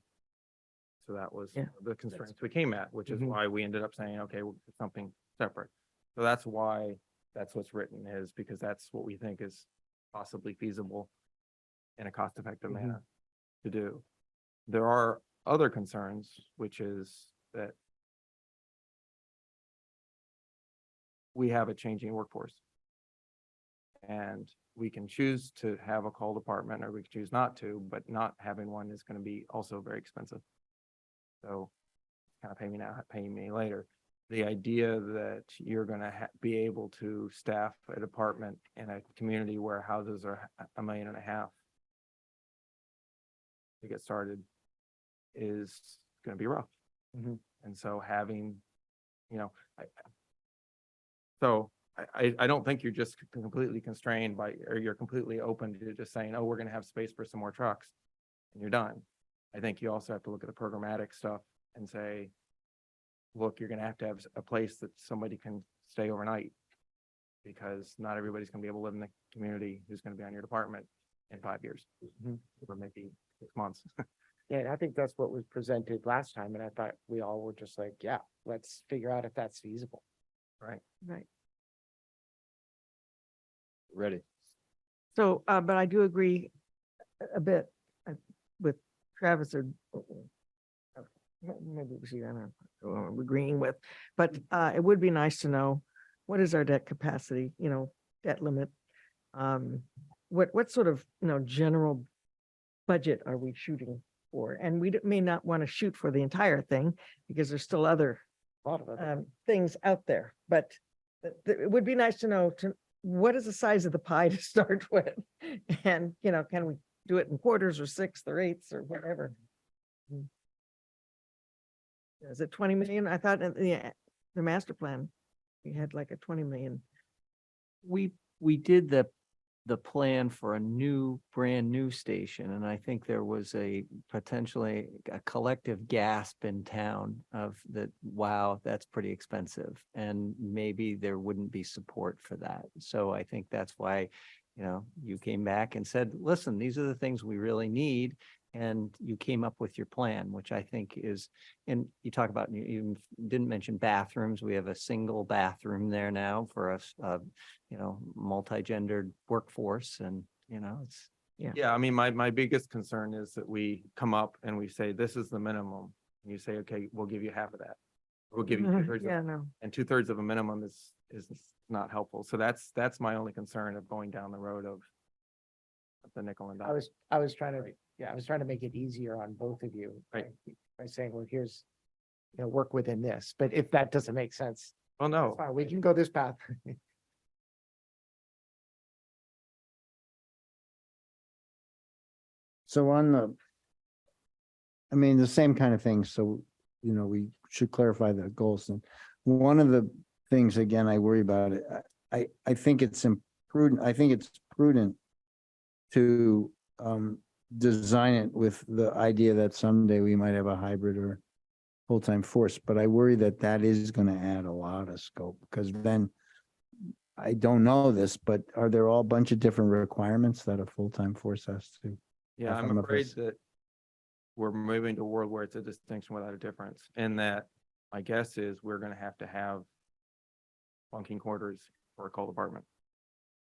Speaker 6: So that was
Speaker 3: Yeah.
Speaker 6: the constraints we came at, which is
Speaker 5: Mhm.
Speaker 6: why we ended up saying, okay, we'll do something separate. So that's why that's what's written, is because that's what we think is possibly feasible in a cost-effective
Speaker 5: Mhm.
Speaker 6: manner to do. There are other concerns, which is that we have a changing workforce. And we can choose to have a call department or we can choose not to, but not having one is going to be also very expensive. So kind of pay me now, pay me later. The idea that you're going to be able to staff a department in a community where houses are $1.5 million to get started is going to be rough.
Speaker 5: Mhm.
Speaker 6: And so having, I don't think you're just completely constrained or you're completely open to just saying, oh, we're going to have space for some more trucks and you're done. I think you also have to look at the programmatic stuff and say, look, you're going to have a place that somebody can stay overnight because not everybody's going to be able to live in the community who's going to be on your department in 5 years
Speaker 5: Mhm.
Speaker 6: or maybe 6 months.
Speaker 5: Yeah, and I think that's what was presented last time. And I thought we all were just like, yeah, let's figure out if that's feasible.
Speaker 6: Right.
Speaker 3: Right.
Speaker 1: Ready.
Speaker 3: So, but I do agree a bit with Travis or maybe we should, I don't know, who I'm agreeing with, but it would be nice to know what is our debt capacity, debt limit? What sort of, general budget are we shooting for? And we may not want to shoot for the entire thing because there's still other things out there, but it would be nice to know what is the size of the pie to start with? And, can we do it in quarters or sixths or eighths or whatever? Is it 20 million? I thought in the master plan, we had like a 20 million.
Speaker 6: We did the plan for a brand new station, and I think there was potentially a collective gasp in town of that, wow, that's pretty expensive. And maybe there wouldn't be support for that. So I think that's why, you came back and said, listen, these are the things we really need. And you came up with your plan, which I think is, and you talk about, you even didn't mention bathrooms. We have a single bathroom there now for us, multi-gendered workforce, and, it's. Yeah, I mean, my biggest concern is that we come up and we say, this is the minimum. And you say, okay, we'll give you half of that. We'll give you 2/3.
Speaker 3: Yeah, no.
Speaker 6: And 2/3 of a minimum is not helpful. So that's my only concern of going down the road of the nickel and dime.
Speaker 5: I was trying to make it easier on both of you.
Speaker 6: Right.
Speaker 5: By saying, well, here's, work within this, but if that doesn't make sense,
Speaker 6: Oh, no.
Speaker 5: fine, we can go this path.
Speaker 10: So on the, I mean, the same kind of thing. So, we should clarify the goals. And one of the things, again, I worry about it. I think it's imprudent. I think it's prudent to design it with the idea that someday we might have a hybrid or full-time force, but I worry that that is going to add a lot of scope, because then I don't know this, but are there all a bunch of different requirements that a full-time force has to?
Speaker 1: Yeah,
Speaker 10: If
Speaker 1: I'm
Speaker 10: I'm a
Speaker 1: afraid
Speaker 10: pers-
Speaker 1: that we're moving to a world where it's a distinction without a difference, and that my guess is we're gonna have to have bunking quarters for a call department.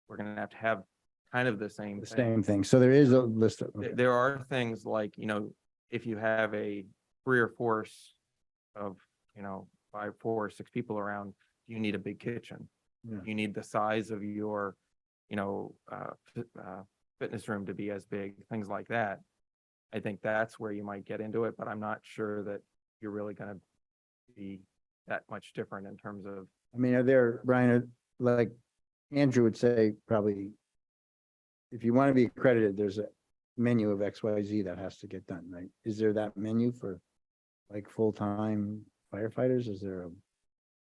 Speaker 1: We're gonna have to have kind of the same
Speaker 10: The
Speaker 1: thing.
Speaker 10: same thing. So there is a list of, okay.
Speaker 1: There are things like, if you have a career force of, 5, 4, 6 people around, you need a big kitchen.
Speaker 10: Yeah.
Speaker 1: You need the size of your, fitness room to be as big, things like that. I think that's where you might get into it, but I'm not sure that you're really gonna be that much different in terms of,
Speaker 10: I mean, are there, Brian, like Andrew would say, probably, if you want to be accredited, there's a menu of XYZ that has to get done, right? Is there that menu for like full-time firefighters? Is there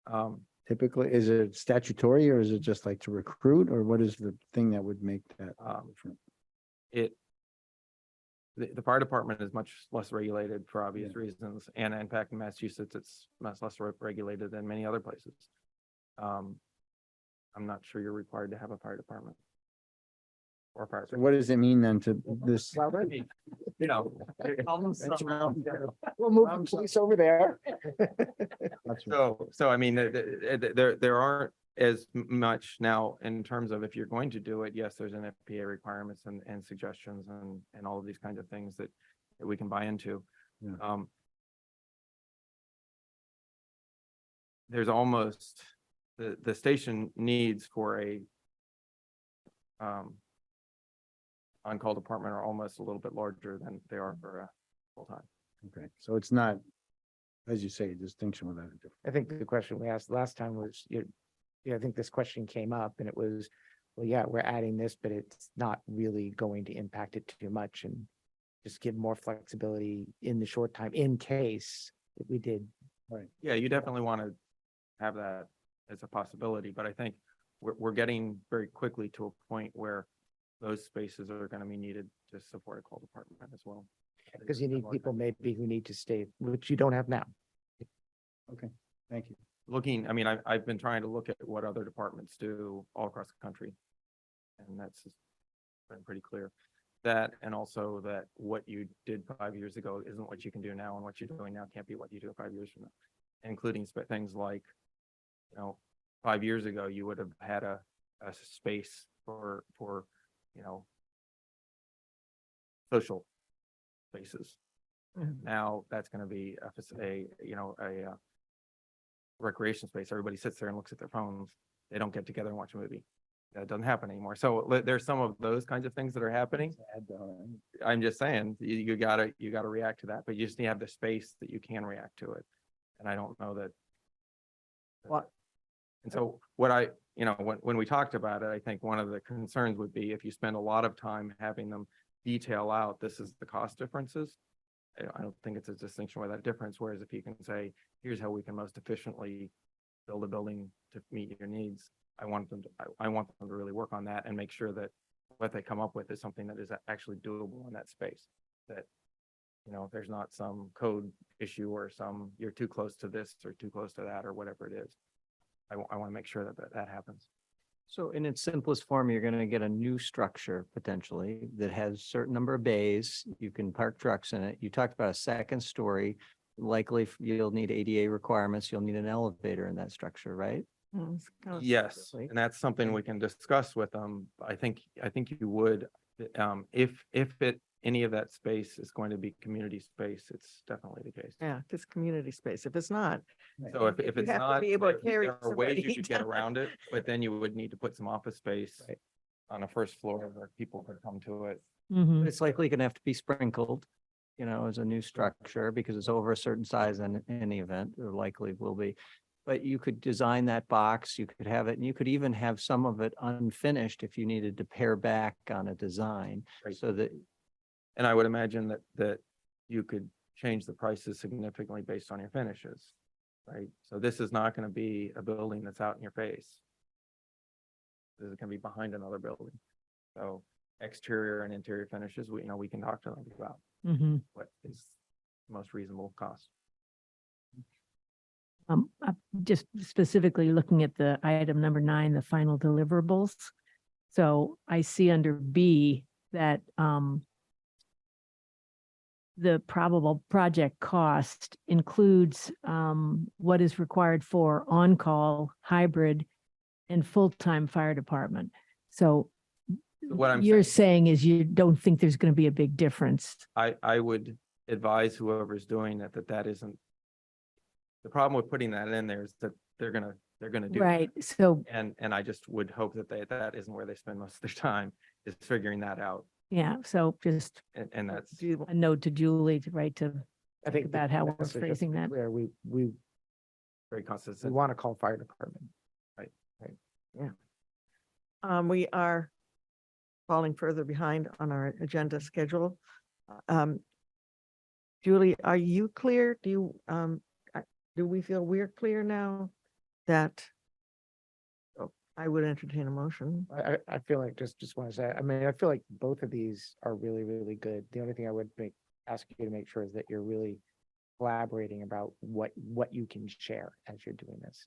Speaker 10: a typically, is it statutory, or is it just like to recruit, or what is the thing that would make that different?
Speaker 1: the fire department is much less regulated for obvious reasons, and in fact, in Massachusetts, it's much less regulated than many other places. I'm not sure you're required to have a fire department. Or fire.
Speaker 10: So what does it mean then to this?
Speaker 1: Well, you know.
Speaker 10: We'll move the police over there.
Speaker 1: So I mean, there aren't as much now in terms of if you're going to do it, yes, there's an FPA requirements and suggestions and all of these kinds of things that we can buy into.
Speaker 10: Yeah.
Speaker 1: There's almost, the station needs for a on-call department are almost a little bit larger than they are for a full-time.
Speaker 10: Okay, so it's not, as you say, a distinction without a difference.
Speaker 5: I think the question we asked last time was, I think this question came up and it was, well, yeah, we're adding this, but it's not really going to impact it too much and just give more flexibility in the short time in case that we did.
Speaker 10: Right.
Speaker 1: Yeah, you definitely want to have that as a possibility, but I think we're getting very quickly to a point where those spaces are going to be needed to support a call department as well.
Speaker 5: Because you need people maybe who need to stay, which you don't have now.
Speaker 10: Okay, thank you.
Speaker 1: Looking, I mean, I've been trying to look at what other departments do all across the country. And that's just been pretty clear. That, and also that what you did 5 years ago isn't what you can do now, and what you're doing now can't be what you do 5 years from now. Including things like, 5 years ago, you would have had a space for social spaces. Now that's going to be a recreation space. Everybody sits there and looks at their phones. They don't get together and watch a movie. That doesn't happen anymore. So there's some of those kinds of things that are happening. I'm just saying, you gotta react to that, but you just need to have the space that you can react to it. And I don't know that.
Speaker 5: What?
Speaker 1: And so when we talked about it, I think one of the concerns would be if you spend a lot of time having them detail out, this is the cost differences. I don't think it's a distinction without a difference. Whereas if you can say, here's how we can most efficiently build a building to meet your needs, I want them to really work on that and make sure that what they come up with is something that is actually doable in that space. That, there's not some code issue or you're too close to this or too close to that or whatever it is. I want to make sure that happens.
Speaker 6: So in its simplest form, you're going to get a new structure potentially that has a certain number of bays. You can park trucks in it. You talked about a second story. Likely you'll need ADA requirements. You'll need an elevator in that structure, right?
Speaker 1: Yes, and that's something we can discuss with them. I think you would, if any of that space is going to be community space, it's definitely the case.
Speaker 3: Yeah, if it's community space. If it's not.
Speaker 1: So if
Speaker 3: you
Speaker 1: it's
Speaker 3: have to
Speaker 1: not,
Speaker 3: be able to carry
Speaker 1: there are ways you
Speaker 3: somebody
Speaker 1: could get
Speaker 3: down.
Speaker 1: around it, but then you would need to put some office space
Speaker 5: Right.
Speaker 1: on a first floor where people could come to it.
Speaker 9: Mhm.
Speaker 6: It's likely going to have to be sprinkled, as a new structure because it's over a certain size in any event, or likely will be. But you could design that box, you could have it, and you could even have some of it unfinished if you needed to pare back on a design.
Speaker 1: Right.
Speaker 6: So that
Speaker 14: And I would imagine that you could change the prices significantly based on your finishes, right? So this is not going to be a building that's out in your face. This is going to be behind another building. So exterior and interior finishes, we can talk to them about
Speaker 9: Mhm.
Speaker 14: what is the most reasonable cost.
Speaker 9: Just specifically looking at the item number 9, the final deliverables. So I see under B that the probable project cost includes what is required for on-call, hybrid, and full-time fire department. So
Speaker 14: What I'm
Speaker 9: you're saying is you don't think there's going to be a big difference.
Speaker 14: I would advise whoever's doing that isn't. The problem with putting that in there is that they're gonna do.
Speaker 9: Right,
Speaker 14: that.
Speaker 9: so,
Speaker 14: And I just would hope that that isn't where they spend most of their time, is figuring that out.
Speaker 9: yeah, so just
Speaker 14: And that's,
Speaker 9: a note to Julie to write to
Speaker 5: I
Speaker 9: think
Speaker 5: think
Speaker 9: about how we're
Speaker 5: just to be
Speaker 9: phrasing that.
Speaker 5: clear, we
Speaker 14: very consistent.
Speaker 5: want to call fire department.
Speaker 3: We are falling further behind on our agenda schedule. Julie, are you clear? Do we feel we're clear now that I would entertain a motion?
Speaker 5: I feel like just want to say, I mean, I feel like both of these are really, really good. The only thing I would ask you to make sure is that you're really collaborating about what you can share as you're doing this.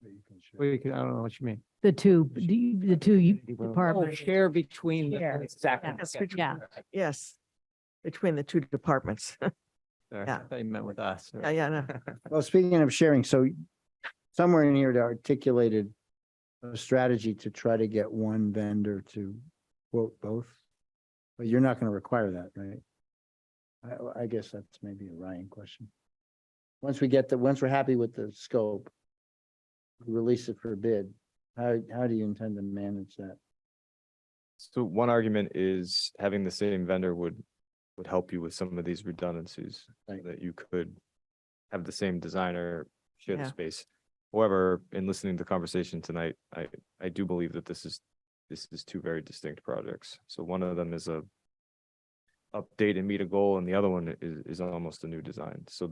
Speaker 6: I don't know what you mean.
Speaker 9: The two departments.
Speaker 6: Share between.
Speaker 5: Share.
Speaker 6: Exactly.
Speaker 3: Yes,
Speaker 9: Yeah.
Speaker 3: Yes, between the two departments.
Speaker 6: Sorry,
Speaker 3: Yeah.
Speaker 6: I thought you meant with us.
Speaker 3: Yeah, no.
Speaker 10: Well, speaking of sharing, so somewhere in here it articulated a strategy to try to get one vendor to quote both. But you're not going to require that, right? I guess that's maybe a Ryan question. Once we're happy with the scope, we release it for bid. How do you intend to manage that?
Speaker 1: So one argument is having the same vendor would help you with some of these redundancies,
Speaker 10: Right.
Speaker 1: that you could have the same designer share the
Speaker 3: Yeah.
Speaker 1: space. However, in listening to the conversation tonight, I do believe that this is two very distinct projects. So one of them is a update and meet a goal, and the other one is almost a new design. So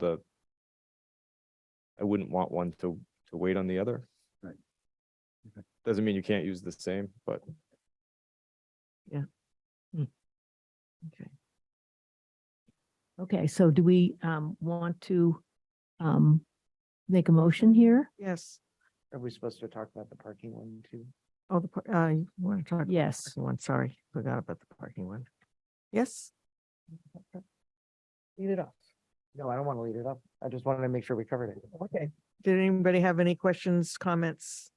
Speaker 1: I wouldn't want one to wait on the other.
Speaker 10: Right. Okay.
Speaker 1: Doesn't mean you can't use the same, but
Speaker 3: Okay.
Speaker 9: Okay, so do we want to make a motion here?
Speaker 3: Yes.
Speaker 5: Are we supposed to talk about the parking one too?
Speaker 3: Oh, you want to talk? about the
Speaker 9: Yes.
Speaker 3: parking one? Sorry, forgot about the parking one. Yes? Lead it off.
Speaker 5: No, I don't want to lead it up. I just wanted to make sure we covered it.
Speaker 3: Okay. Did anybody have any questions, comments?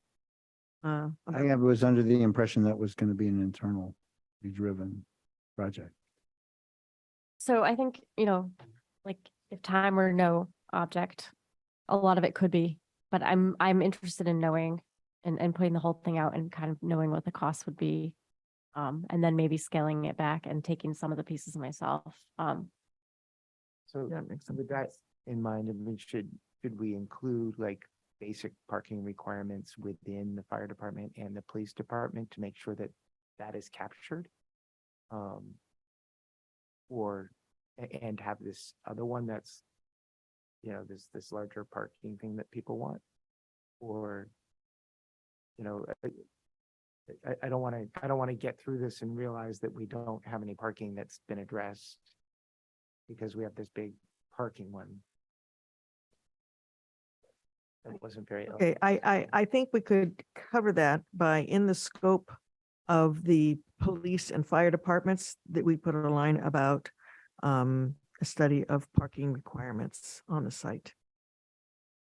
Speaker 10: I was under the impression that was going to be an internally driven project.
Speaker 12: So I think, like if time were no object, a lot of it could be, but I'm interested in knowing and putting the whole thing out and kind of knowing what the cost would be. And then maybe scaling it back and taking some of the pieces myself.
Speaker 5: So
Speaker 3: Yeah, it makes sense.
Speaker 5: with that in mind, I mean, should we include like basic parking requirements within the fire department and the police department to make sure that that is captured? And have this other one that's, this larger parking thing that people want? Or, I don't want to get through this and realize that we don't have any parking that's been addressed because we have this big parking one. That wasn't very.
Speaker 3: Okay, I think we could cover that by in the scope of the police and fire departments that we put a line about a study of parking requirements on the site.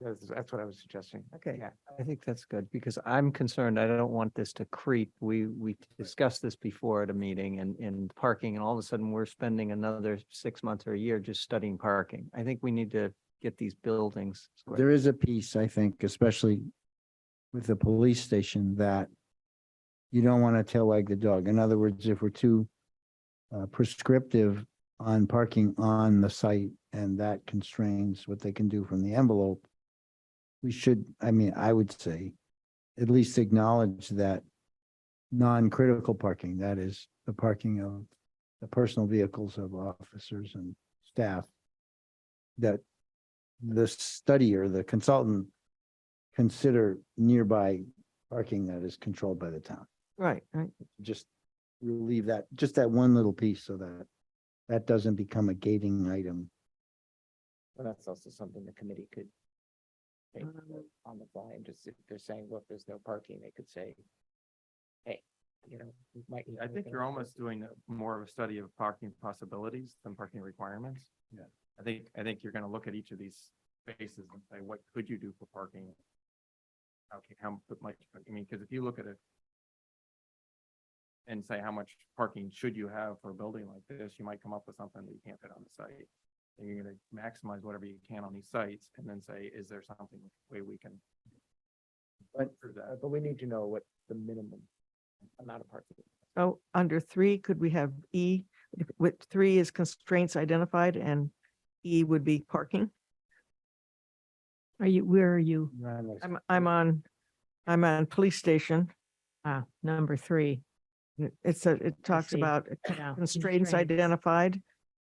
Speaker 5: That's what I was suggesting.
Speaker 3: Okay.
Speaker 5: Yeah.
Speaker 6: I think that's good because I'm concerned. I don't want this to creep. We discussed this before at a meeting and parking, and all of a sudden we're spending another 6 months or a year just studying parking. I think we need to get these buildings.
Speaker 10: There is a piece, I think, especially with the police station, that you don't want to tail wag the dog. In other words, if we're too prescriptive on parking on the site and that constrains what they can do from the envelope, we should, I would say, at least acknowledge that non-critical parking, that is the parking of the personal vehicles of officers and staff, that the study or the consultant consider nearby parking that is controlled by the town.
Speaker 3: Right, right.
Speaker 10: Just relieve that, just that one little piece so that that doesn't become a gating item.
Speaker 5: Well, that's also something the committee could take on the fly and just, if they're saying, look, there's no parking, they could say, hey, you know, we might.
Speaker 1: I think you're almost doing more of a study of parking possibilities than parking requirements.
Speaker 10: Yeah.
Speaker 1: I think you're gonna look at each of these spaces and say, what could you do for parking? Okay, how much, I mean, because if you look at it and say, how much parking should you have for a building like this, you might come up with something that you can't fit on the site. And you're gonna maximize whatever you can on these sites and then say, is there something way we can
Speaker 5: But,
Speaker 1: improve that?
Speaker 5: but we need to know what the minimum amount of parking.
Speaker 3: So under 3, could we have E, with 3 is constraints identified and E would be parking?
Speaker 9: Where are you?
Speaker 3: I'm on police station.
Speaker 9: Ah, number 3.
Speaker 3: It talks
Speaker 9: see.
Speaker 3: about
Speaker 9: Yeah,
Speaker 3: constraints
Speaker 9: constraints.
Speaker 3: identified,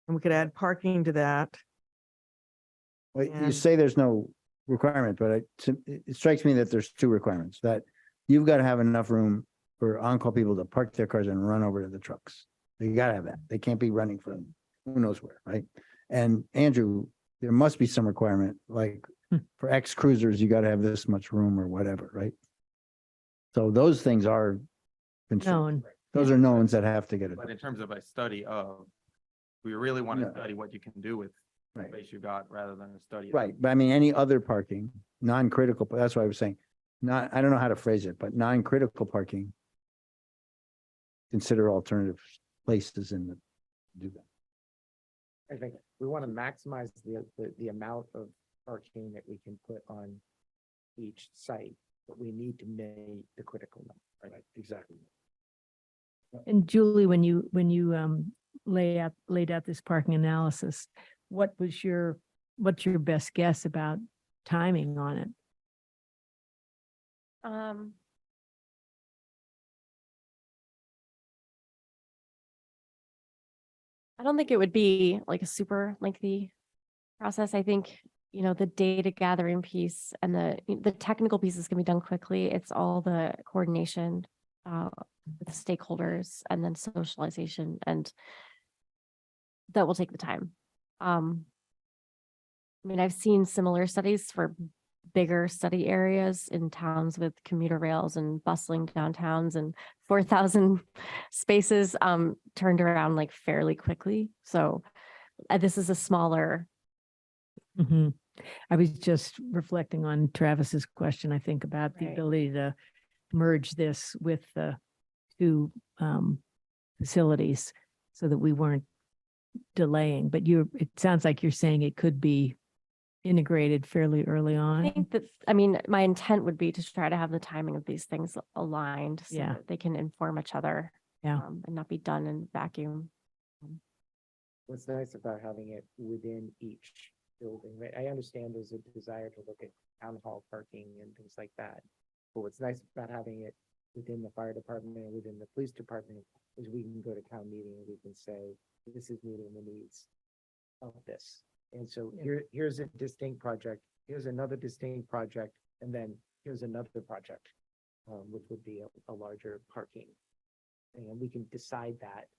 Speaker 3: and we could add parking to that.
Speaker 10: Well, you
Speaker 3: And-
Speaker 10: say there's no requirement, but it strikes me that there's 2 requirements, that you've got to have enough room for on-call people to park their cars and run over to the trucks. You gotta have that. They can't be running from who knows where, right? And Andrew, there must be some requirement, like for X cruisers, you gotta have this much room or whatever, right? So those things are constraints.
Speaker 9: Known.
Speaker 10: Those are knowns that have to get it.
Speaker 1: But in terms of a study of, we really want to
Speaker 10: Yeah.
Speaker 1: study what you can do with the
Speaker 10: Right.
Speaker 1: space you got rather than a study. of-
Speaker 10: Right, but I mean, any other parking, non-critical, but that's what I was saying. I don't know how to phrase it, but non-critical parking. Consider alternative places in the, do that.
Speaker 5: I think we want to maximize the amount of parking that we can put on each site, but we need to make the critical number.
Speaker 10: Right, exactly.
Speaker 9: And Julie, when you laid out this parking analysis, what's your best guess about timing on it?
Speaker 12: I don't think it would be like a super lengthy process. I think, the data gathering piece and the technical pieces can be done quickly. It's all the coordination with stakeholders and then socialization, and that will take the time. I mean, I've seen similar studies for bigger study areas in towns with commuter rails and bustling downtowns and 4,000 spaces turned around like fairly quickly. So this is a smaller.
Speaker 9: Mhm. I was just reflecting on Travis's question, I think, about the
Speaker 12: Right.
Speaker 9: ability to merge this with the 2 facilities so that we weren't delaying, but it sounds like you're saying it could be integrated fairly early
Speaker 12: I
Speaker 9: on.
Speaker 12: think that, my intent would be to try to have the timing of these things aligned so
Speaker 9: Yeah.
Speaker 12: that they can inform each other.
Speaker 9: Yeah.
Speaker 12: And not be done in vacuum.
Speaker 5: What's nice about having it within each building, right? I understand there's a desire to look at town hall parking and things like that. But what's nice about having it within the fire department and within the police department is we can go to town meeting and we can say, this is meeting the needs of this. And so here's a distinct project, here's another distinct project, and then here's another project, which would be a larger parking. And we can decide that,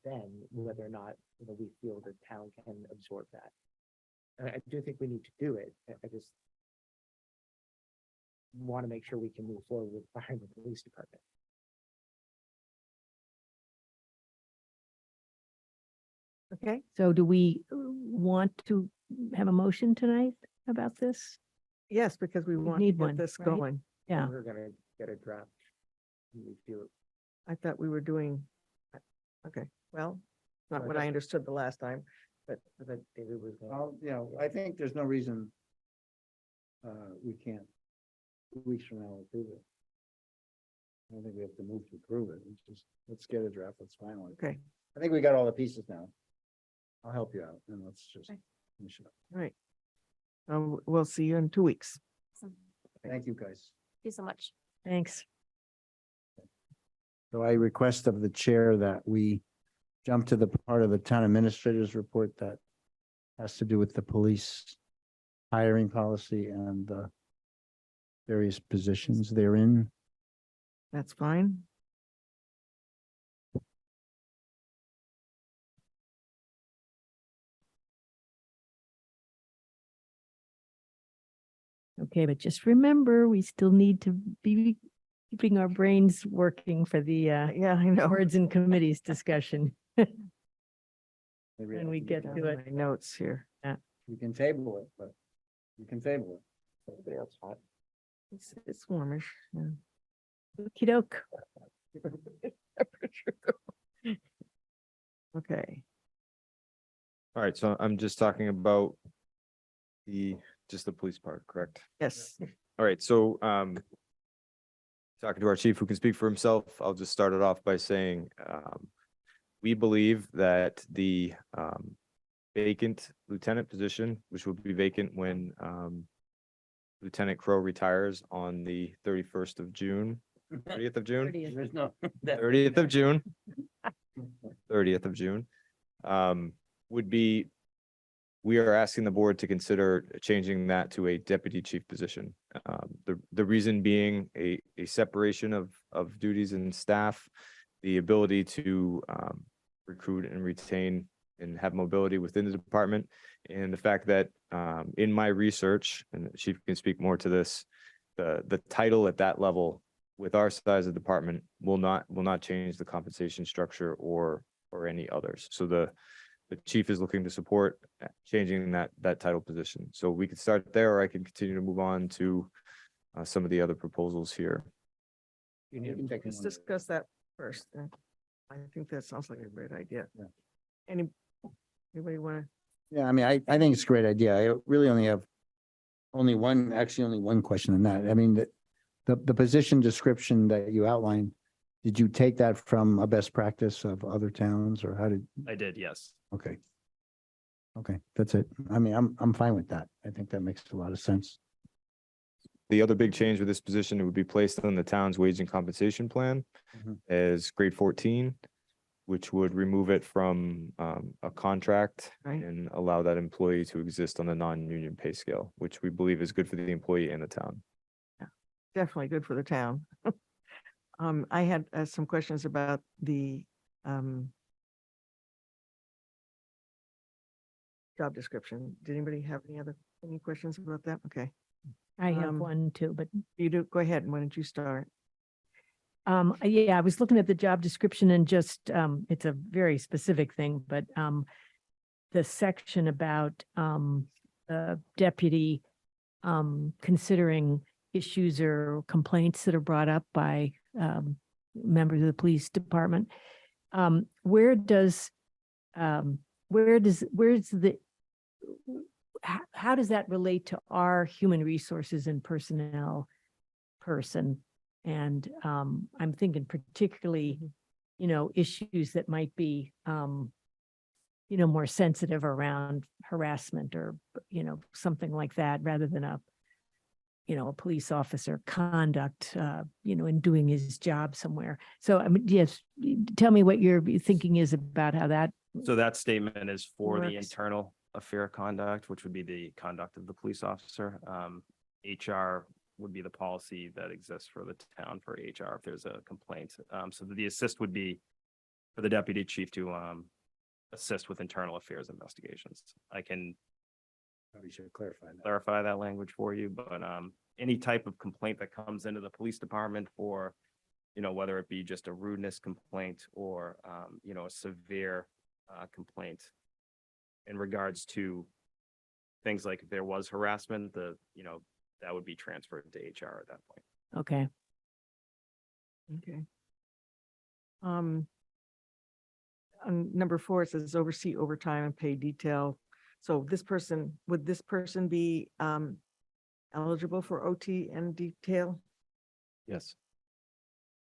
Speaker 5: then whether or not, we feel the town can absorb that. And I do think we need to do it. I just want to make sure we can move forward with firing the police department.
Speaker 3: Okay,
Speaker 9: So do we want to have a motion tonight about this?
Speaker 3: yes, because we want to
Speaker 9: need
Speaker 3: get
Speaker 9: one,
Speaker 3: this
Speaker 9: right?
Speaker 3: going.
Speaker 9: Yeah.
Speaker 5: We're gonna get a draft. We feel
Speaker 3: I thought we were doing, okay, well, not
Speaker 5: Well,
Speaker 3: what
Speaker 5: that-
Speaker 3: I understood the last time, but
Speaker 5: that David was going.
Speaker 10: Well, I think there's no reason. We can't, 2 weeks from now, approve it. I don't think we have to move to approve it. It's just, let's get a draft, let's finalize. it.
Speaker 3: okay,
Speaker 10: I think we got all the pieces now. I'll help you out and let's just
Speaker 12: Okay.
Speaker 10: finish it up.
Speaker 3: all right. We'll see you in 2 weeks.
Speaker 12: Awesome.
Speaker 10: Thank you, guys.
Speaker 12: Thank you so much.
Speaker 9: Thanks.
Speaker 10: So I request of the chair that we jump to the part of the town administrator's report that has to do with the police hiring policy and the various positions therein.
Speaker 3: That's fine.
Speaker 9: Okay, but just remember, we still need to be keeping our brains working for the
Speaker 3: Yeah, I know.
Speaker 9: boards and committees discussion.
Speaker 10: Maybe
Speaker 9: When
Speaker 10: I
Speaker 9: we
Speaker 10: can
Speaker 9: get
Speaker 10: down
Speaker 9: to it.
Speaker 3: My notes here.
Speaker 10: We can table it, but you can table it. Everybody else hot?
Speaker 3: It's warmish. Yeah.
Speaker 9: Okey doke.
Speaker 3: Okay.
Speaker 1: All right, so I'm just talking about just the police part, correct?
Speaker 3: Yes.
Speaker 1: All right, so talking to our chief who can speak for himself, I'll just start it off by saying we believe that the vacant lieutenant position, which will be vacant when Lieutenant Crow retires on the 31st of June, 30th of June, 30th of June, 30th of June, would be, we are asking the board to consider changing that to a deputy chief position. The reason being a separation of duties and staff, the ability to recruit and retain and have mobility within the department, and the fact that in my research, and the chief can speak more to this, the title at that level with our size of department will not change the compensation structure or any others. So the chief is looking to support changing that title position. So we could start there, or I can continue to move on to some of the other proposals here.
Speaker 3: Let's discuss that first. I think that sounds like a great idea.
Speaker 10: Yeah.
Speaker 3: Anybody want to?
Speaker 10: Yeah, I mean, I think it's a great idea. I really only have only one question on that. I mean, the position description that you outlined, did you take that from a best practice of other towns, or how did?
Speaker 13: I did, yes.
Speaker 10: Okay. Okay, that's it. I mean, I'm fine with that. I think that makes a lot of sense.
Speaker 1: The other big change with this position, it would be placed on the town's wage and compensation plan
Speaker 10: Mhm.
Speaker 1: as grade 14, which would remove it from a contract
Speaker 3: Right.
Speaker 1: and allow that employee to exist on a non-union pay scale, which we believe is good for the employee and the town.
Speaker 3: Definitely good for the town. I had some questions about the job description. Did anybody have any questions about that? Okay,
Speaker 9: I have
Speaker 3: Um,
Speaker 9: one too, but
Speaker 3: you do, go ahead. Why don't you start?
Speaker 9: yeah, I was looking at the job description and just it's a very specific thing, but the section about deputy considering issues or complaints that are brought up by members of the police department. Where's the how does that relate to our human resources and personnel person? And I'm thinking particularly, issues that might be, more sensitive around harassment or, something like that, rather than a police officer conduct, in doing his job somewhere. So, I mean, yes, tell me what your thinking is about how that.
Speaker 13: So that statement is for the
Speaker 9: Works.
Speaker 13: internal affair conduct, which would be the conduct of the police officer. HR would be the policy that exists for the town for HR if there's a complaint. So the assist would be for the deputy chief to assist with internal affairs investigations. I can
Speaker 10: Probably should clarify that.
Speaker 13: clarify that language for you, but any type of complaint that comes into the police department for, whether it be just a rudeness complaint or, a severe complaint in regards to things like if there was harassment, that would be transferred to HR at that point.
Speaker 9: Okay.
Speaker 3: Okay. On number 4, it says oversee overtime and pay detail. So would this person be eligible for OT and detail?
Speaker 1: Yes.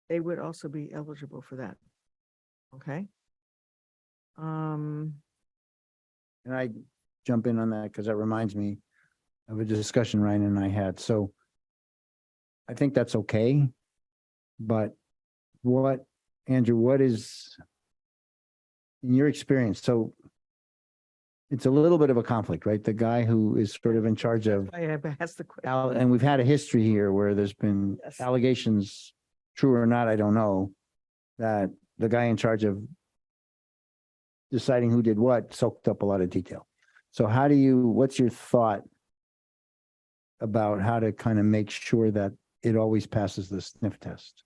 Speaker 3: They would also be eligible for that. Okay.
Speaker 10: Can I jump in on that? Because that reminds me of a discussion Ryan and I had. So I think that's okay. But what Andrew, what is in your experience? So it's a little bit of a conflict, right? The guy who is sort of in charge of
Speaker 3: I have asked the question.
Speaker 10: and we've had a history here where there's been
Speaker 3: Yes.
Speaker 10: allegations, true or not, I don't know, that the guy in charge of deciding who did what soaked up a lot of detail. So what's your thought about how to kind of make sure that it always passes the sniff test?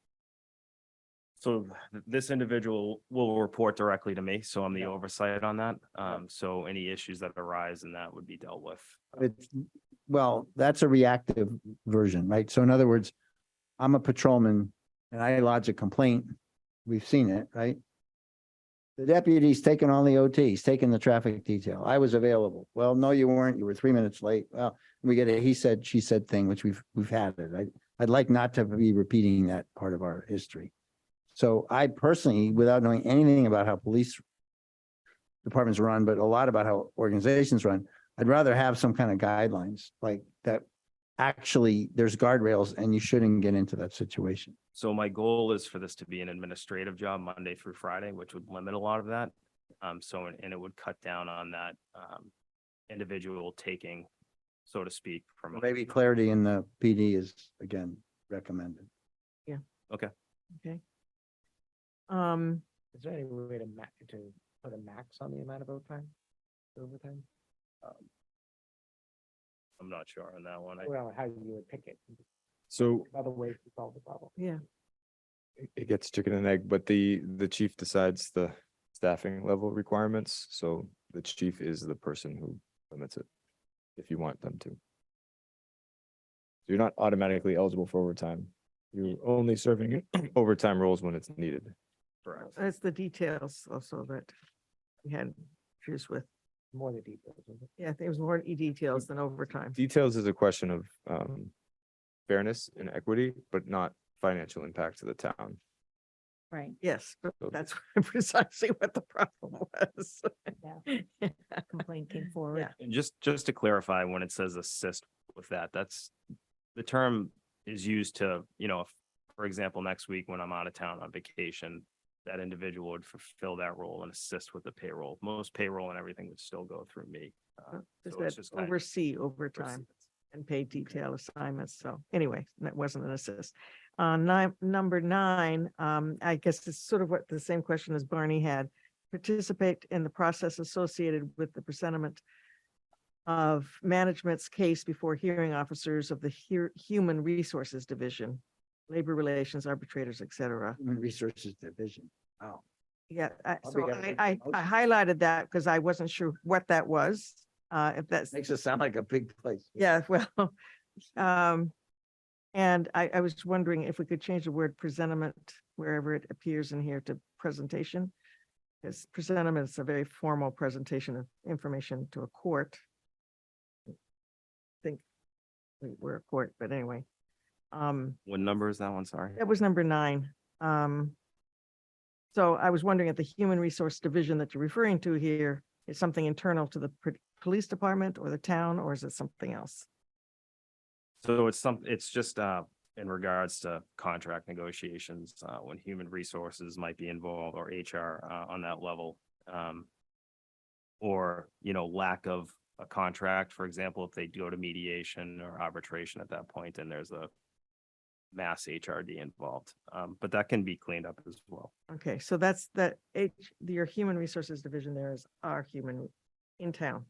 Speaker 13: So this individual will report directly to me, so I'm the oversight on that. So any issues that arise in that would be dealt with.
Speaker 10: Well, that's a reactive version, right? So in other words, I'm a patrolman and I lodge a complaint. We've seen it, right? The deputy's taking on the OT, he's taking the traffic detail. I was available. Well, no, you weren't. You were 3 minutes late. Well, we get a he said, she said thing, which we've had it. I'd like not to be repeating that part of our history. So I personally, without knowing anything about how police departments run, but a lot about how organizations run, I'd rather have some kind of guidelines like that. Actually, there's guardrails and you shouldn't get into that situation.
Speaker 13: So my goal is for this to be an administrative job Monday through Friday, which would limit a lot of that. And it would cut down on that individual taking, so to speak, from.
Speaker 10: Maybe clarity in the PD is again recommended.
Speaker 13: Okay.
Speaker 3: Okay.
Speaker 5: Is there any way to put a max on the amount of overtime?
Speaker 13: I'm not sure on that one.
Speaker 5: Well, how you would pick it.
Speaker 1: So
Speaker 5: Other ways to solve the problem.
Speaker 3: Yeah.
Speaker 1: it gets chicken and egg, but the chief decides the staffing level requirements. So the chief is the person who limits it if you want them to. So you're not automatically eligible for overtime. You're only serving overtime roles when it's needed.
Speaker 13: Correct.
Speaker 3: That's the details also that we had issues with.
Speaker 5: More the details. Isn't it?
Speaker 3: Yeah, there was more details than overtime.
Speaker 1: Details is a question of fairness and equity, but not financial impact to the town.
Speaker 9: Right.
Speaker 3: Yes, but
Speaker 1: So-
Speaker 3: that's precisely what the problem was.
Speaker 9: Complaint came forward.
Speaker 3: Yeah.
Speaker 13: And just to clarify, when it says assist with that, that's the term is used to, for example, next week when I'm out of town on vacation, that individual would fulfill that role and assist with the payroll. Most payroll and everything would still go through me.
Speaker 3: Does
Speaker 13: So it's
Speaker 3: that
Speaker 13: just kind of-
Speaker 3: oversee overtime and pay detail assignments? So anyway, that wasn't an assist. Number 9, I guess it's sort of what the same question as Barney had. Participate in the process associated with the presentment of management's case before hearing officers of the Human Resources Division, labor relations, arbitrators, et cetera.
Speaker 10: Human Resources Division. Wow.
Speaker 3: Yeah,
Speaker 10: I'll
Speaker 3: so
Speaker 10: be getting
Speaker 3: I
Speaker 10: promotion.
Speaker 3: highlighted that because I wasn't sure what that was. If that's,
Speaker 10: Makes it sound like a big place.
Speaker 3: yeah, well, and I was wondering if we could change the word presentment wherever it appears in here to presentation. Because presentment is a very formal presentation of information to a court. I think we're a court, but anyway.
Speaker 13: What number is that one? Sorry.
Speaker 3: That was number 9. So I was wondering if the Human Resource Division that you're referring to here is something internal to the police department or the town, or is it something else?
Speaker 13: So it's just in regards to contract negotiations, when human resources might be involved or HR on that level. Or, lack of a contract, for example, if they go to mediation or arbitration at that point, and there's a mass HRD involved. But that can be cleaned up as well.
Speaker 3: Okay, so that's your Human Resources Division there is our human in town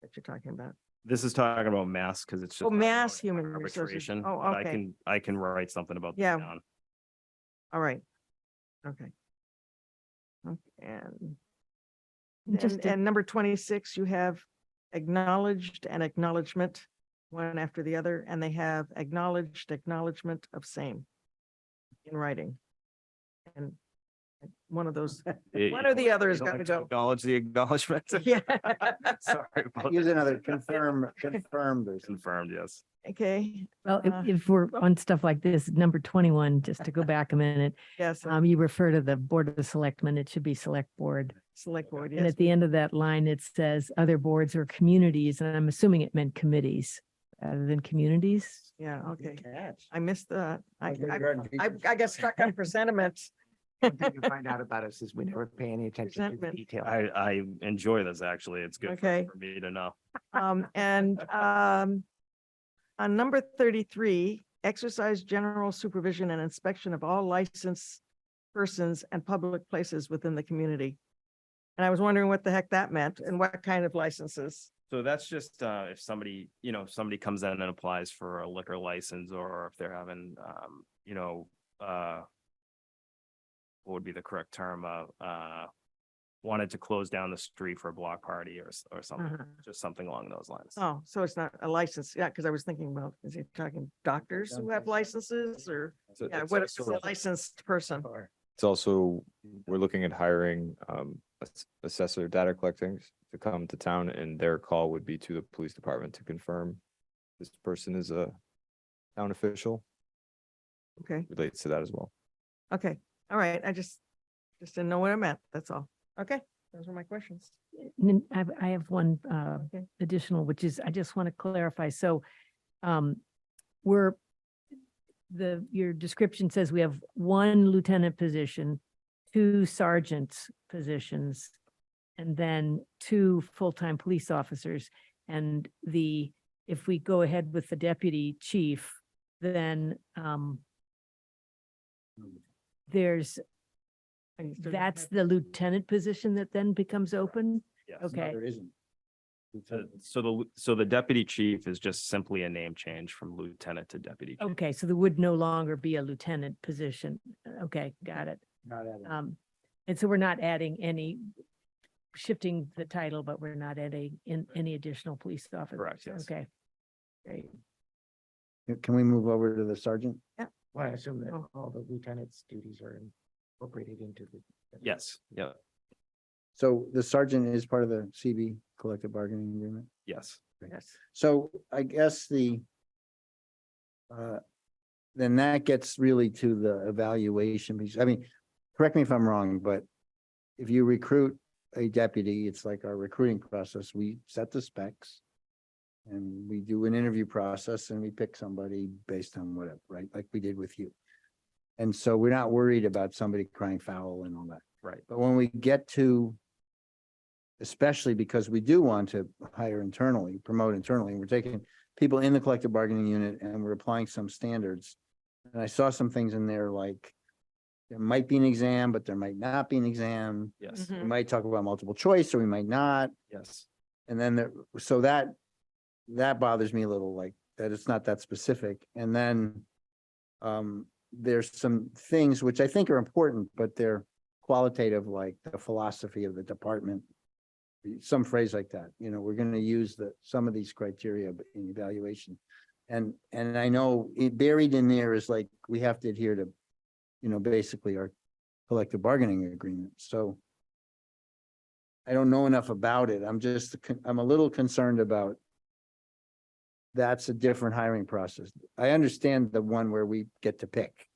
Speaker 3: that you're talking about.
Speaker 13: This is talking about mass because it's just.
Speaker 3: Oh,
Speaker 13: talking
Speaker 3: mass
Speaker 13: about
Speaker 3: human resources.
Speaker 13: arbitration,
Speaker 3: Oh,
Speaker 13: but
Speaker 3: okay.
Speaker 13: I can write something about.
Speaker 3: Yeah.
Speaker 13: that down.
Speaker 3: All right. Okay. And
Speaker 9: Just to-
Speaker 3: and number 26, you have acknowledged and acknowledgement, one after the other, and they have acknowledged acknowledgement of same in writing. And one of those, one or the other is
Speaker 13: You don't
Speaker 3: got to
Speaker 13: like
Speaker 3: go.
Speaker 13: Acknowledge the acknowledgement.
Speaker 3: Yeah.
Speaker 13: Sorry about
Speaker 10: Use
Speaker 13: that.
Speaker 10: another confirmed or something.
Speaker 13: Confirmed, yes.
Speaker 3: Okay.
Speaker 9: Well,
Speaker 3: Uh,
Speaker 9: if we're on stuff like this, number 21, just to go back a minute,
Speaker 3: Yes,
Speaker 9: you refer to the Board of Selectmen, it should be Select Board.
Speaker 3: select board,
Speaker 9: And
Speaker 3: yes.
Speaker 9: at the end of that line, it says other boards or communities, and I'm assuming it meant committees rather than communities.
Speaker 3: Yeah, okay.
Speaker 10: Catch.
Speaker 3: I missed that.
Speaker 10: Kindergarten
Speaker 3: I
Speaker 10: teachers.
Speaker 3: got stuck on presentiment.
Speaker 5: One thing you find out about us is we never pay any attention to the
Speaker 3: Resentment.
Speaker 5: detail.
Speaker 13: I enjoy this, actually. It's good
Speaker 3: Okay.
Speaker 13: for me to know.
Speaker 3: On number 33, exercise general supervision and inspection of all licensed persons and public places within the community. And I was wondering what the heck that meant and what kind of licenses.
Speaker 13: So that's just, if somebody, somebody comes in and applies for a liquor license, or if they're having, what would be the correct term, wanted to close down the street for a block party or something,
Speaker 3: Uh-huh.
Speaker 13: just something along those lines.
Speaker 3: Oh, so it's not a license. Yeah, because I was thinking about, is he talking doctors who have licenses or,
Speaker 1: So
Speaker 3: yeah,
Speaker 1: it's
Speaker 3: what is
Speaker 1: also-
Speaker 3: a licensed person?
Speaker 1: It's also, we're looking at hiring assessor data collecting to come to town, and their call would be to the police department to confirm this person is a town official.
Speaker 3: Okay,
Speaker 1: Relates to that as well.
Speaker 3: okay, all right. I just didn't know what it meant. That's all. Okay, those were my questions.
Speaker 9: I have one
Speaker 3: Okay.
Speaker 9: additional, which is, I just want to clarify. So your description says we have 1 lieutenant position, 2 sergeant's positions, and then 2 full-time police officers. And if we go ahead with the deputy chief, then that's the lieutenant position that then becomes open?
Speaker 13: Yes.
Speaker 9: Okay.
Speaker 10: There isn't.
Speaker 13: So the deputy chief is just simply a name change from lieutenant to deputy. chief.
Speaker 9: Okay, so there would no longer be a lieutenant position. Okay, got it.
Speaker 10: Not added.
Speaker 9: And so we're not adding shifting the title, but we're not adding in any additional police officers.
Speaker 13: Correct, yes.
Speaker 9: Okay, great.
Speaker 10: Can we move over to the sergeant?
Speaker 5: Well, I assume that
Speaker 3: Oh.
Speaker 5: all the lieutenant's duties are incorporated into the.
Speaker 13: Yes, yeah,
Speaker 10: So the sergeant is part of the CB collective bargaining agreement.
Speaker 13: yes.
Speaker 3: Yes.
Speaker 10: So I guess then that gets really to the evaluation piece. I mean, correct me if I'm wrong, but if you recruit a deputy, it's like our recruiting process. We set the specs and we do an interview process and we pick somebody based on whatever, right? Like we did with you. And so we're not worried about somebody crying foul and all that.
Speaker 13: Right.
Speaker 10: But when we get to, especially because we do want to hire internally, promote internally, and we're taking people in the collective bargaining unit and we're applying some standards. And I saw some things in there like there might be an exam, but there might not be an exam.
Speaker 13: Yes,
Speaker 10: We might talk about multiple choice or we might not.
Speaker 13: yes.
Speaker 10: And then so that bothers me a little, like that it's not that specific. And then there's some things which I think are important, but they're qualitative, like the philosophy of the department. Some phrase like that, we're gonna use some of these criteria in evaluation. And I know buried in there is like, we have to adhere to, basically our collective bargaining agreement. So I don't know enough about it. I'm a little concerned about that's a different hiring process. I understand the one where we get to pick.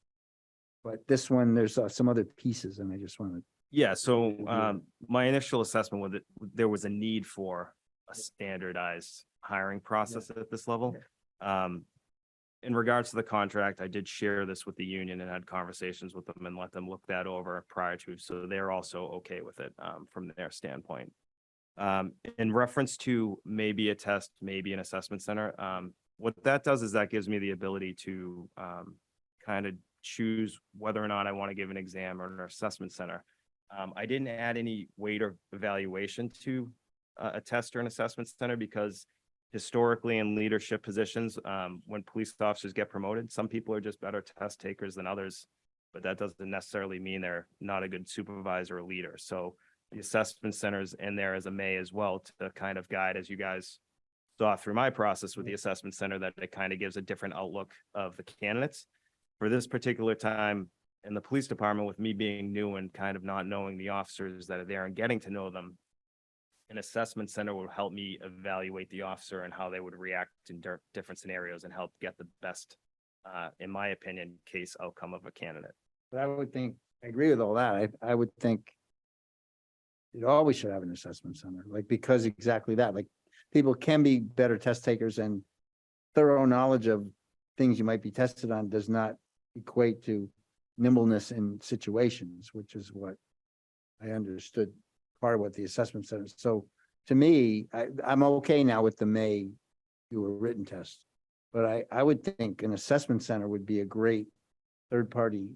Speaker 10: But this one, there's some other pieces and I just want to.
Speaker 13: Yeah, so my initial assessment was that there was a need for a standardized hiring process at this level. In regards to the contract, I did share this with the union and had conversations with them and let them look that over prior to, so they're also okay with it from their standpoint. In reference to maybe a test, maybe an assessment center, what that does is that gives me the ability to kind of choose whether or not I want to give an exam or an assessment center. I didn't add any weight or evaluation to a test or an assessment center because historically in leadership positions, when police officers get promoted, some people are just better test takers than others, but that doesn't necessarily mean they're not a good supervisor or leader. So the assessment centers in there as a may as well to kind of guide, as you guys saw through my process with the assessment center, that it kind of gives a different outlook of the candidates. For this particular time in the police department, with me being new and kind of not knowing the officers that are there and getting to know them, an assessment center will help me evaluate the officer and how they would react in different scenarios and help get the best, in my opinion, case outcome of a candidate.
Speaker 10: But I would think, I agree with all that. I would think it always should have an assessment center, like, because exactly that, like, people can be better test takers and thorough knowledge of things you might be tested on does not equate to nimbleness in situations, which is what I understood part of what the assessment center. So to me, I'm okay now with the May do a written test. But I would think an assessment center would be a great third party,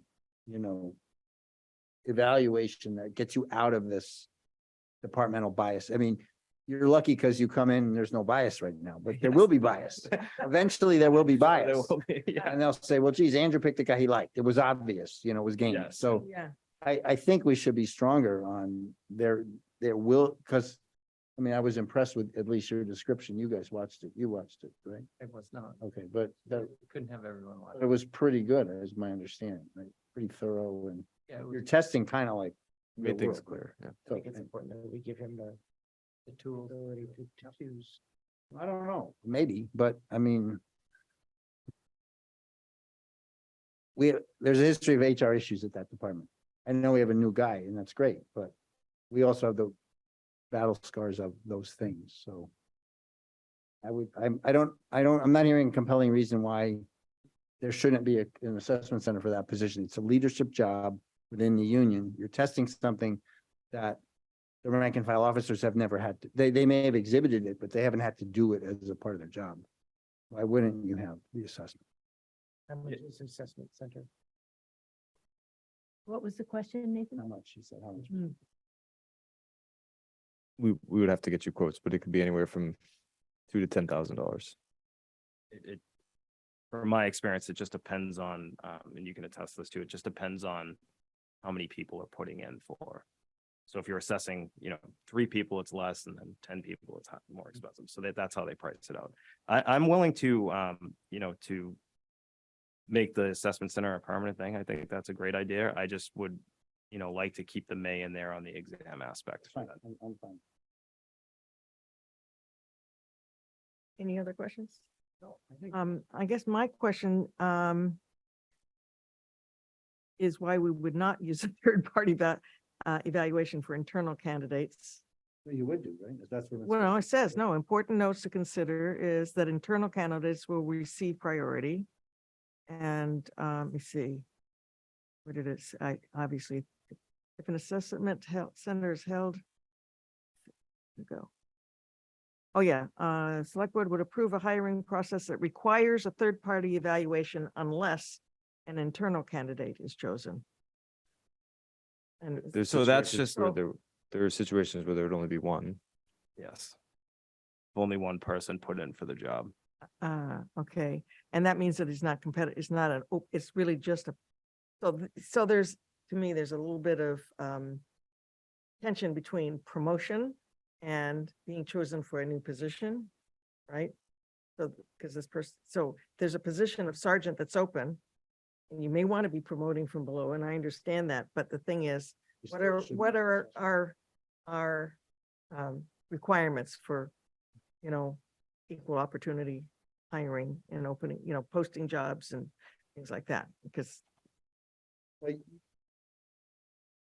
Speaker 10: you know, evaluation that gets you out of this departmental bias. I mean, you're lucky because you come in and there's no bias right now, but there will be bias. Eventually there will be bias. And they'll say, well, geez, Andrew picked the guy he liked. It was obvious, you know, it was game.
Speaker 13: Yes.
Speaker 10: So
Speaker 3: Yeah.
Speaker 10: I think we should be stronger on there will, because I mean, I was impressed with at least your description. You guys watched it. You watched it, right?
Speaker 6: It was not.
Speaker 10: Okay, but that,
Speaker 6: Couldn't have everyone watch.
Speaker 10: it was pretty good, is my understanding, right? Pretty thorough, and
Speaker 6: Yeah, it
Speaker 10: you're
Speaker 6: was,
Speaker 10: testing kind of like.
Speaker 1: Made
Speaker 10: real
Speaker 1: things
Speaker 10: world.
Speaker 1: clear, yeah.
Speaker 10: So,
Speaker 5: important that we give him the tools to choose.
Speaker 10: I don't know, maybe, but I mean. There's a history of HR issues at that department. I know we have a new guy and that's great, but we also have the battle scars of those things, so. I'm not hearing a compelling reason why there shouldn't be an assessment center for that position. It's a leadership job within the union. You're testing something that the rank and file officers have never had to, they may have exhibited it, but they haven't had to do it as a part of their job. Why wouldn't you have the assessment?
Speaker 5: How much is assessment center?
Speaker 9: What was the question, Nathan?
Speaker 10: How much, she said, how much?
Speaker 9: Hmm.
Speaker 1: We would have to get you quotes, but it could be anywhere from $2,000 to $10,000.
Speaker 13: From my experience, it just depends on, and you can attest this too, it just depends on how many people are putting in for. So if you're assessing, 3 people, it's less, and then 10 people, it's more expensive. So that's how they price it out. I'm willing to, to make the assessment center a permanent thing. I think that's a great idea. I just would, like to keep the May in there on the exam aspect.
Speaker 10: Fine, I'm fine.
Speaker 3: Any other questions?
Speaker 10: No, I think.
Speaker 3: I guess my question, is why we would not use a third party evaluation for internal candidates.
Speaker 10: You would do, right? If that's what.
Speaker 3: Well, no, it says, no, important notes to consider is that internal candidates will receive priority. And, let me see. What did it say? Obviously, if an assessment center is held. Go. Oh, yeah, select board would approve a hiring process that requires a third party evaluation unless an internal candidate is chosen. And
Speaker 1: So that's just where
Speaker 3: So-
Speaker 1: there are situations where there would only be one.
Speaker 13: Yes. Only one person put in for the job.
Speaker 3: okay, and that means that it's not competitive, it's not an, it's really just a, so there's, to me, there's a little bit of tension between promotion and being chosen for a new position, right? So, because this person, so there's a position of sergeant that's open, and you may want to be promoting from below, and I understand that, but the thing is, what are our requirements for, equal opportunity hiring and opening, posting jobs and things like that, because
Speaker 10: Like,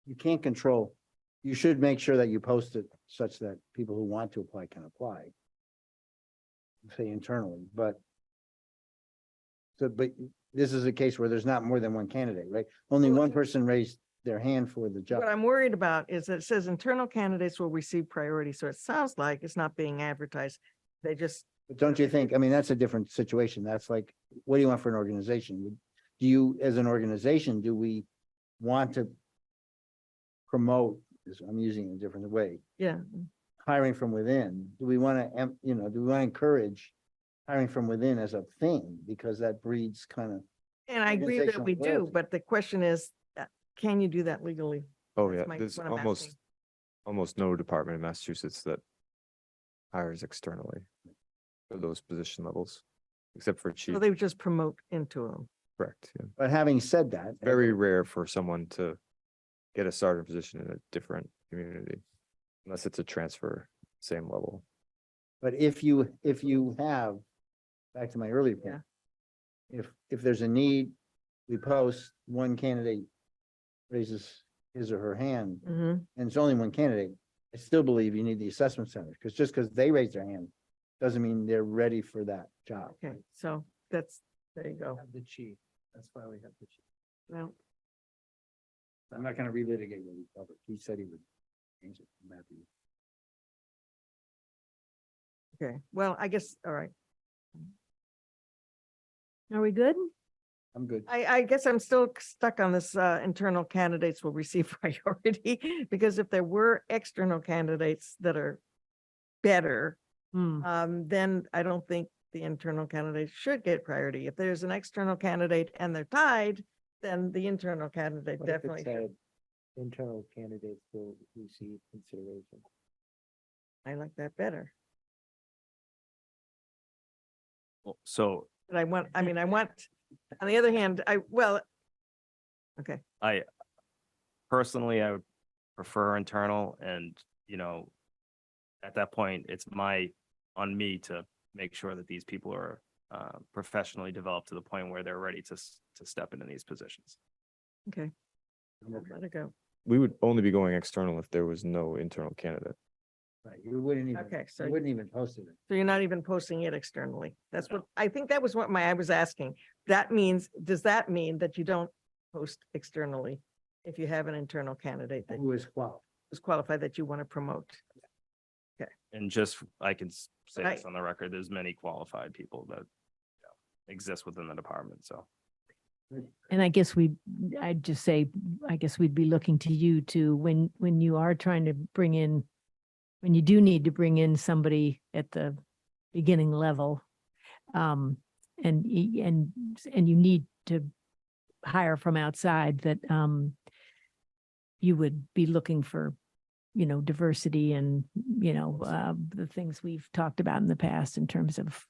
Speaker 10: you can't control, you should make sure that you post it such that people who want to apply can apply. Say internally, but. But this is a case where there's not more than one candidate, right? Only one person raised their hand for the job.
Speaker 3: what I'm worried about is that it says internal candidates will receive priority, so it sounds like it's not being advertised. They just,
Speaker 10: But don't you think, I mean, that's a different situation. That's like, what do you want for an organization? Do you, as an organization, do we want to promote, I'm using it a different way,
Speaker 3: yeah,
Speaker 10: hiring from within? Do we want to, do we want to encourage hiring from within as a thing? Because that breeds kind of,
Speaker 3: and I agree that we do,
Speaker 10: Organizational
Speaker 3: but the question is, can you do that legally?
Speaker 1: Oh,
Speaker 3: That's
Speaker 1: yeah, there's
Speaker 3: what I'm asking.
Speaker 1: almost no department in Massachusetts that hires externally for those position levels, except for chief,
Speaker 3: So they would just promote into them.
Speaker 1: correct, yeah.
Speaker 10: but having said that.
Speaker 1: Very rare for someone to get a sergeant position in a different community, unless it's a transfer, same level.
Speaker 10: But if you have, back to my earlier point. If there's a need, we post, one candidate raises his or her hand,
Speaker 3: Mm-hmm.
Speaker 10: and it's only one candidate, I still believe you need the assessment center, because just because they raise their hand doesn't mean they're ready for that job.
Speaker 3: Okay, so that's, there you go.
Speaker 6: Have the chief. That's why we have the chief.
Speaker 3: Well,
Speaker 10: I'm not gonna relitigate what we covered. He said he would change it. I'm happy.
Speaker 3: Okay, well, I guess, all right.
Speaker 9: Are we good?
Speaker 10: I'm good.
Speaker 3: I guess I'm still stuck on this, internal candidates will receive priority, because if there were external candidates that are better, then I don't think the internal candidates should get priority. If there's an external candidate and they're tied, then the internal candidate
Speaker 5: What if it
Speaker 3: definitely should.
Speaker 5: said internal candidates will receive consideration?
Speaker 3: I like that better.
Speaker 13: Well, so
Speaker 3: But I mean, I want, on the other hand, okay,
Speaker 13: I personally, I would prefer internal and, you know, at that point, it's on me to make sure that these people are professionally developed to the point where they're ready to step into these positions.
Speaker 3: okay. Let it go.
Speaker 1: We would only be going external if there was no internal candidate.
Speaker 10: Right, you wouldn't even,
Speaker 3: Okay, so
Speaker 10: you wouldn't even post it.
Speaker 3: So you're not even posting it externally. That's what, I think that was what I was asking. That means, does that mean that you don't post externally if you have an internal candidate that
Speaker 10: Who is qualified?
Speaker 3: is qualified that you want to promote?
Speaker 13: And just, I can say
Speaker 3: Right.
Speaker 13: this on the record, there's many qualified people that exist within the department, so.
Speaker 9: And I'd just say, I guess we'd be looking to you to, when you are trying to bring in, when you do need to bring in somebody at the beginning level, and you need to hire from outside, that, you would be looking for, diversity and, the things we've talked about in the past in terms of,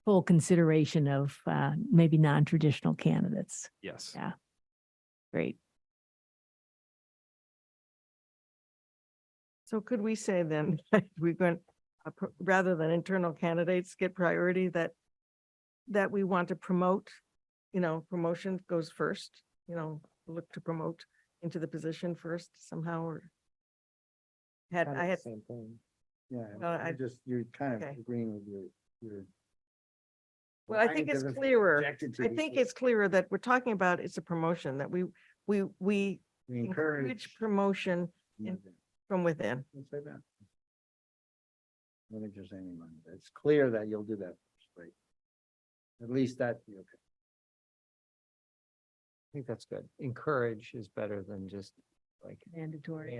Speaker 9: full consideration of, maybe non-traditional candidates.
Speaker 13: Yes.
Speaker 9: Yeah. Great.
Speaker 3: So could we say then, that we're going, rather than internal candidates get priority, that we want to promote, promotion goes first, look to promote into the position first somehow, or I
Speaker 5: Kind of
Speaker 3: had,
Speaker 5: the same thing.
Speaker 10: Yeah,
Speaker 3: Well,
Speaker 10: you're kind of
Speaker 3: okay.
Speaker 10: agreeing with your.
Speaker 3: well, I think it's
Speaker 10: scientific
Speaker 3: clearer.
Speaker 10: objected to
Speaker 3: I
Speaker 10: these
Speaker 3: think
Speaker 10: things.
Speaker 3: it's clearer that we're talking about it's a promotion, that we
Speaker 10: We
Speaker 3: encourage promotion
Speaker 10: Yeah,
Speaker 3: from within.
Speaker 10: let's say that. Let me just say anyone, it's clear that you'll do that, right? At least that, okay.
Speaker 6: I think that's good. Encourage is better than just like
Speaker 9: Mandatory.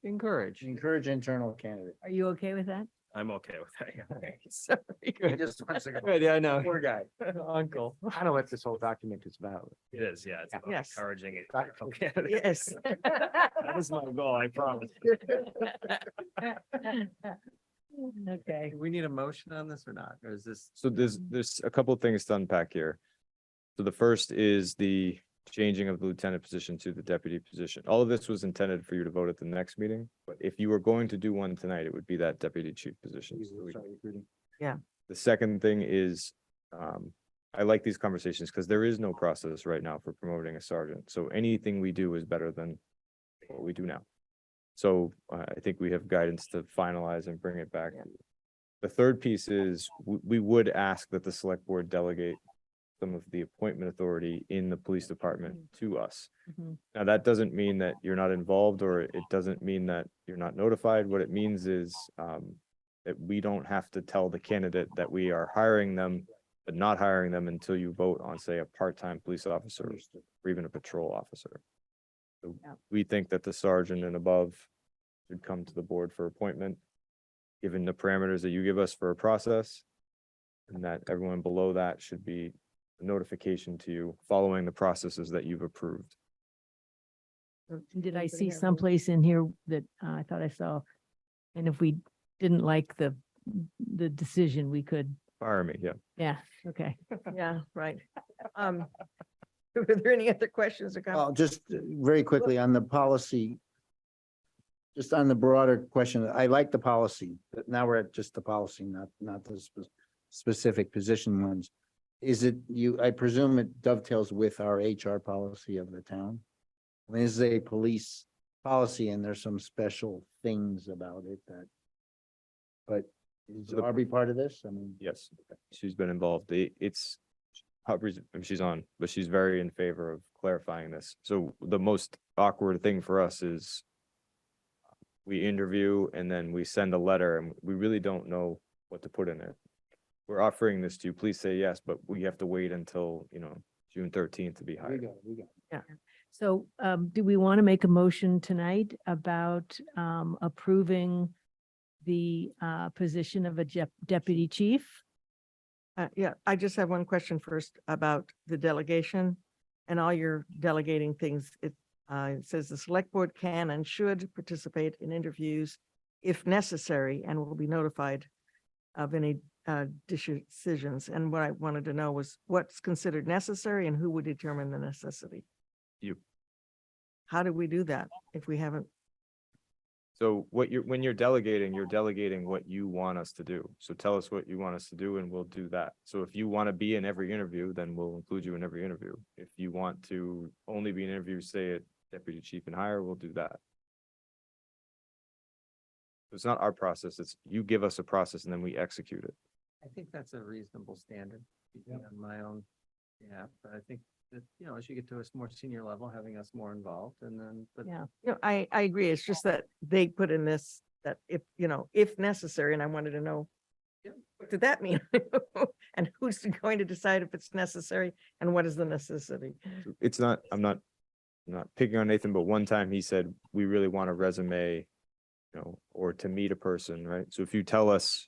Speaker 6: encourage.
Speaker 10: Encourage internal candidate.
Speaker 9: Are you okay with that?
Speaker 13: I'm okay with that. yeah.
Speaker 3: Sorry.
Speaker 10: He just wants to go.
Speaker 6: Good, yeah, I know.
Speaker 10: Poor guy.
Speaker 6: Uncle.
Speaker 5: I don't know what this whole document is about.
Speaker 13: It is, yeah, it's about
Speaker 3: Yes.
Speaker 13: encouraging it.
Speaker 10: Right.
Speaker 3: Yes.
Speaker 13: That is my goal, I promise.
Speaker 9: Okay.
Speaker 6: Do we need a motion on this or not? Or is this?
Speaker 1: So there's a couple of things to unpack here. So the first is the changing of the lieutenant position to the deputy position. All of this was intended for you to vote at the next meeting, but if you were going to do one tonight, it would be that deputy chief position. So we-
Speaker 10: Sorry, recruiting.
Speaker 1: The second thing is, I like these conversations because there is no process right now for promoting a sergeant. So anything we do is better than what we do now. So I think we have guidance to finalize and bring it back. The third piece is we would ask that the select board delegate some of the appointment authority in the police department to us.
Speaker 9: Mhm.
Speaker 1: Now, that doesn't mean that you're not involved, or it doesn't mean that you're not notified. What it means is that we don't have to tell the candidate that we are hiring them, but not hiring them until you vote on, say, a part-time police officer or even a patrol officer. So
Speaker 9: Yeah.
Speaker 1: we think that the sergeant and above should come to the board for appointment, given the parameters that you give us for a process, and that everyone below that should be a notification to you following the processes that you've approved.
Speaker 9: Did I
Speaker 3: Anybody
Speaker 9: see
Speaker 3: have a-
Speaker 9: someplace in here that I thought I saw? And if we didn't like the decision, we could,
Speaker 1: Fire me, yeah.
Speaker 9: yeah, okay.
Speaker 3: Yeah, right. Were there any other questions or comments?
Speaker 10: Well, just very quickly on the policy. Just on the broader question, I like the policy, but now we're at just the policy, not the specific position ones. Is it I presume it dovetails with our HR policy of the town? I mean, this is a police policy and there's some special things about it that. But is
Speaker 1: The-
Speaker 10: Arby part of this? I mean.
Speaker 1: Yes, she's been involved. It's Hubbard's, if she's on, but she's very in favor of clarifying this. So the most awkward thing for us is we interview and then we send a letter and we really don't know what to put in it. We're offering this to you, please say yes, but we have to wait until, June 13th to be hired.
Speaker 9: So do we want to make a motion tonight about approving the position of a deputy chief?
Speaker 3: Yeah, I just have one question first about the delegation and all your delegating things. It says the select board can and should participate in interviews if necessary and will be notified of any decisions. And what I wanted to know was what's considered necessary and who would determine the necessity?
Speaker 1: You.
Speaker 3: How do we do that if we haven't?
Speaker 1: So when you're delegating what you want us to do. So tell us what you want us to do and we'll do that. So if you want to be in every interview, then we'll include you in every interview. If you want to only be in interviews, say at deputy chief and higher, we'll do that. It's not our process. It's you give us a process and then we execute it.
Speaker 6: I think that's a reasonable standard, speaking on my own. Yeah, but I think that, as you get to a more senior level, having us more involved and then, but
Speaker 9: Yeah.
Speaker 3: I agree. It's just that they put in this, that if necessary, and I wanted to know, what did that mean? And who's going to decide if it's necessary and what is the necessity?
Speaker 1: It's not, I'm not picking on Nathan, but one time he said, we really want a resume, or to meet a person, right? So if you tell us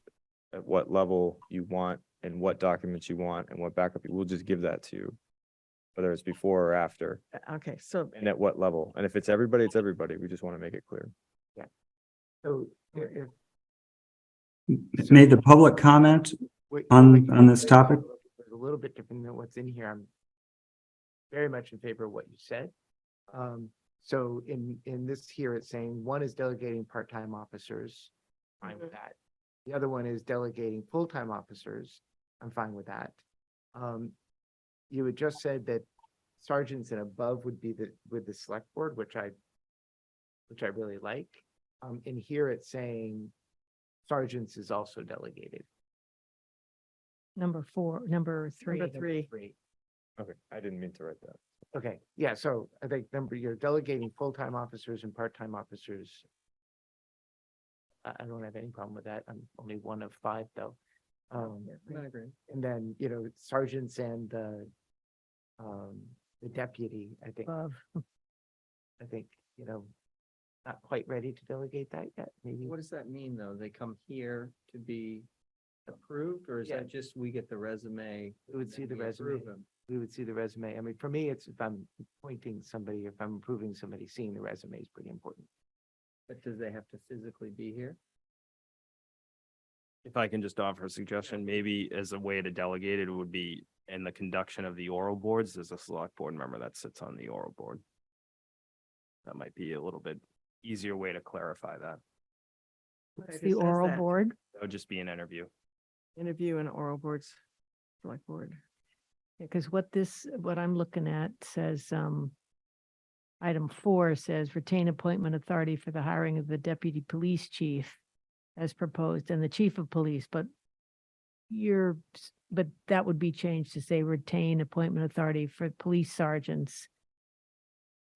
Speaker 1: at what level you want and what documents you want and what backup, we'll just give that to you. Whether it's before or after
Speaker 3: Okay, so
Speaker 1: and at what level. And if it's everybody, it's everybody. We just want to make it clear.
Speaker 5: So
Speaker 4: Made the public comment on this topic?
Speaker 5: A little bit different than what's in here. I'm very much in favor of what you said. So in this here, it's saying one is delegating part-time officers. Fine with that. The other one is delegating full-time officers. I'm fine with that. You had just said that sergeants and above would be with the select board, which I really like. In here, it's saying sergeants is also delegated.
Speaker 9: Number three.
Speaker 3: number three.
Speaker 1: Okay, I didn't mean to write that.
Speaker 5: Okay, yeah, so I think you're delegating full-time officers and part-time officers. I don't have any problem with that. I'm only one of 5 though.
Speaker 6: I agree.
Speaker 5: And then, sergeants and the deputy, I think,
Speaker 9: Above.
Speaker 5: not quite ready to delegate that yet, maybe.
Speaker 6: What does that mean, though? They come here to be approved, or is
Speaker 5: Yeah.
Speaker 6: that just we get the resume?
Speaker 5: We would see
Speaker 6: and
Speaker 5: the
Speaker 6: we
Speaker 5: resume.
Speaker 6: approve them?
Speaker 5: We would see the resume. I mean, for me, it's if I'm appointing somebody, if I'm approving somebody, seeing the resume is pretty important.
Speaker 6: But does they have to physically be here?
Speaker 13: If I can just offer a suggestion, maybe as a way to delegate it would be in the conduction of the oral boards, there's a select board member that sits on the oral board. That might be a little bit easier way to clarify that.
Speaker 9: What's
Speaker 3: It
Speaker 9: the
Speaker 3: says
Speaker 9: oral
Speaker 3: that.
Speaker 9: board?
Speaker 13: That would just be an interview.
Speaker 3: Interview and oral boards, select board.
Speaker 9: Because what I'm looking at says, item 4 says retain appointment authority for the hiring of the deputy police chief as proposed and the chief of police, but that would be changed to say retain appointment authority for police sergeants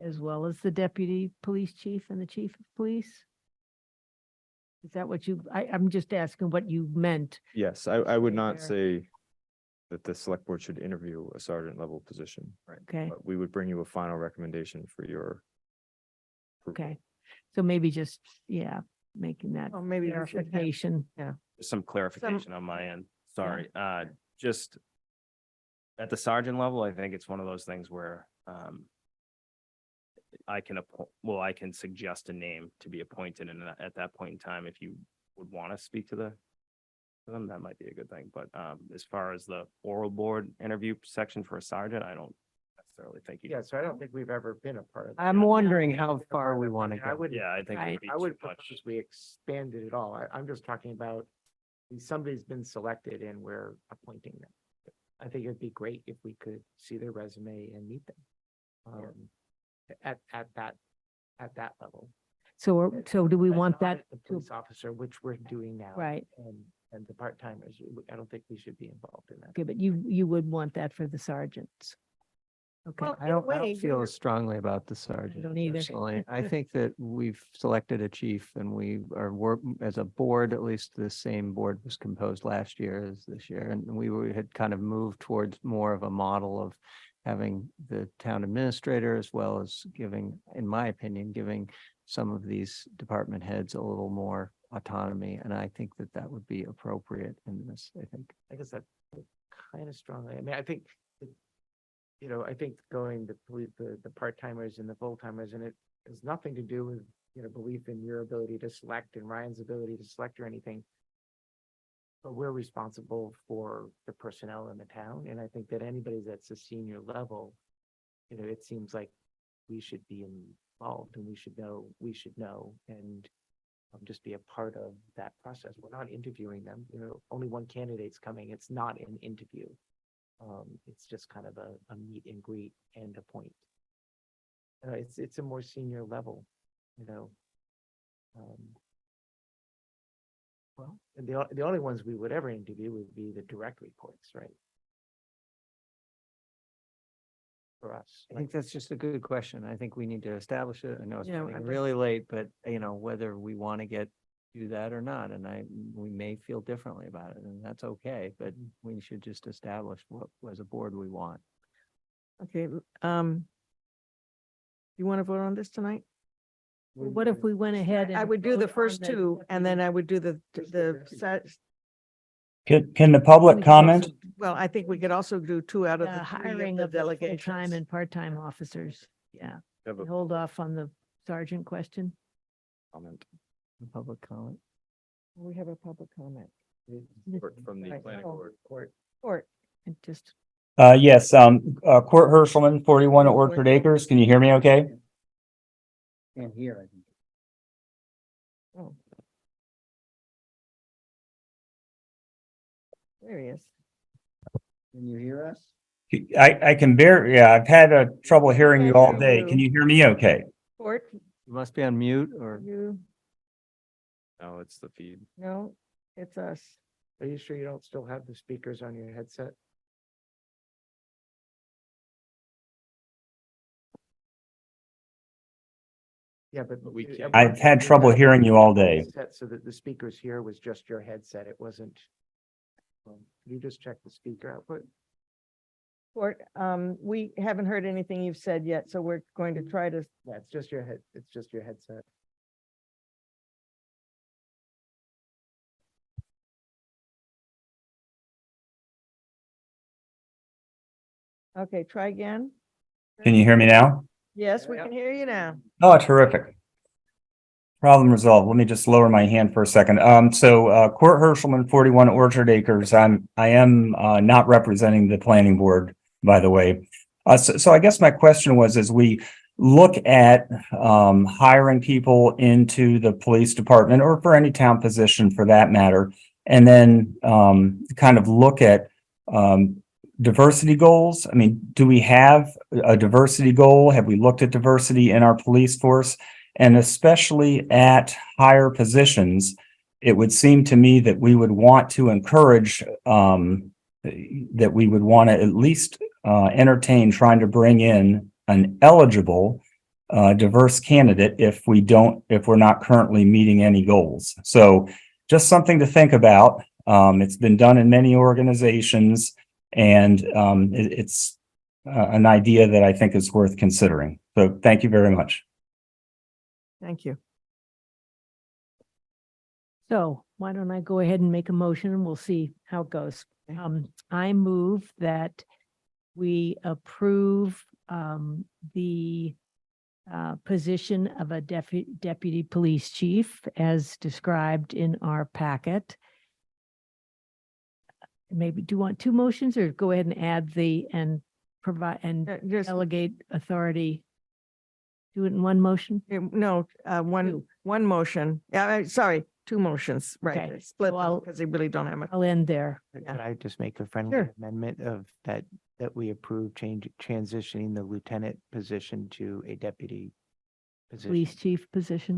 Speaker 9: as well as the deputy police chief and the chief of police? Is that what I'm just asking what you meant.
Speaker 1: Yes, I would
Speaker 9: Right
Speaker 1: not
Speaker 9: there.
Speaker 1: say that the select board should interview a sergeant level position.
Speaker 9: Okay,
Speaker 1: But we would bring you a final recommendation for your. approval.
Speaker 9: okay. So maybe just, making that
Speaker 3: Oh, maybe we should have-
Speaker 9: clarification.
Speaker 13: Some clarification on my end. Sorry, just at the sergeant level, I think it's one of those things where, I can suggest a name to be appointed and at that point in time, if you would want to speak to them, that might be a good thing. But, as far as the oral board interview section for a sergeant, I don't necessarily think you.
Speaker 5: Yeah, so I don't think we've ever been a part of that.
Speaker 6: I'm wondering how far we want to
Speaker 5: I
Speaker 6: go.
Speaker 5: would,
Speaker 13: Yeah, I think. it
Speaker 9: Right.
Speaker 13: would be
Speaker 5: I would
Speaker 13: too much.
Speaker 5: propose we expanded it all. I'm just talking about if somebody's been selected and we're appointing them. I think it'd be great if we could see their resume and meet them. At that level.
Speaker 9: So do we
Speaker 5: But
Speaker 9: want
Speaker 5: not
Speaker 9: that
Speaker 5: at The
Speaker 9: to,
Speaker 5: police officer, which we're doing now.
Speaker 9: right,
Speaker 5: And and the part-timers. I don't think we should be involved in that.
Speaker 9: Okay, but you would want that for the sergeants. Okay,
Speaker 3: Well,
Speaker 6: I
Speaker 3: in a
Speaker 6: don't
Speaker 3: way,
Speaker 6: feel
Speaker 3: we're-
Speaker 6: as strongly about the sergeant.
Speaker 9: don't either.
Speaker 6: Personally, I think that we've selected a chief and we are work as a board, at least the same board was composed last year as this year. And had kind of moved towards more of a model of having the town administrator as well as giving, in my opinion, giving some of these department heads a little more autonomy. And I think that that would be appropriate in this, I think.
Speaker 5: I guess that kind of strongly, I mean, I think, I think going the part-timers and the full-timers, and it has nothing to do with, belief in your ability to select and Ryan's ability to select or anything. But we're responsible for the personnel in the town, and I think that anybody that's a senior level, it seems like we should be involved and we should know and just be a part of that process. We're not interviewing them, only one candidate's coming. It's not an interview. It's just kind of a meet and greet and a point. It's a more senior level, well, and the only ones we would ever interview would be the direct reports, right? For us.
Speaker 6: I think that's just a good question. I think we need to establish it. I know it's
Speaker 3: Yeah,
Speaker 6: running
Speaker 3: I think-
Speaker 6: really late, but whether we want to do that or not, and we may feel differently about it, and that's okay, but we should just establish what as a board we want.
Speaker 3: Okay, you want to vote on this tonight?
Speaker 9: Well, what if we went ahead and
Speaker 3: I would do the
Speaker 9: vote on
Speaker 3: first
Speaker 9: the
Speaker 3: two, and then I would do the
Speaker 4: Can the public
Speaker 3: we could
Speaker 4: comment?
Speaker 3: also- Well, I think we could also do two out of the three
Speaker 9: hiring
Speaker 3: of
Speaker 9: of
Speaker 3: the
Speaker 9: the full-time
Speaker 3: delegations.
Speaker 9: and part-time officers. Yeah,
Speaker 1: Have a
Speaker 9: hold off on the sergeant question.
Speaker 1: comment
Speaker 6: Public comment.
Speaker 3: We have a public comment.
Speaker 1: from the
Speaker 3: Right.
Speaker 1: planning
Speaker 3: Oh.
Speaker 1: board.
Speaker 3: Court.
Speaker 9: And just,
Speaker 4: Yes, Court Herschelman, 41 Orchard Acres. Can you hear me okay?
Speaker 10: Can't hear, I think.
Speaker 3: Oh. There he is.
Speaker 10: Can you hear us?
Speaker 4: I can I've had trouble hearing you all day. Can you hear me okay?
Speaker 3: Court,
Speaker 6: You must be on mute or.
Speaker 3: you,
Speaker 1: No, it's the feed.
Speaker 3: no, it's us.
Speaker 5: Are you sure you don't still have the speakers on your headset? Yeah, but
Speaker 1: We
Speaker 5: at
Speaker 1: can't-
Speaker 5: one
Speaker 4: I've had
Speaker 5: point you
Speaker 4: trouble
Speaker 5: had
Speaker 4: hearing you all day.
Speaker 5: headset So that the speakers here was just your headset. It wasn't. You just check the speaker output.
Speaker 3: Court, we haven't heard anything you've said yet, so we're going to try to,
Speaker 5: Yeah, it's just your it's just your headset.
Speaker 3: okay, try again.
Speaker 4: Can you hear me now?
Speaker 3: Yes, we can hear you now.
Speaker 4: Oh, terrific. Problem resolved. Let me just lower my hand for a second. Court Herschelman, 41 Orchard Acres. I am not representing the planning board, by the way. So I guess my question was, as we look at hiring people into the police department or for any town position for that matter, and then kind of look at diversity goals. I mean, do we have a diversity goal? Have we looked at diversity in our police force? And especially at higher positions, it would seem to me that we would want to encourage, that we would want to at least entertain trying to bring in an eligible, diverse candidate if we're not currently meeting any goals. So just something to think about. It's been done in many organizations, and it's an idea that I think is worth considering. So thank you very much.
Speaker 3: Thank you.
Speaker 9: so why don't I go ahead and make a motion and we'll see how it goes.
Speaker 3: Okay.
Speaker 9: I move that we approve the position of a deputy police chief as described in our packet. Maybe, do you want two motions or go ahead and add and provide and
Speaker 3: Just,
Speaker 9: delegate authority? Do it in one motion?
Speaker 3: no, one motion. Yeah, sorry, two motions, right.
Speaker 9: Okay,
Speaker 3: Split
Speaker 9: so I'll-
Speaker 3: because they really don't have much.
Speaker 9: I'll end there.
Speaker 5: Oh,
Speaker 3: Yeah.
Speaker 5: Could I just make a friendly
Speaker 3: Sure.
Speaker 5: amendment of that we approve transitioning the lieutenant position to a deputy position?
Speaker 9: Police chief position.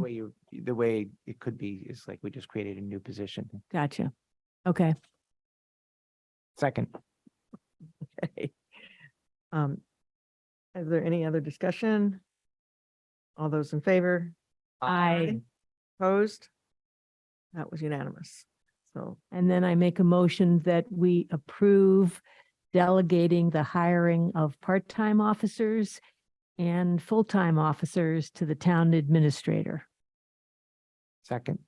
Speaker 5: The way it could be is like we just created a new position.
Speaker 9: Gotcha. Okay.
Speaker 5: Second.
Speaker 3: Okay. Is there any other discussion? All those in favor?
Speaker 9: Aye.
Speaker 3: Opposed? That was unanimous. So
Speaker 9: And then I make a motion that we approve delegating the hiring of part-time officers and full-time officers to the town administrator.
Speaker 5: Second.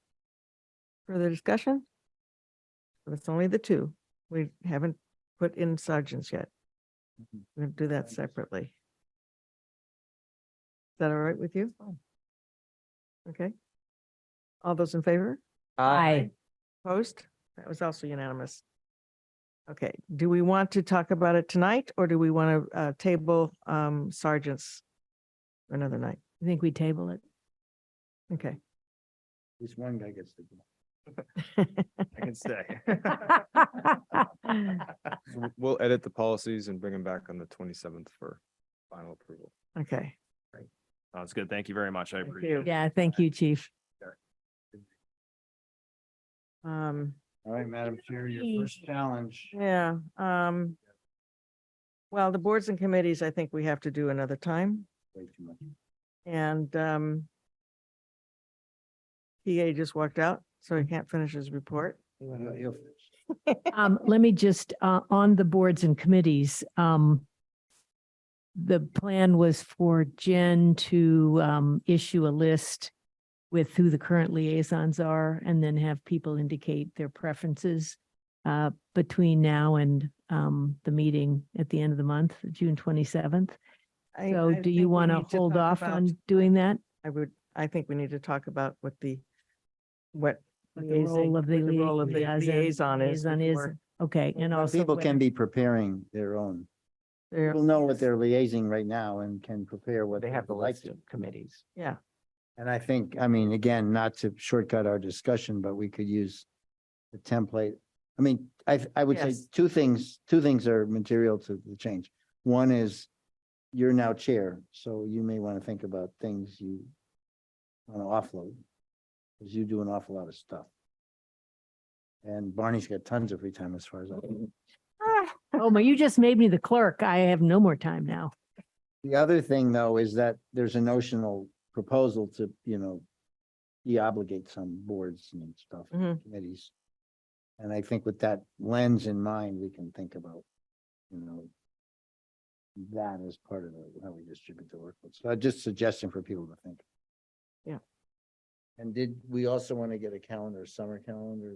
Speaker 3: further discussion? It's only the two. We haven't put in sergeants yet. We'll do that separately. Is that all right with you? Okay. All those in favor?
Speaker 9: Aye.
Speaker 3: Opposed? That was also unanimous. Okay, do we want to talk about it tonight or do we want to table sergeants for another night?
Speaker 9: I think we table it.
Speaker 3: Okay.
Speaker 10: At least one guy gets to go.
Speaker 13: I can stay.
Speaker 1: So we'll edit the policies and bring them back on the 27th for final approval.
Speaker 3: Okay,
Speaker 13: Sounds good. Thank you very much. I
Speaker 3: thank
Speaker 13: appreciate
Speaker 3: you.
Speaker 13: it.
Speaker 9: Yeah, thank you, chief.
Speaker 3: Um,
Speaker 10: All right, Madam Chair, your first challenge.
Speaker 3: yeah, well, the boards and committees, I think we have to do another time.
Speaker 10: Way too much.
Speaker 3: And PA just walked out, so he can't finish his report.
Speaker 10: He'll finish.
Speaker 9: Let me just, on the boards and committees, the plan was for Jen to issue a list with who the current liaisons are and then have people indicate their preferences between now and the meeting at the end of the month, June 27th. So do you want to hold off on doing that?
Speaker 3: I think we need to talk about what the
Speaker 9: What the role of the
Speaker 3: liaison is.
Speaker 9: liaison is.
Speaker 3: before
Speaker 9: Okay, and
Speaker 10: Well,
Speaker 9: also.
Speaker 10: people
Speaker 9: when-
Speaker 10: can be preparing their own.
Speaker 3: they're-
Speaker 10: People know what they're liaising right now and can prepare what
Speaker 5: They have the
Speaker 10: they'd like
Speaker 5: list
Speaker 10: to.
Speaker 5: of committees.
Speaker 3: Yeah,
Speaker 10: And I think, I mean, again, not to shortcut our discussion, but we could use the template. I mean, I would say
Speaker 3: Yes.
Speaker 10: two things are material to the change. One is you're now chair, so you may want to think about things you want to offload. Because you do an awful lot of stuff. And Barney's got tons of free time as far as I know.
Speaker 9: Oh, my, you just made me the clerk. I have no more time now.
Speaker 10: The other thing, though, is that there's a notional proposal to, de-obligate some boards and stuff,
Speaker 3: Mhm.
Speaker 10: committees. And I think with that lens in mind, we can think about, that as part of how we distribute the workload. So I'm just suggesting for people to think.
Speaker 3: Yeah.
Speaker 10: And did we also want to get a calendar, summer calendar?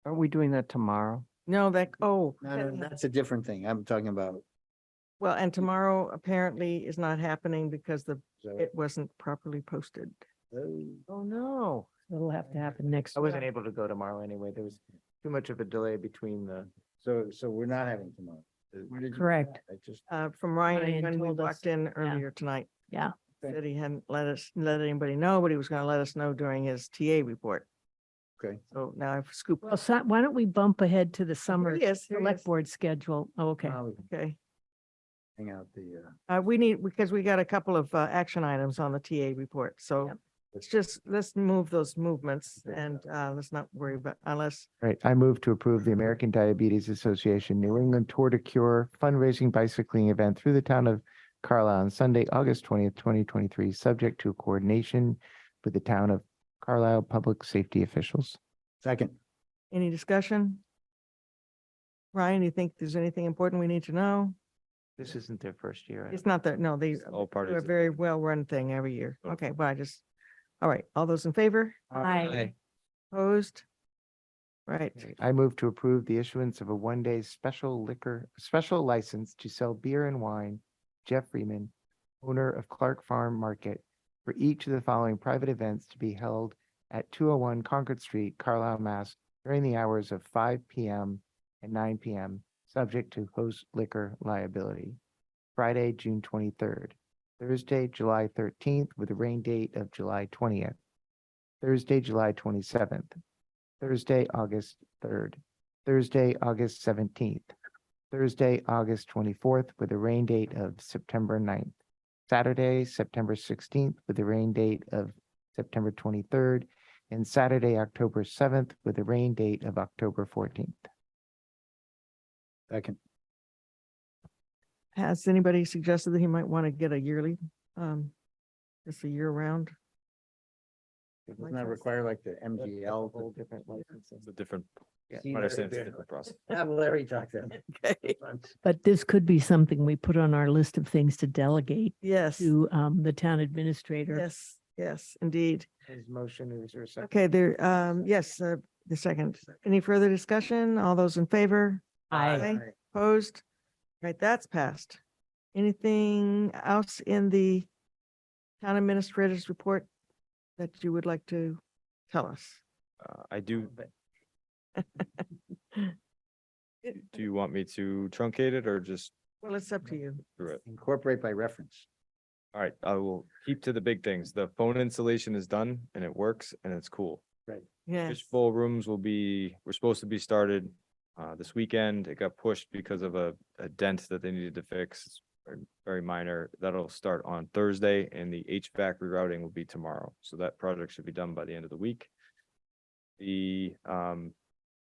Speaker 5: Aren't we doing that tomorrow?
Speaker 3: no,
Speaker 10: No, that's a different thing. I'm talking about.
Speaker 3: well, and tomorrow apparently is not happening because
Speaker 10: so-
Speaker 3: it wasn't properly posted.
Speaker 5: Oh, no.
Speaker 9: It'll have to happen next.
Speaker 5: I wasn't able to go tomorrow anyway. There was too much of a delay between the.
Speaker 10: So we're not having tomorrow. Where did you get
Speaker 9: Correct.
Speaker 10: that? I just.
Speaker 3: From Ryan,
Speaker 9: Ryan
Speaker 3: when we
Speaker 9: told us,
Speaker 3: walked in
Speaker 9: yeah.
Speaker 3: earlier tonight.
Speaker 9: Yeah.
Speaker 3: Said he hadn't let anybody know, but he was gonna let us know during his TA report.
Speaker 10: Okay.
Speaker 3: So now I've scooped.
Speaker 9: Well, so why don't we bump ahead to the summer
Speaker 3: Yes,
Speaker 9: select board schedule? Oh, okay.
Speaker 10: Now we can
Speaker 3: Okay,
Speaker 10: hang out the,
Speaker 3: we need, because we got a couple of action items on the TA report, so
Speaker 9: Yep.
Speaker 3: let's move those movements and let's not worry about, unless,
Speaker 5: Right, I move to approve the American Diabetes Association New England Tour to Cure fundraising bicycling event through the town of Carlisle on Sunday, August 20th, 2023, subject to coordination with the town of Carlisle public safety officials.
Speaker 10: second.
Speaker 3: any discussion? Ryan, you think there's anything important we need to know?
Speaker 5: This isn't their first year.
Speaker 3: It's not that, no, they
Speaker 1: All
Speaker 3: do
Speaker 1: parties.
Speaker 3: a very well-run thing every year. Okay, well, all right, all those in favor?
Speaker 9: Aye.
Speaker 3: Opposed? Right,
Speaker 5: I move to approve the issuance of a one-day special license to sell beer and wine, Jeff Freeman, owner of Clark Farm Market, for each of the following private events to be held at 201 Concord Street, Carlisle, Mass, during the hours of 5 p.m. and 9 p.m., subject to host liquor liability. Friday, June 23rd, Thursday, July 13th, with a rain date of July 20th, Thursday, July 27th, Thursday, August 3rd, Thursday, August 17th, Thursday, August 24th, with a rain date of September 9th, Saturday, September 16th, with a rain date of September 23rd, and Saturday, October 7th, with a rain date of October 14th.
Speaker 10: Second.
Speaker 3: Has anybody suggested that he might want to get a yearly, just a year round?
Speaker 10: Doesn't that require like the MGL?
Speaker 5: Whole different licensing.
Speaker 1: It's a different,
Speaker 5: See,
Speaker 1: I understand it's a
Speaker 5: Larry,
Speaker 1: different process.
Speaker 10: Have Larry talk to him.
Speaker 3: Okay.
Speaker 9: But this could be something we put on our list of things to delegate
Speaker 3: Yes,
Speaker 9: to the town administrator.
Speaker 3: yes, yes, indeed.
Speaker 5: His motion is there a second?
Speaker 3: Okay, there, yes, the second. Any further discussion? All those in favor?
Speaker 9: I,
Speaker 3: Opposed? Right, that's passed. Anything else in the town administrator's report that you would like to tell us?
Speaker 1: I do. Do you want me to truncate it or just
Speaker 3: Well, it's up to you.
Speaker 1: through it?
Speaker 10: Incorporate by reference.
Speaker 1: All right, I will keep to the big things. The phone installation is done and it works and it's cool.
Speaker 3: Yes,
Speaker 1: Fishbowl rooms we're supposed to be started this weekend. It got pushed because of a dent that they needed to fix. It's very minor. That'll start on Thursday and the HVAC rerouting will be tomorrow. So that project should be done by the end of the week. The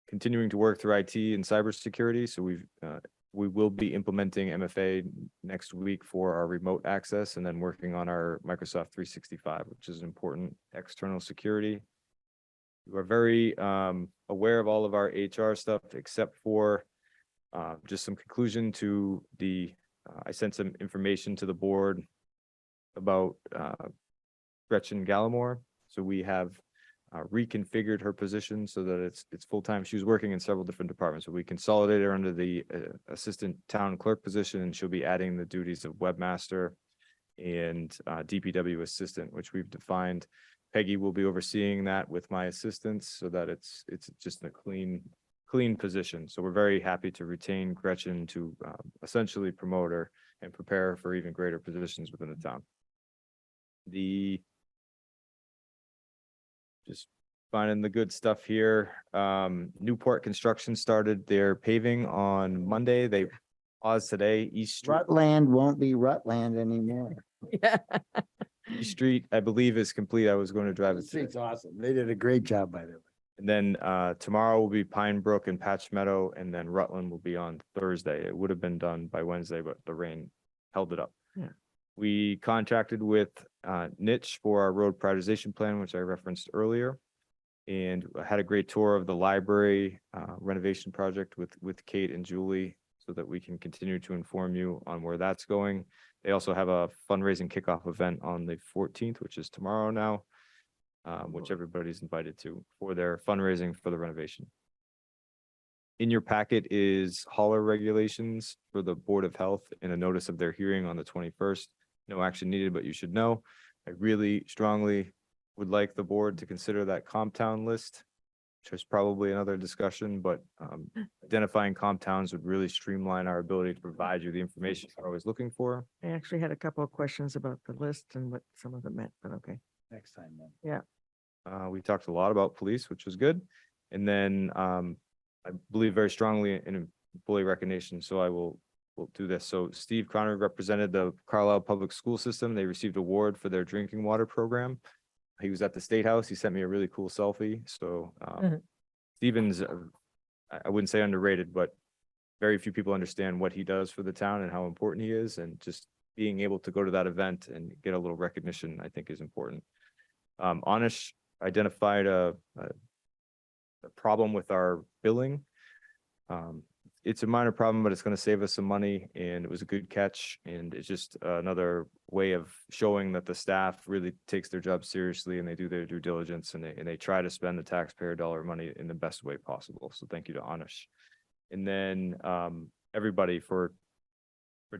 Speaker 1: continuing to work through IT and cybersecurity. So we will be implementing MFA next week for our remote access and then working on our Microsoft 365, which is important external security. We are very aware of all of our HR stuff, except for just some conclusion to I sent some information to the board about Gretchen Gallimore. So we have reconfigured her position so that it's full-time. She was working in several different departments, so we consolidated her under the assistant town clerk position, and she'll be adding the duties of webmaster and DPW assistant, which we've defined. Peggy will be overseeing that with my assistants so that it's just a clean position. So we're very happy to retain Gretchen to essentially promote her and prepare her for even greater positions within the town. Just finding the good stuff here. Newport Construction started their paving on Monday. They paused today. East Street.
Speaker 10: Rutland won't be Rutland anymore.
Speaker 3: yeah.
Speaker 1: East Street, I believe, is complete. I was going to drive it today.
Speaker 10: Street's awesome. They did a great job, by the way.
Speaker 1: And then tomorrow will be Pine Brook and Patch Meadow, and then Rutland will be on Thursday. It would have been done by Wednesday, but the rain held it up.
Speaker 3: Yeah.
Speaker 1: We contracted with Niche for our road prioritization plan, which I referenced earlier. And I had a great tour of the library renovation project with Kate and Julie so that we can continue to inform you on where that's going. They also have a fundraising kickoff event on the 14th, which is tomorrow now, which everybody's invited to for their fundraising for the renovation. In your packet is hauler regulations for the Board of Health and a notice of their hearing on the 21st. No action needed, but you should know. I really strongly would like the board to consider that comp town list, which is probably another discussion, but identifying comp towns would really streamline our ability to provide you the information you're always looking for.
Speaker 3: I actually had a couple of questions about the list and what some of them meant, but okay.
Speaker 10: Next time then.
Speaker 1: We talked a lot about police, which was good. And then I believe very strongly in employee recognition, so we'll do this. So Steve Connor represented the Carlisle Public School System. They received an award for their drinking water program. He was at the State House. He sent me a really cool selfie. So Steven's, I wouldn't say underrated, but very few people understand what he does for the town and how important he is. And just being able to go to that event and get a little recognition, I think is important. Anish identified a problem with our billing. It's a minor problem, but it's going to save us some money, and it was a good catch. And it's just another way of showing that the staff really takes their job seriously and they do their due diligence and they try to spend the taxpayer dollar money in the best way possible. So thank you to Anish. And then everybody for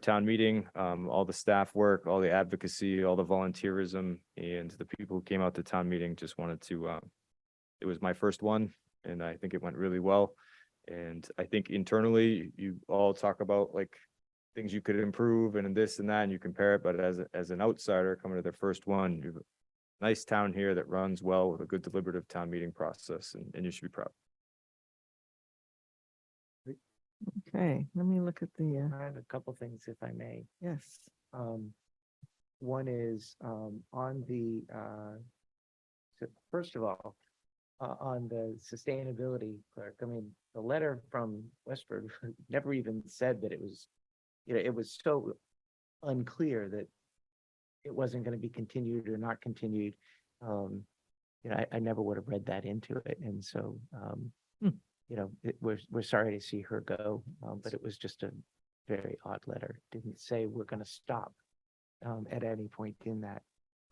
Speaker 1: town meeting, all the staff work, all the advocacy, all the volunteerism, and the people who came out to town meeting. Just wanted to, it was my first one and I think it went really well. And I think internally you all talk about like things you could improve and this and that, and you compare it, but as an outsider coming to their first one, you have a nice town here that runs well with a good deliberative town meeting process, and you should be proud.
Speaker 3: Okay, let me look at the,
Speaker 5: I have a couple things, if I may.
Speaker 3: yes.
Speaker 5: One is on the, so first of all, on the sustainability clerk. I mean, the letter from Westford never even said that it was, it was so unclear that it wasn't going to be continued or not continued. I never would have read that into it. And so, we're sorry to see her go, but it was just a very odd letter. Didn't say we're going to stop at any point in that.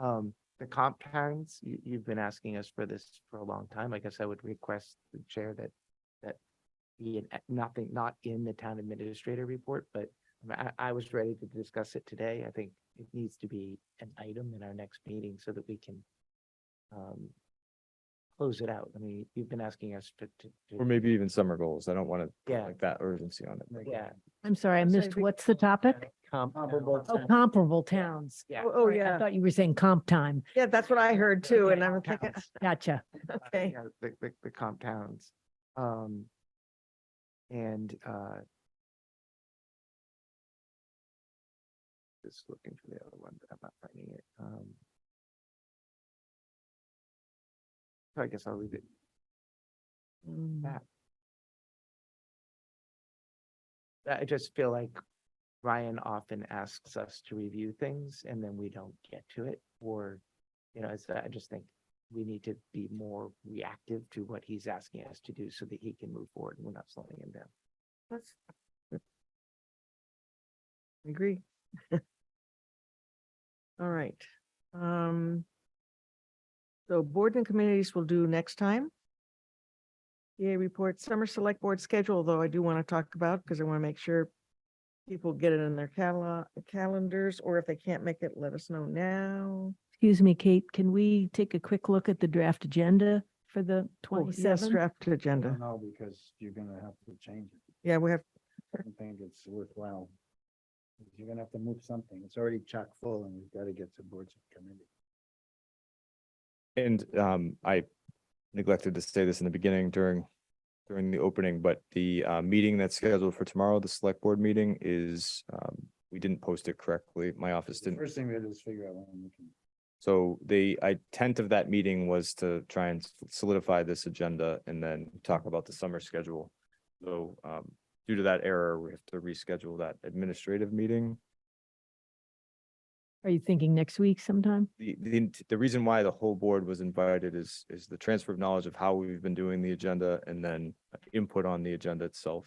Speaker 5: The comp plans, you've been asking us for this for a long time. I guess I would request the chair that be nothing, not in the town administrator report, but I was ready to discuss it today. I think it needs to be an item in our next meeting so that we can close it out. I mean, you've been asking us to
Speaker 1: Or maybe even summer goals. I don't want to
Speaker 5: Yeah.
Speaker 1: like that urgency on it.
Speaker 5: yeah.
Speaker 9: I'm sorry, I
Speaker 3: I'd say
Speaker 9: missed, what's the topic?
Speaker 5: Comparable.
Speaker 9: Oh, comparable towns.
Speaker 5: Yeah.
Speaker 3: Oh,
Speaker 9: Sorry, I
Speaker 3: yeah.
Speaker 9: thought you were saying comp time.
Speaker 3: Yeah, that's what I heard too. And I'm thinking,
Speaker 9: Gotcha.
Speaker 3: okay.
Speaker 5: Yeah, the comp towns. And just looking for the other one, but I'm not finding it. So I guess I'll leave it that. I just feel like Ryan often asks us to review things and then we don't get to it, or, I just think we need to be more reactive to what he's asking us to do so that he can move forward and we're not slowing him down.
Speaker 3: That's. Agree. All right. So boards and committees will do next time. EA report, summer select board schedule, though I do want to talk about, because I want to make sure people get it in their calendars, or if they can't make it, let us know now.
Speaker 9: Excuse me, Kate, can we take a quick look at the draft agenda for the
Speaker 3: Oh, yes,
Speaker 9: 27th?
Speaker 3: draft agenda.
Speaker 10: No, because you're gonna have to change it.
Speaker 3: Yeah, we have,
Speaker 10: I don't think it's worthwhile. You're gonna have to move something. It's already chock full and we've got to get to boards and committees.
Speaker 1: And I neglected to say this in the beginning during the opening, but the meeting that's scheduled for tomorrow, the select board meeting is, we didn't post it correctly. My office
Speaker 10: The
Speaker 1: didn't.
Speaker 10: first thing we had is figure out when we can.
Speaker 1: So the intent of that meeting was to try and solidify this agenda and then talk about the summer schedule. So due to that error, we have to reschedule that administrative meeting.
Speaker 9: Are you thinking next week sometime?
Speaker 1: The reason why the whole board was invited is the transfer of knowledge of how we've been doing the agenda and then input on the agenda itself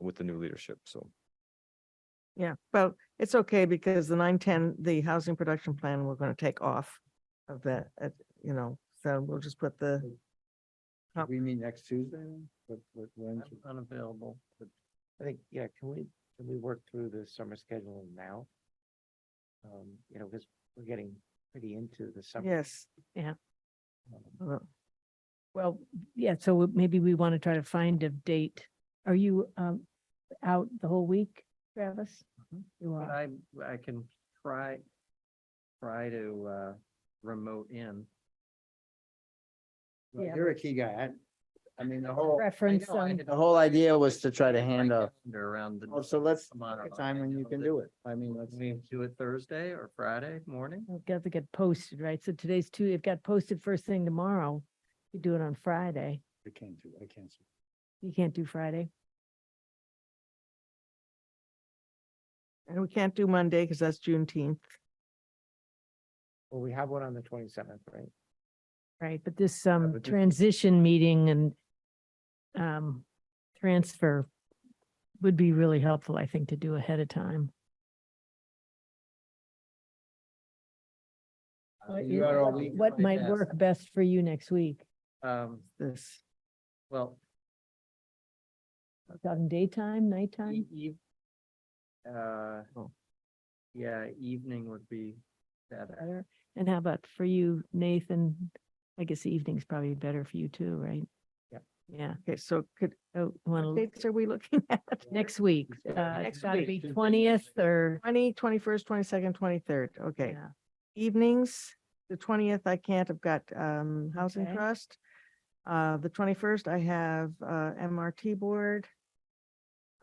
Speaker 1: with the new leadership. So
Speaker 3: yeah, well, it's okay because the 9-10, the housing production plan, we're going to take off of that, so we'll just put the,
Speaker 10: Can we meet next Tuesday? Then? When's
Speaker 5: Unavailable, but I think, can we work through the summer schedule now? Because we're getting pretty into the summer.
Speaker 3: yes.
Speaker 5: Um,
Speaker 9: Well, yeah, so maybe we want to try to find a date. Are you out the whole week, Travis? You
Speaker 6: But
Speaker 9: are.
Speaker 6: I can try to remote in.
Speaker 10: Well,
Speaker 9: Yeah,
Speaker 10: You're a key guy. I mean, the whole,
Speaker 9: Preference
Speaker 6: I know, I
Speaker 9: on,
Speaker 6: had
Speaker 10: the whole idea was to try to hand a,
Speaker 6: around the.
Speaker 10: so let's
Speaker 6: Come on,
Speaker 10: pick a time when you can do it. I mean, let's.
Speaker 6: We do it Thursday or Friday morning?
Speaker 9: we've got to get posted, right? So today's it got posted first thing tomorrow. You do it on Friday.
Speaker 10: I can't.
Speaker 9: You can't do Friday.
Speaker 3: And we can't do Monday because that's Juneteenth.
Speaker 5: Well, we have one on the 27th, right?
Speaker 9: Right, but this
Speaker 5: but this is-
Speaker 9: transition meeting and transfer would be really helpful, I think, to do ahead of time.
Speaker 10: You got all week.
Speaker 9: What might
Speaker 6: best.
Speaker 9: work best for you next week?
Speaker 3: This,
Speaker 6: Well,
Speaker 9: Talking daytime, nighttime?
Speaker 3: Oh.
Speaker 6: yeah, evening would be better.
Speaker 9: Better. And how about for you, Nathan? I guess the evening's probably better for you too, right?
Speaker 5: Yep.
Speaker 9: Yeah.
Speaker 3: okay, so
Speaker 9: Oh,
Speaker 3: what
Speaker 9: want
Speaker 3: dates are we looking at?
Speaker 9: next week? It's
Speaker 3: Next
Speaker 9: gotta
Speaker 3: week.
Speaker 9: be 20th or,
Speaker 3: 20, 21st, 22nd, 23rd, okay.
Speaker 9: yeah.
Speaker 3: Evenings, the 20th, I can't, I've got Housing
Speaker 9: Okay.
Speaker 3: Trust. The 21st, I have MRT Board.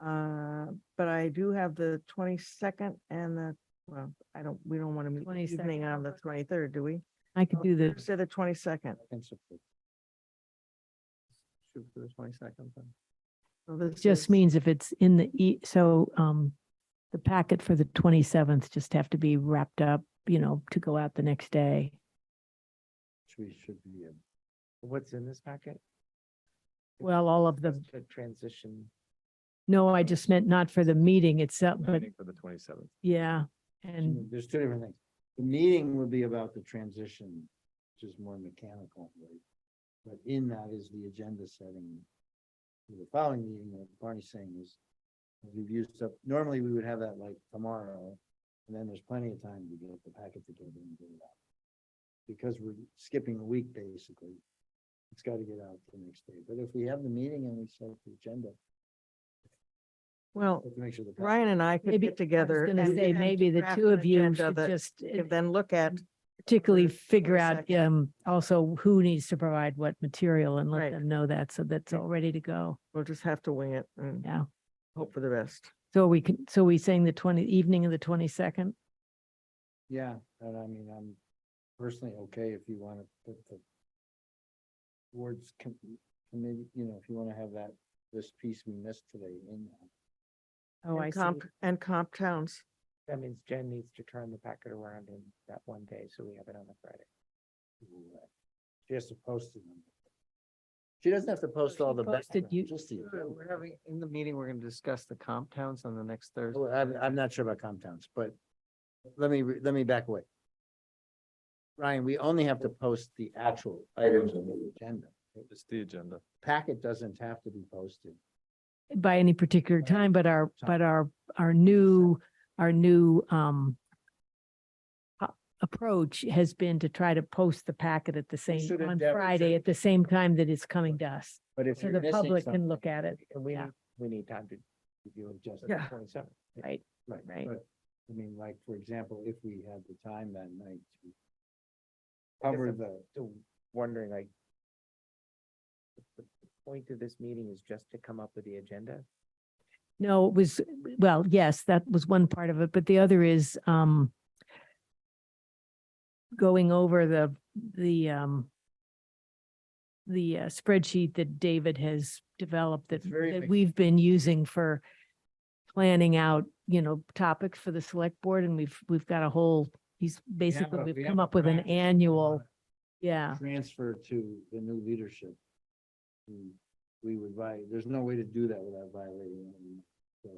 Speaker 3: But I do have the 22nd and we don't want to meet
Speaker 9: 22nd.
Speaker 3: evening on the 23rd, do we?
Speaker 9: I could do the,
Speaker 3: Thursday, the 22nd.
Speaker 14: shoot for the 22nd then.
Speaker 3: So this
Speaker 9: Just
Speaker 3: is-
Speaker 9: means if it's in the packet for the 27th just have to be wrapped up, to go out the next day.
Speaker 10: Which we should be,
Speaker 5: What's in this packet?
Speaker 9: Well, all of the,
Speaker 5: The transition.
Speaker 9: no, I just meant not for the meeting itself, but
Speaker 1: Meeting for the 27th.
Speaker 9: yeah. And
Speaker 10: there's two different things. The meeting would be about the transition, which is more mechanical, right? But in that is the agenda setting. For the following meeting, what Barney's saying is, we've used up, normally we would have that like tomorrow, and then there's plenty of time to get the packet together and get it out. Because we're skipping a week, basically, it's got to get out the next day. But if we have the meeting and we set the agenda,
Speaker 3: Well,
Speaker 10: we have to make sure the.
Speaker 3: Ryan and I could
Speaker 9: maybe,
Speaker 3: get together.
Speaker 9: gonna
Speaker 3: and-
Speaker 9: say,
Speaker 3: and
Speaker 9: maybe the
Speaker 3: draft
Speaker 9: two
Speaker 3: an
Speaker 9: of you
Speaker 3: agenda
Speaker 9: should
Speaker 3: that
Speaker 9: just
Speaker 3: we could then look at.
Speaker 9: particularly
Speaker 3: for
Speaker 9: figure out,
Speaker 3: 22nd.
Speaker 9: also who needs to provide what material and let
Speaker 3: Right.
Speaker 9: them know that, so that's all ready to go.
Speaker 3: We'll just have to wing it and
Speaker 9: Yeah.
Speaker 3: hope for the best.
Speaker 9: So we saying the evening of the 22nd?
Speaker 10: Yeah, and I mean, I'm personally okay if you want to put the board's committee, if you want to have that, this piece we missed today in that.
Speaker 9: Oh,
Speaker 3: And
Speaker 9: I see.
Speaker 3: And comp towns.
Speaker 5: That means Jen needs to turn the packet around in that one day, so we have it on the Friday.
Speaker 10: She has to post it. She doesn't have to post all the.
Speaker 9: posted
Speaker 10: background,
Speaker 9: you-
Speaker 10: Just the.
Speaker 14: We're having, in the meeting, we're gonna discuss the comp towns on the next Thursday.
Speaker 10: Well, I'm not sure about comp towns, but let me back away. Ryan, we only have to post the actual items on the agenda.
Speaker 1: Just the agenda.
Speaker 10: Packet doesn't have to be posted.
Speaker 9: By any particular time, but our new approach has been to try to post the packet at the same,
Speaker 10: should
Speaker 9: on
Speaker 10: endeavor
Speaker 9: Friday,
Speaker 10: to-
Speaker 9: at the same time that it's coming to us.
Speaker 10: But if
Speaker 9: So
Speaker 10: you're
Speaker 9: the
Speaker 10: missing
Speaker 9: public can
Speaker 10: something,
Speaker 9: look at it.
Speaker 5: And we
Speaker 9: Yeah.
Speaker 5: need, we need time to review it just
Speaker 3: Yeah.
Speaker 5: the 27th.
Speaker 9: Right,
Speaker 10: Right,
Speaker 9: Right.
Speaker 10: but, I mean, like, for example, if we had the time that night to cover the,
Speaker 5: So wondering like. The point of this meeting is just to come up with the agenda?
Speaker 9: No, it was, well, yes, that was one part of it, but the other is going over the spreadsheet that David has developed that
Speaker 10: It's very
Speaker 9: that
Speaker 10: big.
Speaker 9: we've been using for planning out, topics for the select board, and we've got a whole, basically, we've come up with an annual, yeah.
Speaker 10: transfer to the new leadership. We would there's no way to do that without violating any. So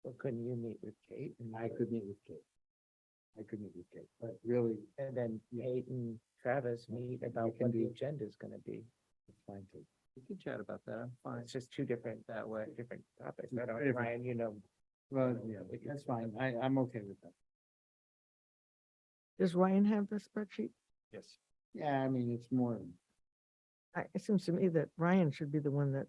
Speaker 5: Or couldn't you meet with Kate?
Speaker 10: I could meet with Kate. But really,
Speaker 5: And then
Speaker 10: Yeah.
Speaker 5: Kate and Travis meet about
Speaker 10: can
Speaker 5: what the
Speaker 10: do-
Speaker 5: agenda is gonna be.
Speaker 10: it's fine too.
Speaker 14: We can chat about that, I'm fine.
Speaker 5: It's just two different, that way, different topics. I don't,
Speaker 10: Different.
Speaker 5: Ryan,
Speaker 10: Well, yeah, that's fine. I'm okay with that.
Speaker 3: Does Ryan have the spreadsheet?
Speaker 1: Yes.
Speaker 10: Yeah, I mean, it's more,
Speaker 3: It seems to me that Ryan should be the one that,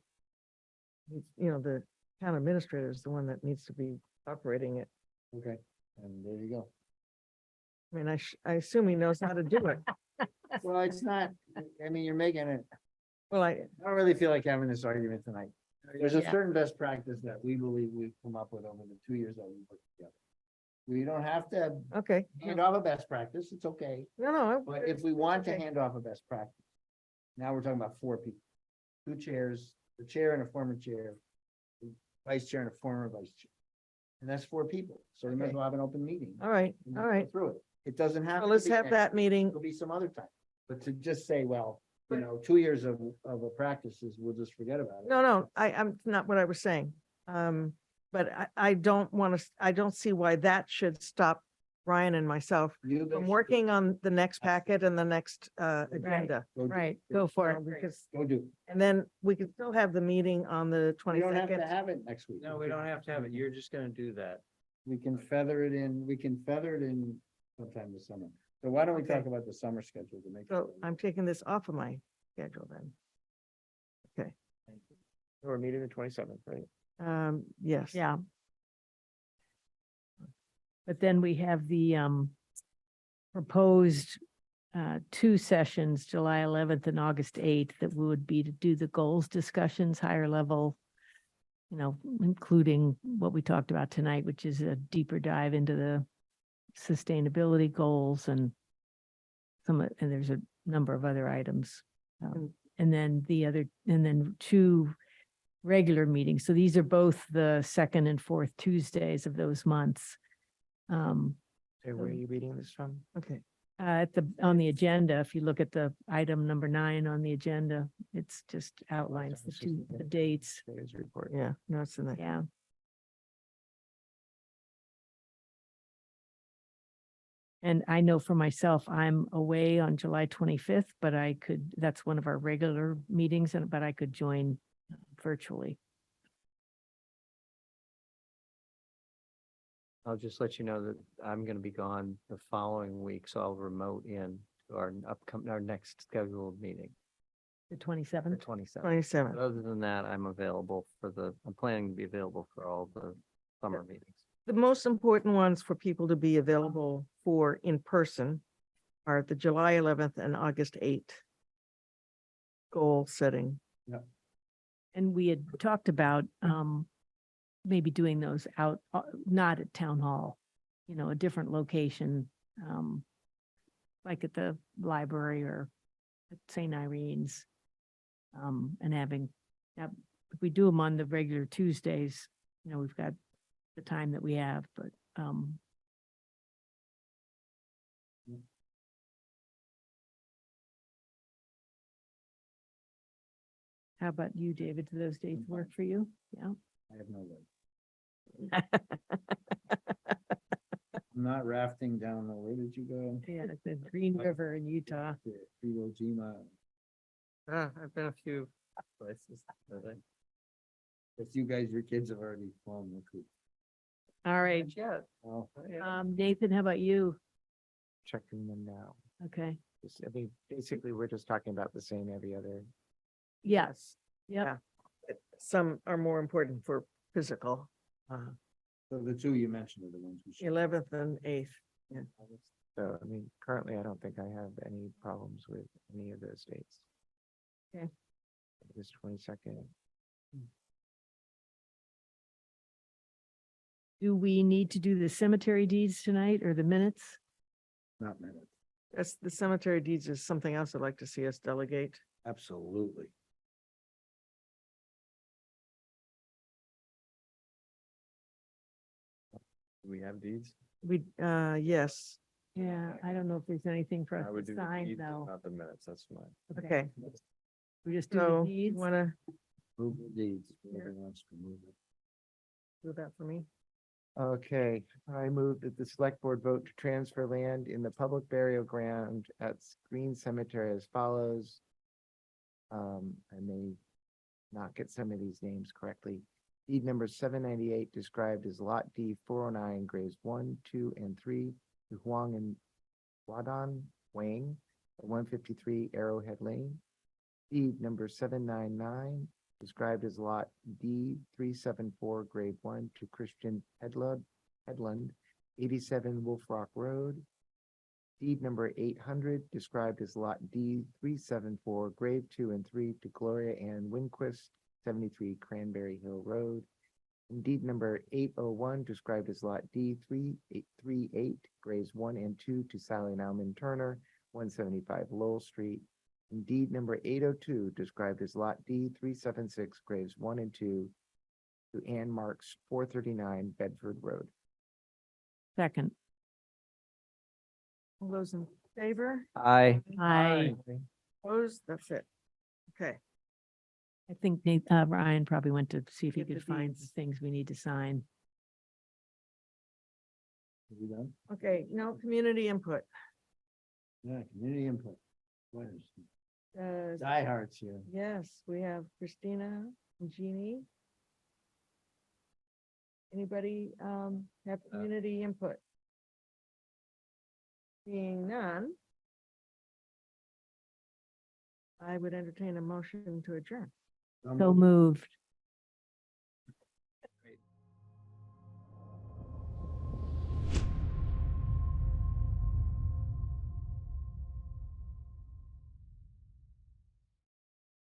Speaker 3: the town administrator is the one that needs to be operating it.
Speaker 10: okay, and there you go.
Speaker 3: I mean, I assume he knows how to do it.
Speaker 10: Well, it's not, I mean, you're making it,
Speaker 3: Well,
Speaker 10: I don't really feel like having this argument tonight. There's a
Speaker 9: Yeah.
Speaker 10: certain best practice that we believe we've come up with over the 2 years that we've worked together. We don't have to
Speaker 3: okay.
Speaker 10: hand off a best practice, it's okay,
Speaker 3: No.
Speaker 10: but if we want to
Speaker 3: Okay.
Speaker 10: hand off a best practice, now we're talking about 4 people. 2 chairs, the chair and a former chair, the vice chair and a former vice chair. And that's 4 people, so we might as
Speaker 3: Okay.
Speaker 10: well have an open meeting.
Speaker 3: All right,
Speaker 10: and
Speaker 3: all
Speaker 10: go
Speaker 3: right.
Speaker 10: Through it. It doesn't have.
Speaker 3: Well,
Speaker 10: to
Speaker 3: let's
Speaker 10: be
Speaker 3: have
Speaker 10: next
Speaker 3: that
Speaker 10: week.
Speaker 3: meeting.
Speaker 10: It'll be some other time, but to just say, well, 2 years of a practices, we'll just forget about it.
Speaker 3: No, I'm not what I was saying. But I don't want to, I don't see why that should stop Ryan and myself
Speaker 10: You
Speaker 3: from
Speaker 10: guys
Speaker 3: working on the next packet and the next agenda.
Speaker 10: go do
Speaker 9: Right,
Speaker 10: it.
Speaker 9: go for
Speaker 3: Uh,
Speaker 9: it.
Speaker 3: Because,
Speaker 10: Go do. it.
Speaker 3: and then we can still have the meeting on the
Speaker 10: We don't have to
Speaker 3: 22nd.
Speaker 10: have it next week.
Speaker 14: No, we don't have to have it. You're just gonna do that.
Speaker 10: We can feather it in sometime this summer. So why don't we talk
Speaker 3: Okay.
Speaker 10: about the summer schedule to make.
Speaker 3: So I'm taking this off of my schedule then.
Speaker 5: we're meeting the 27th, right?
Speaker 3: Yes.
Speaker 9: Yeah. But then we have the proposed 2 sessions, July 11th and August 8th, that would be to do the goals discussions, higher level, including what we talked about tonight, which is a deeper dive into the sustainability goals and and there's a number of other items. and then the other, and then 2 regular meetings. So these are both the second and fourth Tuesdays of those months.
Speaker 5: So where are you reading this from?
Speaker 3: Okay.
Speaker 9: On the agenda, if you look at the item number 9 on the agenda, it's just outlines the
Speaker 5: It's just
Speaker 9: the dates.
Speaker 5: Today's report.
Speaker 3: Yeah, no, it's in there.
Speaker 9: Yeah. And I know for myself, I'm away on July 25th, but that's one of our regular meetings, but I could join virtually.
Speaker 6: I'll just let you know that I'm going to be gone the following week, so I'll remote in to our next scheduled meeting,
Speaker 9: The
Speaker 6: the
Speaker 9: 27th.
Speaker 6: 27th.
Speaker 3: 27.
Speaker 6: But other than that, I'm planning to be available for all the summer meetings.
Speaker 3: The most important ones for people to be available for in person are the July 11th and August 8th goal setting.
Speaker 9: And we had talked about maybe doing those out, not at town hall, a different location, like at the library or at St. Irene's. And having, if we do them on the regular Tuesdays, we've got the time that we have, but how about you, David? Do those dates work for you? Yeah.
Speaker 10: I have no way. I'm not rafting down the, where did you go?
Speaker 9: Yeah, the Green River in Utah.
Speaker 10: Iwo Jima.
Speaker 14: I've been a few places.
Speaker 10: If you guys, your kids have already flown the coop.
Speaker 9: All right.
Speaker 14: Yeah.
Speaker 10: Oh,
Speaker 9: Nathan, how about you?
Speaker 5: Checking them now.
Speaker 9: Okay.
Speaker 5: I mean, basically, we're just talking about the same every other.
Speaker 9: Yes. Yep.
Speaker 3: Yeah. Some are more important for physical,
Speaker 10: so the 2 you mentioned are the ones we should.
Speaker 3: 11th and 8th.
Speaker 5: So, I mean, currently, I don't think I have any problems with any of those dates.
Speaker 9: Okay.
Speaker 5: This 22nd.
Speaker 9: Do we need to do the cemetery deeds tonight or the minutes?
Speaker 10: Not minutes.
Speaker 3: That's the cemetery deeds is something else I'd like to see us delegate.
Speaker 10: Absolutely.
Speaker 1: Do we have deeds?
Speaker 3: Yes,
Speaker 9: Yeah, I don't know if there's anything for us
Speaker 1: I would
Speaker 9: to
Speaker 1: do the
Speaker 9: sign
Speaker 1: deeds,
Speaker 9: though.
Speaker 1: not the minutes, that's fine.
Speaker 3: okay.
Speaker 9: We just do the
Speaker 3: So
Speaker 9: deeds.
Speaker 3: want to
Speaker 10: Move the deeds. Whoever wants to move it.
Speaker 3: do that for me?
Speaker 5: Okay, I move that the select board vote to transfer land in the public burial ground at Green Cemetery as follows. I may not get some of these names correctly. Deed number 798 described as Lot D 409, graves 1, 2, and 3 to Huang and Wadon Wang at 153 Arrowhead Lane. Deed number 799 described as Lot D 374, grave 1 to Christian Headland, 87 Wolf Rock Road. Deed number 800 described as Lot D 374, grave 2 and 3 to Gloria Ann Winquist, 73 Cranberry Hill Road. And deed number 801 described as Lot D 338, graves 1 and 2 to Sally Nauman Turner, 175 Lowell Street. And deed number 802 described as Lot D 376, graves 1 and 2 to Ann Marks, 439 Bedford Road.
Speaker 9: Second.
Speaker 3: All those in favor?
Speaker 6: Aye.
Speaker 9: I
Speaker 3: Opposed? That's it. Okay.
Speaker 9: think Ryan probably went to see if he
Speaker 3: Get the
Speaker 9: could find the
Speaker 3: deeds.
Speaker 9: things we need to sign.
Speaker 10: Are we done?
Speaker 3: Okay, now community input.
Speaker 10: Yeah, community input. What is-
Speaker 3: Uh,
Speaker 10: Diehards here.
Speaker 3: yes, we have Christina and Jeannie. Anybody have community input? Seeing none, I would entertain a motion to adjourn.
Speaker 9: So moved.